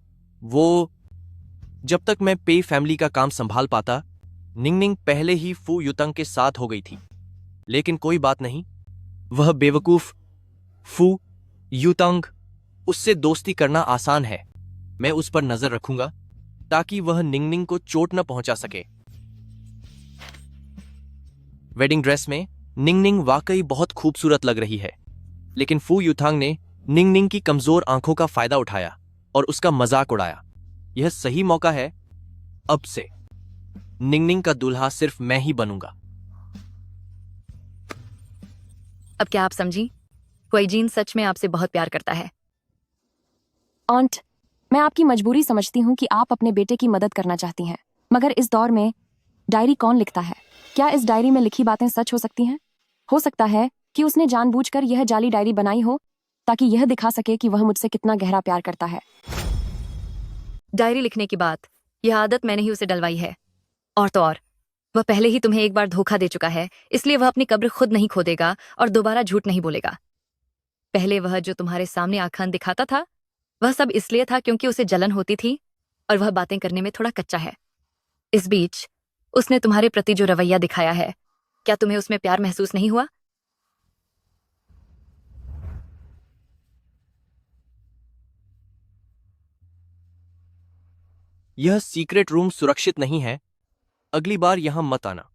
[SPEAKER 4] जब तक मैं पे फैमिली का काम संभाल पाता, निंगनिंग पहले ही फू युतंग के साथ हो गई थी। लेकिन कोई बात नहीं, वह बेवकूफ फू युतंग, उससे दोस्ती करना आसान है। मैं उस पर नजर रखूंगा ताकि वह निंगनिंग को चोट न पहुंचा सके। वेडिंग ड्रेस में निंगनिंग वाकई बहुत खूबसूरत लग रही है, लेकिन फू युतांग ने निंगनिंग की कमजोर आंखों का फायदा उठाया और उसका मजाक उड़ाया। यह सही मौका है। अब से निंगनिंग का दूल्हा सिर्फ मैं ही बनूंगा।
[SPEAKER 15] अब क्या आप समझी? हुआईजीन सच में आपसे बहुत प्यार करता है।
[SPEAKER 1] आंट, मैं आपकी मजबूरी समझती हूँ कि आप अपने बेटे की मदद करना चाहती हैं, मगर इस दौर में डायरी कौन लिखता है? क्या इस डायरी में लिखी बातें सच हो सकती हैं? हो सकता है कि उसने जानबूझकर यह जाली डायरी बनाई हो ताकि यह दिखा सके कि वह मुझसे कितना गहरा प्यार करता है।
[SPEAKER 15] डायरी लिखने की बात, यह आदत मैंने ही उसे डलवाई है। और तो और, वह पहले ही तुम्हें एक बार धोखा दे चुका है, इसलिए वह अपनी कब्र खुद नहीं खोदेगा और दोबारा झूठ नहीं बोलेगा। पहले वह जो तुम्हारे सामने आंखें दिखाता था, वह सब इसलिए था क्योंकि उसे जलन होती थी और वह बातें करने में थोड़ा कच्चा है। इस बीच उसने तुम्हारे प्रति जो रवैया दिखाया है, क्या तुम्हें उसमें प्यार महसूस नहीं हुआ?
[SPEAKER 4] यह सीक्रेट रूम सुरक्षित नहीं है। अगली बार यहां मत आना।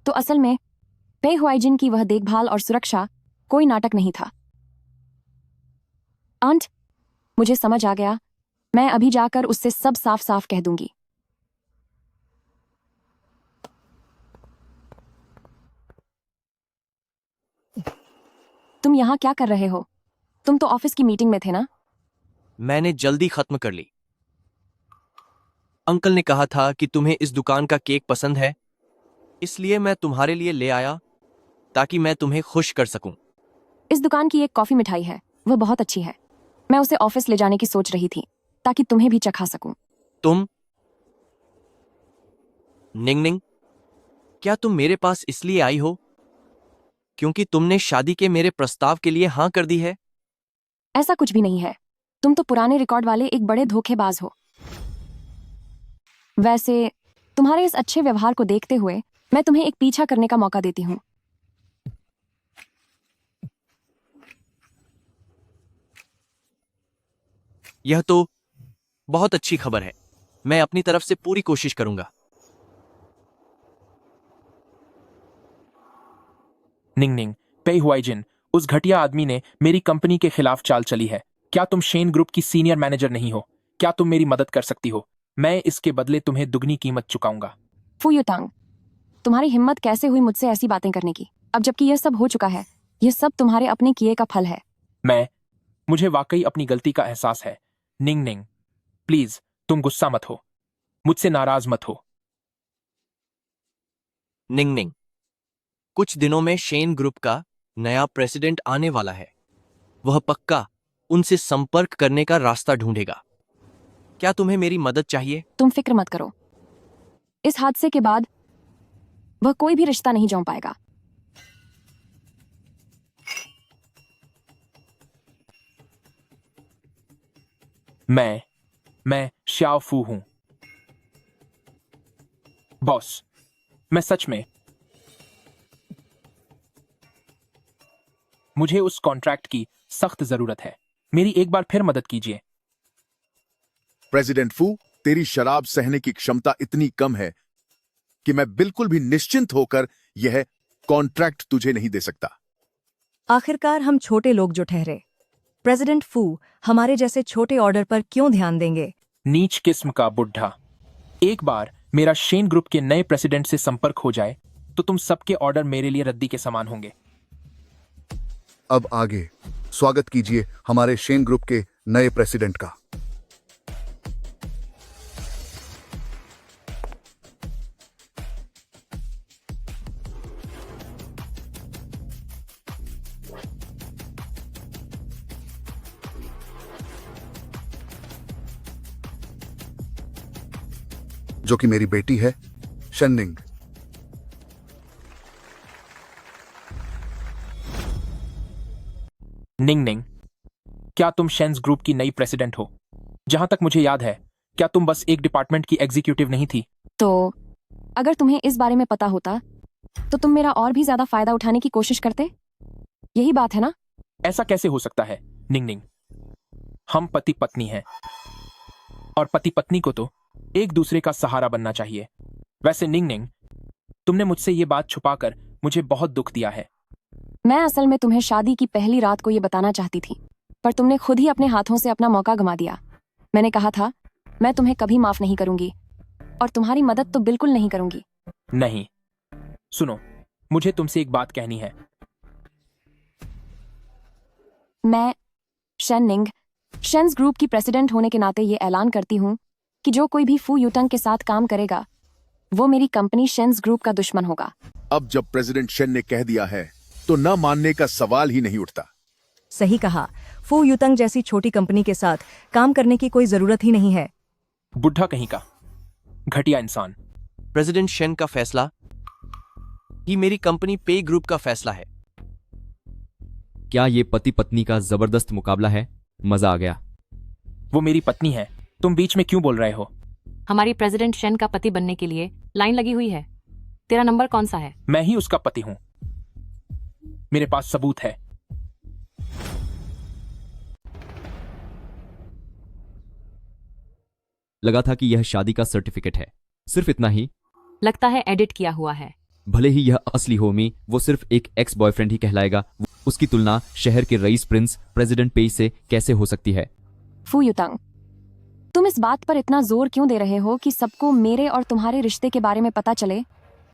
[SPEAKER 1] तो असल में पे हुआइजिन की वह देखभाल और सुरक्षा कोई नाटक नहीं था। आंट, मुझे समझ आ गया। मैं अभी जाकर उससे सब साफ साफ कह दूंगी। तुम यहाँ क्या कर रहे हो? तुम तो ऑफिस की मीटिंग में थे ना?
[SPEAKER 4] मैंने जल्दी खत्म कर ली। अंकल ने कहा था कि तुम्हें इस दुकान का केक पसंद है, इसलिए मैं तुम्हारे लिए ले आया ताकि मैं तुम्हें खुश कर सकूं।
[SPEAKER 1] इस दुकान की एक कॉफी मिठाई है, वह बहुत अच्छी है। मैं उसे ऑफिस ले जाने की सोच रही थी ताकि तुम्हें भी चखा सकूं।
[SPEAKER 4] तुम निंग निंग, क्या तुम मेरे पास इसलिए आई हो क्योंकि तुमने शादी के मेरे प्रस्ताव के लिए हां कर दी है?
[SPEAKER 1] ऐसा कुछ भी नहीं है। तुम तो पुराने रिकॉर्ड वाले एक बड़े धोखेबाज हो। वैसे तुम्हारे इस अच्छे व्यवहार को देखते हुए मैं तुम्हें एक पीछा करने का मौका देती हूँ।
[SPEAKER 4] यह तो बहुत अच्छी खबर है। मैं अपनी तरफ से पूरी कोशिश करूंगा।
[SPEAKER 3] निंग निंग, पे हुआइजिन, उस घटिया आदमी ने मेरी कंपनी के खिलाफ चाल चली है। क्या तुम शेन ग्रुप की सीनियर मैनेजर नहीं हो? क्या तुम मेरी मदद कर सकती हो? मैं इसके बदले तुम्हें दुगनी कीमत चुकाऊंगा।
[SPEAKER 1] फू युतांग, तुम्हारी हिम्मत कैसे हुई मुझसे ऐसी बातें करने की, अब जबकि यह सब हो चुका है? यह सब तुम्हारे अपने किए का फल है।
[SPEAKER 3] मुझे वाकई अपनी गलती का एहसास है। निंग निंग, प्लीज तुम गुस्सा मत हो, मुझसे नाराज मत हो।
[SPEAKER 4] निंग निंग, कुछ दिनों में शेन ग्रुप का नया प्रेसिडेंट आने वाला है। वह पक्का उनसे संपर्क करने का रास्ता ढूंढेगा। क्या तुम्हें मेरी मदद चाहिए?
[SPEAKER 1] तुम फिक्र मत करो, इस हादसे के बाद वह कोई भी रिश्ता नहीं जोड़ पाएगा।
[SPEAKER 3] मैं श्याओ फू हूं। बॉस, मैं सच में मुझे उस कॉन्ट्रैक्ट की सख्त जरूरत है। मेरी एक बार फिर मदद कीजिए।
[SPEAKER 5] प्रेसिडेंट फू, तेरी शराब सहने की क्षमता इतनी कम है कि मैं बिल्कुल भी निश्चिंत होकर यह कॉन्ट्रैक्ट तुझे नहीं दे सकता।
[SPEAKER 15] आखिरकार हम छोटे लोग जो ठहरे। प्रेसिडेंट फू हमारे जैसे छोटे ऑर्डर पर क्यों ध्यान देंगे?
[SPEAKER 3] नीच किस्म का बुढ़ा। एक बार मेरा शेन ग्रुप के नए प्रेसिडेंट से संपर्क हो जाए तो तुम सबके ऑर्डर मेरे लिए रद्दी के समान होंगे।
[SPEAKER 7] अब आगे स्वागत कीजिए हमारे शेन ग्रुप के नए प्रेसिडेंट का। जो कि मेरी बेटी है, शन्निंग।
[SPEAKER 3] निंग निंग, क्या तुम शेन्स ग्रुप की नई प्रेसिडेंट हो? जहां तक मुझे याद है, क्या तुम बस एक डिपार्टमेंट की एग्जीक्यूटिव नहीं थी?
[SPEAKER 1] तो अगर तुम्हें इस बारे में पता होता तो तुम मेरा और भी ज्यादा फायदा उठाने की कोशिश करते। यही बात है ना?
[SPEAKER 3] ऐसा कैसे हो सकता है निंग निंग? हम पति पत्नी हैं और पति पत्नी को तो एक दूसरे का सहारा बनना चाहिए। वैसे निंग निंग, तुमने मुझसे ये बात छुपाकर मुझे बहुत दुख दिया है।
[SPEAKER 1] मैं असल में तुम्हें शादी की पहली रात को ये बताना चाहती थी, पर तुमने खुद ही अपने हाथों से अपना मौका गंवा दिया। मैंने कहा था मैं तुम्हें कभी माफ नहीं करूंगी और तुम्हारी मदद तो बिल्कुल नहीं करूंगी।
[SPEAKER 3] नहीं, सुनो, मुझे तुमसे एक बात कहनी है।
[SPEAKER 1] मैं शेनिंग, शेन्स ग्रुप की प्रेसिडेंट होने के नाते ये ऐलान करती हूँ कि जो कोई भी फू युतंग के साथ काम करेगा वो मेरी कंपनी शेन्स ग्रुप का दुश्मन होगा।
[SPEAKER 5] अब जब प्रेसिडेंट शेन ने कह दिया है तो न मानने का सवाल ही नहीं उठता।
[SPEAKER 15] सही कहा। फू युतंग जैसी छोटी कंपनी के साथ काम करने की कोई जरूरत ही नहीं है।
[SPEAKER 3] बुढ़ा कहीं का, घटिया इंसान।
[SPEAKER 4] प्रेसिडेंट शेन का फैसला ही मेरी कंपनी पे ग्रुप का फैसला है।
[SPEAKER 13] क्या ये पति पत्नी का जबरदस्त मुकाबला है? मजा आ गया।
[SPEAKER 3] वो मेरी पत्नी है, तुम बीच में क्यों बोल रहे हो?
[SPEAKER 9] हमारी प्रेसिडेंट शेन का पति बनने के लिए लाइन लगी हुई है। तेरा नंबर कौन सा है?
[SPEAKER 3] मैं ही उसका पति हूं। मेरे पास सबूत है।
[SPEAKER 13] लगा था कि यह शादी का सर्टिफिकेट है। सिर्फ इतना ही?
[SPEAKER 9] लगता है एडिट किया हुआ है।
[SPEAKER 16] भले ही यह असली हो मी, वो सिर्फ एक एक्स बॉयफ्रेंड ही कहलाएगा। उसकी तुलना शहर के रईस प्रिंस प्रेसिडेंट पेई से कैसे हो सकती है?
[SPEAKER 1] फू युतांग, तुम इस बात पर इतना जोर क्यों दे रहे हो कि सबको मेरे और तुम्हारे रिश्ते के बारे में पता चले?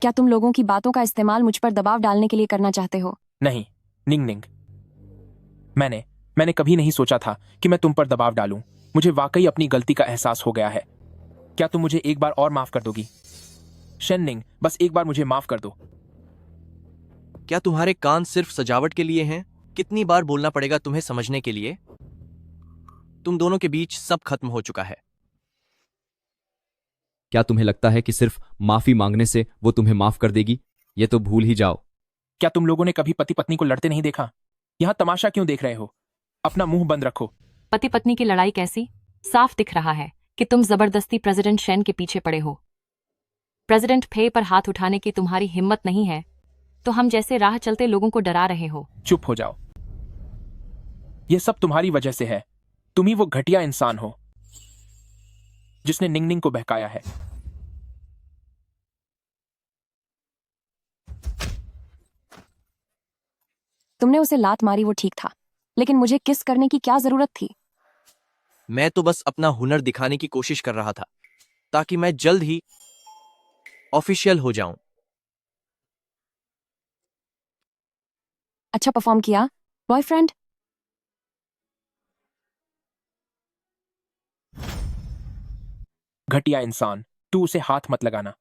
[SPEAKER 1] क्या तुम लोगों की बातों का इस्तेमाल मुझ पर दबाव डालने के लिए करना चाहते हो?
[SPEAKER 3] नहीं निंग निंग, मैंने कभी नहीं सोचा था कि मैं तुम पर दबाव डालूं। मुझे वाकई अपनी गलती का एहसास हो गया है। क्या तुम मुझे एक बार और माफ कर दोगी? शेन निंग, बस एक बार मुझे माफ कर दो।
[SPEAKER 4] क्या तुम्हारे कान सिर्फ सजावट के लिए हैं? कितनी बार बोलना पड़ेगा तुम्हें समझने के लिए? तुम दोनों के बीच सब खत्म हो चुका है।
[SPEAKER 16] क्या तुम्हें लगता है कि सिर्फ माफी मांगने से वो तुम्हें माफ कर देगी? ये तो भूल ही जाओ।
[SPEAKER 3] क्या तुम लोगों ने कभी पति पत्नी को लड़ते नहीं देखा? यहां तमाशा क्यों देख रहे हो? अपना मुंह बंद रखो।
[SPEAKER 15] पति पत्नी की लड़ाई कैसी? साफ दिख रहा है कि तुम जबरदस्ती प्रेसिडेंट शेन के पीछे पड़े हो। प्रेसिडेंट फे पर हाथ उठाने की तुम्हारी हिम्मत नहीं है तो हम जैसे राह चलते लोगों को डरा रहे हो।
[SPEAKER 3] चुप हो जाओ। यह सब तुम्हारी वजह से है। तुम ही वो घटिया इंसान हो जिसने निंग निंग को बहकाया है।
[SPEAKER 1] तुमने उसे लात मारी, वो ठीक था, लेकिन मुझे किस करने की क्या जरूरत थी?
[SPEAKER 4] मैं तो बस अपना हुनर दिखाने की कोशिश कर रहा था ताकि मैं जल्द ही ऑफिशियल हो जाऊं।
[SPEAKER 1] अच्छा परफॉर्म किया बॉयफ्रेंड।
[SPEAKER 3] घटिया इंसान, तू उसे हाथ मत लगाना।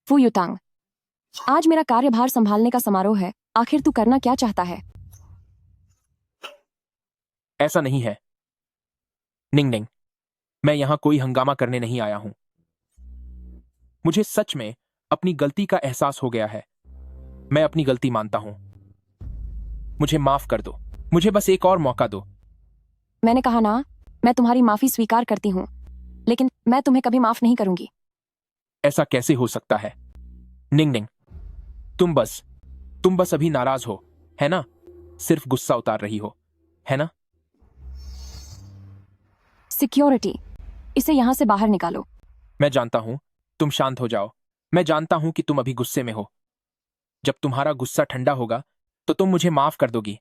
[SPEAKER 1] फू युतांग, आज मेरा कार्यभार संभालने का समारोह है। आखिर तू करना क्या चाहता है?
[SPEAKER 3] ऐसा नहीं है निंग निंग, मैं यहां कोई हंगामा करने नहीं आया हूं। मुझे सच में अपनी गलती का एहसास हो गया है। मैं अपनी गलती मानता हूं। मुझे माफ कर दो। मुझे बस एक और मौका दो।
[SPEAKER 1] मैंने कहा ना, मैं तुम्हारी माफी स्वीकार करती हूं, लेकिन मैं तुम्हें कभी माफ नहीं करूंगी।
[SPEAKER 3] ऐसा कैसे हो सकता है? निंग निंग, तुम बस अभी नाराज हो, है ना? सिर्फ गुस्सा उतार रही हो, है ना?
[SPEAKER 1] सिक्योरिटी, इसे यहां से बाहर निकालो।
[SPEAKER 3] मैं जानता हूं, तुम शांत हो जाओ। मैं जानता हूं कि तुम अभी गुस्से में हो। जब तुम्हारा गुस्सा ठंडा होगा तो तुम मुझे माफ कर दोगी,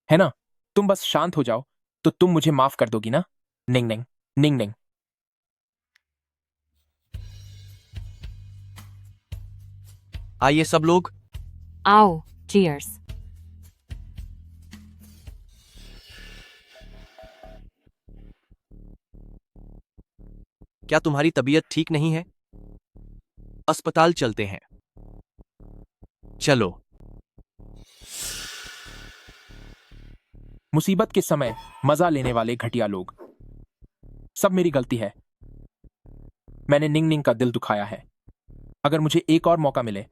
[SPEAKER 3] है ना? तुम बस शांत हो जाओ तो तुम मुझे माफ कर दोगी ना? निंग निंग, निंग निंग।
[SPEAKER 4] आइए सब लोग।
[SPEAKER 15] आओ, चीयर्स।
[SPEAKER 4] क्या तुम्हारी तबीयत ठीक नहीं है? अस्पताल चलते हैं। चलो।
[SPEAKER 3] मुसीबत के समय मजा लेने वाले घटिया लोग। सब मेरी गलती है। मैंने निंग निंग का दिल दुखाया है। अगर मुझे एक और मौका मिले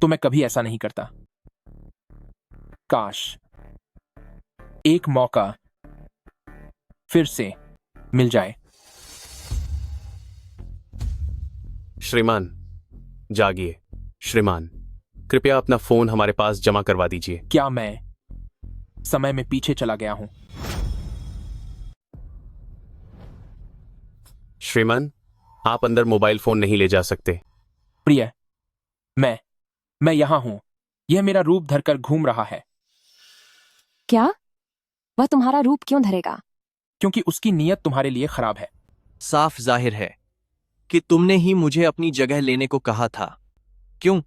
[SPEAKER 3] तो मैं कभी ऐसा नहीं करता। काश एक मौका फिर से मिल जाए।
[SPEAKER 17] श्रीमान, जागिए। श्रीमान, कृपया अपना फोन हमारे पास जमा करवा दीजिए।
[SPEAKER 3] क्या मैं समय में पीछे चला गया हूं?
[SPEAKER 17] श्रीमान, आप अंदर मोबाइल फोन नहीं ले जा सकते।
[SPEAKER 3] प्रिय, मैं यहां हूं। यह मेरा रूप धरकर घूम रहा है।
[SPEAKER 1] क्या? वह तुम्हारा रूप क्यों धरेगा?
[SPEAKER 3] क्योंकि उसकी नीयत तुम्हारे लिए खराब है।
[SPEAKER 4] साफ जाहिर है कि तुमने ही मुझे अपनी जगह लेने को कहा था। क्यों?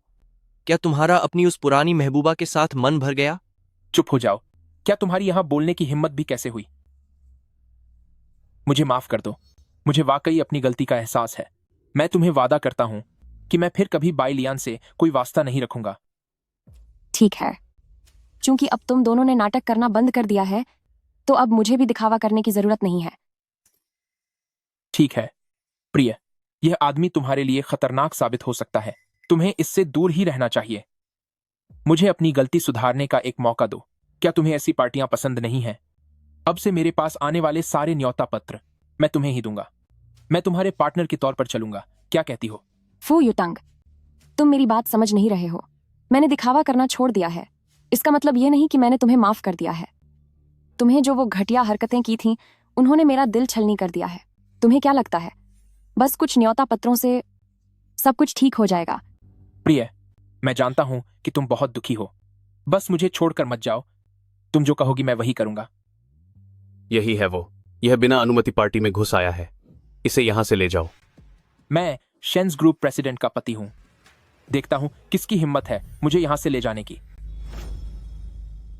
[SPEAKER 4] क्या तुम्हारा अपनी उस पुरानी महबूबा के साथ मन भर गया?
[SPEAKER 3] चुप हो जाओ। क्या तुम्हारी यहां बोलने की हिम्मत भी कैसे हुई? मुझे माफ कर दो। मुझे वाकई अपनी गलती का एहसास है। मैं तुम्हें वादा करता हूं कि मैं फिर कभी बाई लियान से कोई वास्ता नहीं रखूंगा।
[SPEAKER 1] ठीक है, चूंकि अब तुम दोनों ने नाटक करना बंद कर दिया है तो अब मुझे भी दिखावा करने की जरूरत नहीं है।
[SPEAKER 3] ठीक है प्रिय, यह आदमी तुम्हारे लिए खतरनाक साबित हो सकता है। तुम्हें इससे दूर ही रहना चाहिए। मुझे अपनी गलती सुधारने का एक मौका दो। क्या तुम्हें ऐसी पार्टियां पसंद नहीं हैं? अब से मेरे पास आने वाले सारे न्योता पत्र मैं तुम्हें ही दूंगा। मैं तुम्हारे पार्टनर के तौर पर चलूंगा। क्या कहती हो?
[SPEAKER 1] फू युतांग, तुम मेरी बात समझ नहीं रहे हो। मैंने दिखावा करना छोड़ दिया है। इसका मतलब यह नहीं कि मैंने तुम्हें माफ कर दिया है। तुम्हें जो वो घटिया हरकतें की थीं, उन्होंने मेरा दिल छलनी कर दिया है। तुम्हें क्या लगता है बस कुछ न्योता पत्रों से सब कुछ ठीक हो जाएगा।
[SPEAKER 3] प्रिय, मैं जानता हूं कि तुम बहुत दुखी हो। बस मुझे छोड़कर मत जाओ। तुम जो कहोगी मैं वही करूंगा।
[SPEAKER 17] यही है वो। यह बिना अनुमति पार्टी में घुस आया है। इसे यहां से ले जाओ।
[SPEAKER 3] मैं शेन्स ग्रुप प्रेसिडेंट का पति हूं। देखता हूं किसकी हिम्मत है मुझे यहां से ले जाने की।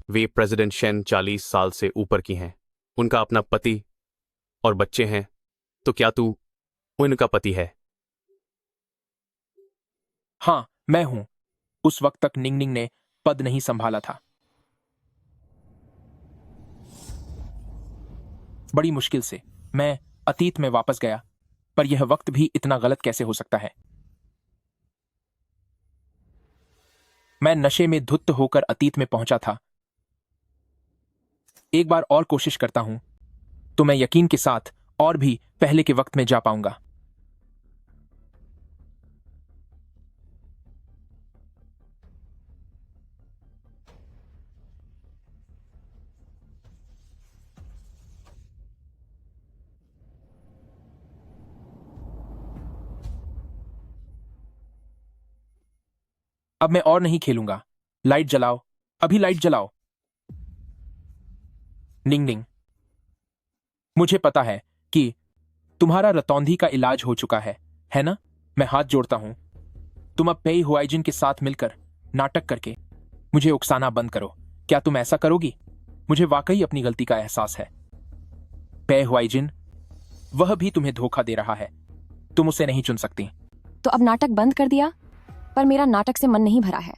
[SPEAKER 17] वे प्रेसिडेंट शेन 40 साल से ऊपर की हैं। उनका अपना पति और बच्चे हैं। तो क्या तू उनका पति है?
[SPEAKER 3] हाँ, मैं हूं। उस वक्त तक निंगनिंग ने पद नहीं संभाला था। बड़ी मुश्किल से मैं अतीत में वापस गया, पर यह वक्त भी इतना गलत कैसे हो सकता है? मैं नशे में धुत होकर अतीत में पहुंचा था। एक बार और कोशिश करता हूं तो मैं यकीन के साथ और भी पहले के वक्त में जा पाऊंगा। अब मैं और नहीं खेलूंगा। लाइट जलाओ, अभी लाइट जलाओ। निंगनिंग, मुझे पता है कि तुम्हारा रतौंधी का इलाज हो चुका है ना? मैं हाथ जोड़ता हूं। तुम अब पेई हुआइजिन के साथ मिलकर नाटक करके मुझे उकसाना बंद करो। क्या तुम ऐसा करोगी? मुझे वाकई अपनी गलती का एहसास है। पेई हुआइजिन, वह भी तुम्हें धोखा दे रहा है। तुम उसे नहीं चुन सकती।
[SPEAKER 1] तो अब नाटक बंद कर दिया? पर मेरा नाटक से मन नहीं भरा है।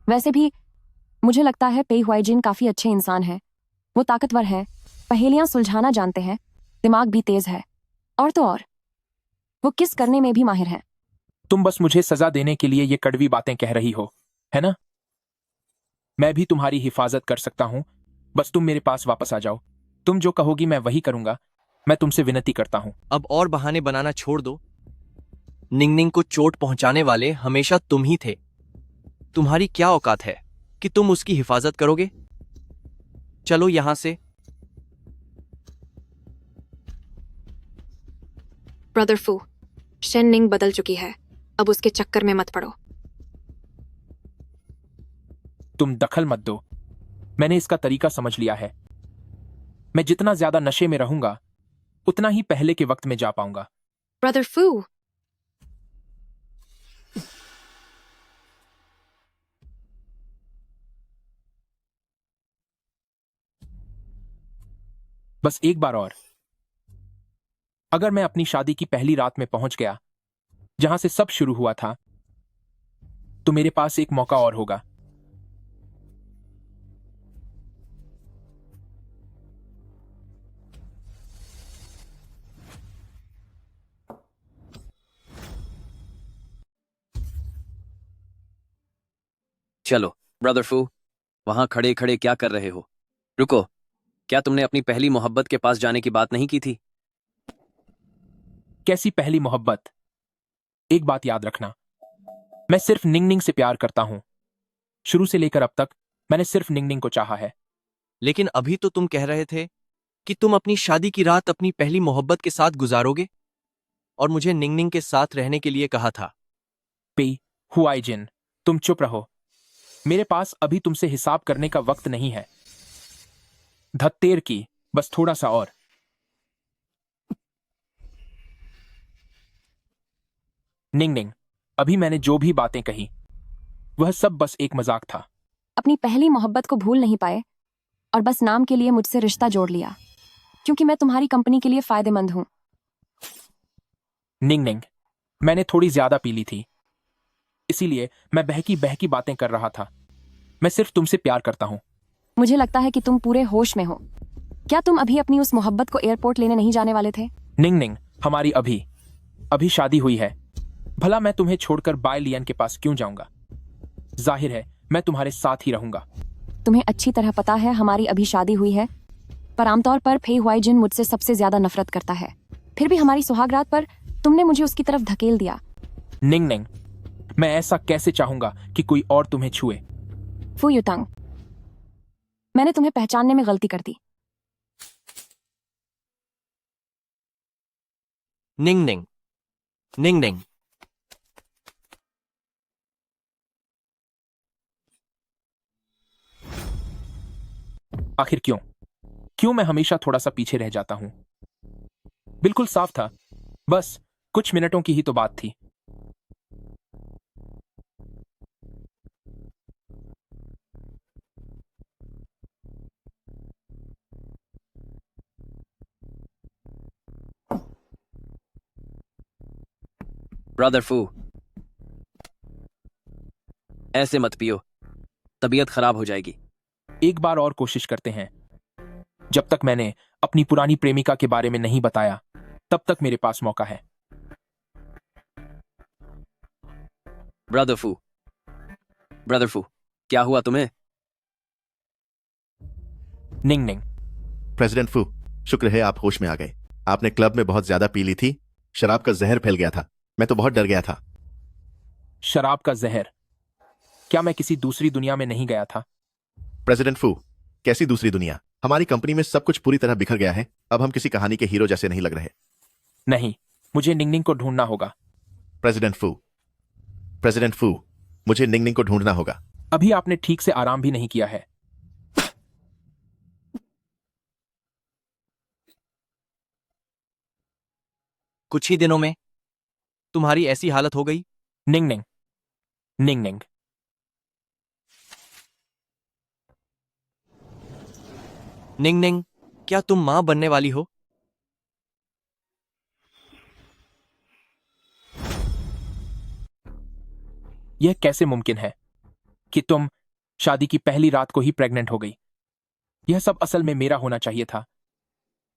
[SPEAKER 1] वैसे भी मुझे लगता है पेई हुआइजिन काफी अच्छे इंसान है। वो ताकतवर है, पहेलियां सुलझाना जानते हैं, दिमाग भी तेज है, और तो और वो किस करने में भी माहिर है।
[SPEAKER 3] तुम बस मुझे सजा देने के लिए ये कड़वी बातें कह रही हो, है ना? मैं भी तुम्हारी हिफाजत कर सकता हूं। बस तुम मेरे पास वापस आ जाओ। तुम जो कहोगी मैं वही करूंगा। मैं तुमसे विनती करता हूं।
[SPEAKER 4] अब और बहाने बनाना छोड़ दो। निंगनिंग को चोट पहुंचाने वाले हमेशा तुम ही थे। तुम्हारी क्या औकात है कि तुम उसकी हिफाजत करोगे? चलो यहां से।
[SPEAKER 6] ब्रदर फू, शेन निंग बदल चुकी है। अब उसके चक्कर में मत पड़ो।
[SPEAKER 3] तुम दखल मत दो। मैंने इसका तरीका समझ लिया है। मैं जितना ज्यादा नशे में रहूंगा उतना ही पहले के वक्त में जा पाऊंगा।
[SPEAKER 6] ब्रदर फू,
[SPEAKER 3] बस एक बार और। अगर मैं अपनी शादी की पहली रात में पहुंच गया जहां से सब शुरू हुआ था, तो मेरे पास एक मौका और होगा।
[SPEAKER 2] चलो ब्रदर फू, वहां खड़े खड़े क्या कर रहे हो? रुको, क्या तुमने अपनी पहली मोहब्बत के पास जाने की बात नहीं की थी?
[SPEAKER 3] कैसी पहली मोहब्बत? एक बात याद रखना, मैं सिर्फ निंगनिंग से प्यार करता हूं। शुरू से लेकर अब तक मैंने सिर्फ निंगनिंग को चाहा है।
[SPEAKER 4] लेकिन अभी तो तुम कह रहे थे कि तुम अपनी शादी की रात अपनी पहली मोहब्बत के साथ गुजारोगे और मुझे निंगनिंग के साथ रहने के लिए कहा था।
[SPEAKER 3] पेई हुआइजिन, तुम चुप रहो। मेरे पास अभी तुमसे हिसाब करने का वक्त नहीं है। धत्तेर की, बस थोड़ा सा और। निंगनिंग, अभी मैंने जो भी बातें कही वह सब बस एक मजाक था।
[SPEAKER 1] अपनी पहली मोहब्बत को भूल नहीं पाए और बस नाम के लिए मुझसे रिश्ता जोड़ लिया, क्योंकि मैं तुम्हारी कंपनी के लिए फायदेमंद हूं।
[SPEAKER 3] निंगनिंग, मैंने थोड़ी ज्यादा पी ली थी, इसीलिए मैं बहकी बहकी बातें कर रहा था। मैं सिर्फ तुमसे प्यार करता हूं।
[SPEAKER 1] मुझे लगता है कि तुम पूरे होश में हो। क्या तुम अभी अपनी उस मोहब्बत को एयरपोर्ट लेने नहीं जाने वाले थे?
[SPEAKER 3] निंगनिंग, हमारी अभी शादी हुई है। भला मैं तुम्हें छोड़कर बाय लियन के पास क्यों जाऊंगा? जाहिर है मैं तुम्हारे साथ ही रहूंगा।
[SPEAKER 1] तुम्हें अच्छी तरह पता है हमारी अभी शादी हुई है, पर आमतौर पर पेई हुआइजिन मुझसे सबसे ज्यादा नफरत करता है। फिर भी हमारी सुहागरात पर तुमने मुझे उसकी तरफ धकेल दिया।
[SPEAKER 3] निंगनिंग, मैं ऐसा कैसे चाहूंगा कि कोई और तुम्हें छुए?
[SPEAKER 1] फू युतांग, मैंने तुम्हें पहचानने में गलती कर दी।
[SPEAKER 4] निंग निंग, निंग निंग।
[SPEAKER 3] आखिर क्यों क्यों मैं हमेशा थोड़ा सा पीछे रह जाता हूं? बिल्कुल साफ था, बस कुछ मिनटों की ही तो बात थी।
[SPEAKER 2] ब्रदर फू, ऐसे मत पियो, तबीयत खराब हो जाएगी।
[SPEAKER 3] एक बार और कोशिश करते हैं। जब तक मैंने अपनी पुरानी प्रेमिका के बारे में नहीं बताया, तब तक मेरे पास मौका है।
[SPEAKER 2] ब्रदर फू, क्या हुआ तुम्हें?
[SPEAKER 3] निंग निंग।
[SPEAKER 5] प्रेसिडेंट फू, शुक्र है आप होश में आ गए। आपने क्लब में बहुत ज्यादा पी ली थी, शराब का जहर फैल गया था। मैं तो बहुत डर गया था।
[SPEAKER 3] शराब का जहर? क्या मैं किसी दूसरी दुनिया में नहीं गया था?
[SPEAKER 5] प्रेसिडेंट फू, कैसी दूसरी दुनिया? हमारी कंपनी में सब कुछ पूरी तरह बिखर गया है। अब हम किसी कहानी के हीरो जैसे नहीं लग रहे।
[SPEAKER 3] नहीं, मुझे निंगनिंग को ढूंढना होगा।
[SPEAKER 5] प्रेसिडेंट फू, मुझे निंगनिंग को ढूंढना होगा।
[SPEAKER 3] अभी आपने ठीक से आराम भी नहीं किया है।
[SPEAKER 4] कुछ ही दिनों में तुम्हारी ऐसी हालत हो गई।
[SPEAKER 3] निंग निंग, निंग निंग।
[SPEAKER 4] निंग निंग, क्या तुम मां बनने वाली हो?
[SPEAKER 3] यह कैसे मुमकिन है कि तुम शादी की पहली रात को ही प्रेग्नेंट हो गई? यह सब असल में मेरा होना चाहिए था।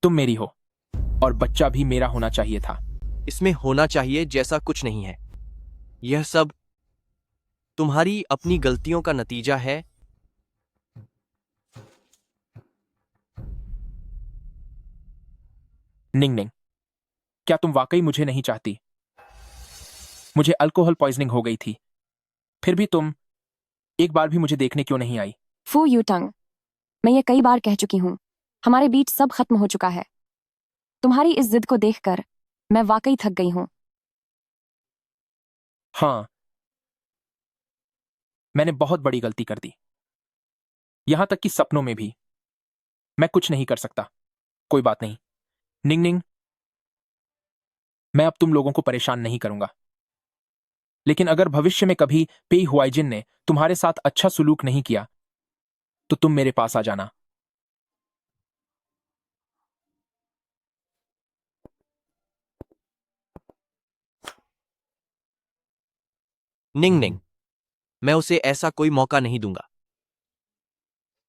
[SPEAKER 3] तुम मेरी हो और बच्चा भी मेरा होना चाहिए था।
[SPEAKER 4] इसमें होना चाहिए जैसा कुछ नहीं है। यह सब तुम्हारी अपनी गलतियों का नतीजा है।
[SPEAKER 3] निंग निंग, क्या तुम वाकई मुझे नहीं चाहती? मुझे अल्कोहल पॉइजनिंग हो गई थी, फिर भी तुम एक बार भी मुझे देखने क्यों नहीं आई?
[SPEAKER 1] फू यूटंग, मैं ये कई बार कह चुकी हूं, हमारे बीच सब खत्म हो चुका है। तुम्हारी इस जिद को देखकर मैं वाकई थक गई हूं।
[SPEAKER 3] हाँ, मैंने बहुत बड़ी गलती कर दी। यहां तक कि सपनों में भी मैं कुछ नहीं कर सकता। कोई बात नहीं निंग निंग, मैं अब तुम लोगों को परेशान नहीं करूंगा। लेकिन अगर भविष्य में कभी पेई हुआइजिन ने तुम्हारे साथ अच्छा सुलूक नहीं किया, तो तुम मेरे पास आ जाना।
[SPEAKER 4] निंग निंग, मैं उसे ऐसा कोई मौका नहीं दूंगा।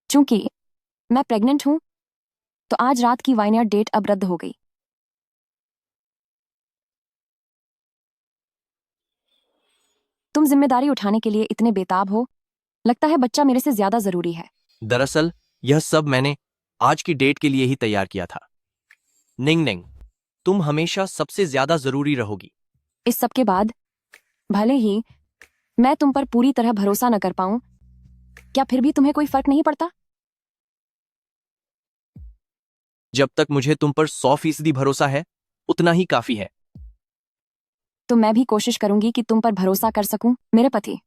[SPEAKER 1] चूंकि मैं प्रेग्नेंट हूं, तो आज रात की वाइनयार्ड डेट अब रद्द हो गई। तुम जिम्मेदारी उठाने के लिए इतने बेताब हो। लगता है बच्चा मेरे से ज्यादा जरूरी है।
[SPEAKER 4] दरअसल यह सब मैंने आज की डेट के लिए ही तैयार किया था। निंग निंग, तुम हमेशा सबसे ज्यादा जरूरी रहोगी।
[SPEAKER 1] इस सब के बाद भले ही मैं तुम पर पूरी तरह भरोसा न कर पाऊं, क्या फिर भी तुम्हें कोई फर्क नहीं पड़ता?
[SPEAKER 4] जब तक मुझे तुम पर 100% भरोसा है, उतना ही काफी है।
[SPEAKER 1] तो मैं भी कोशिश करूंगी कि तुम पर भरोसा कर सकूं, मेरे पति।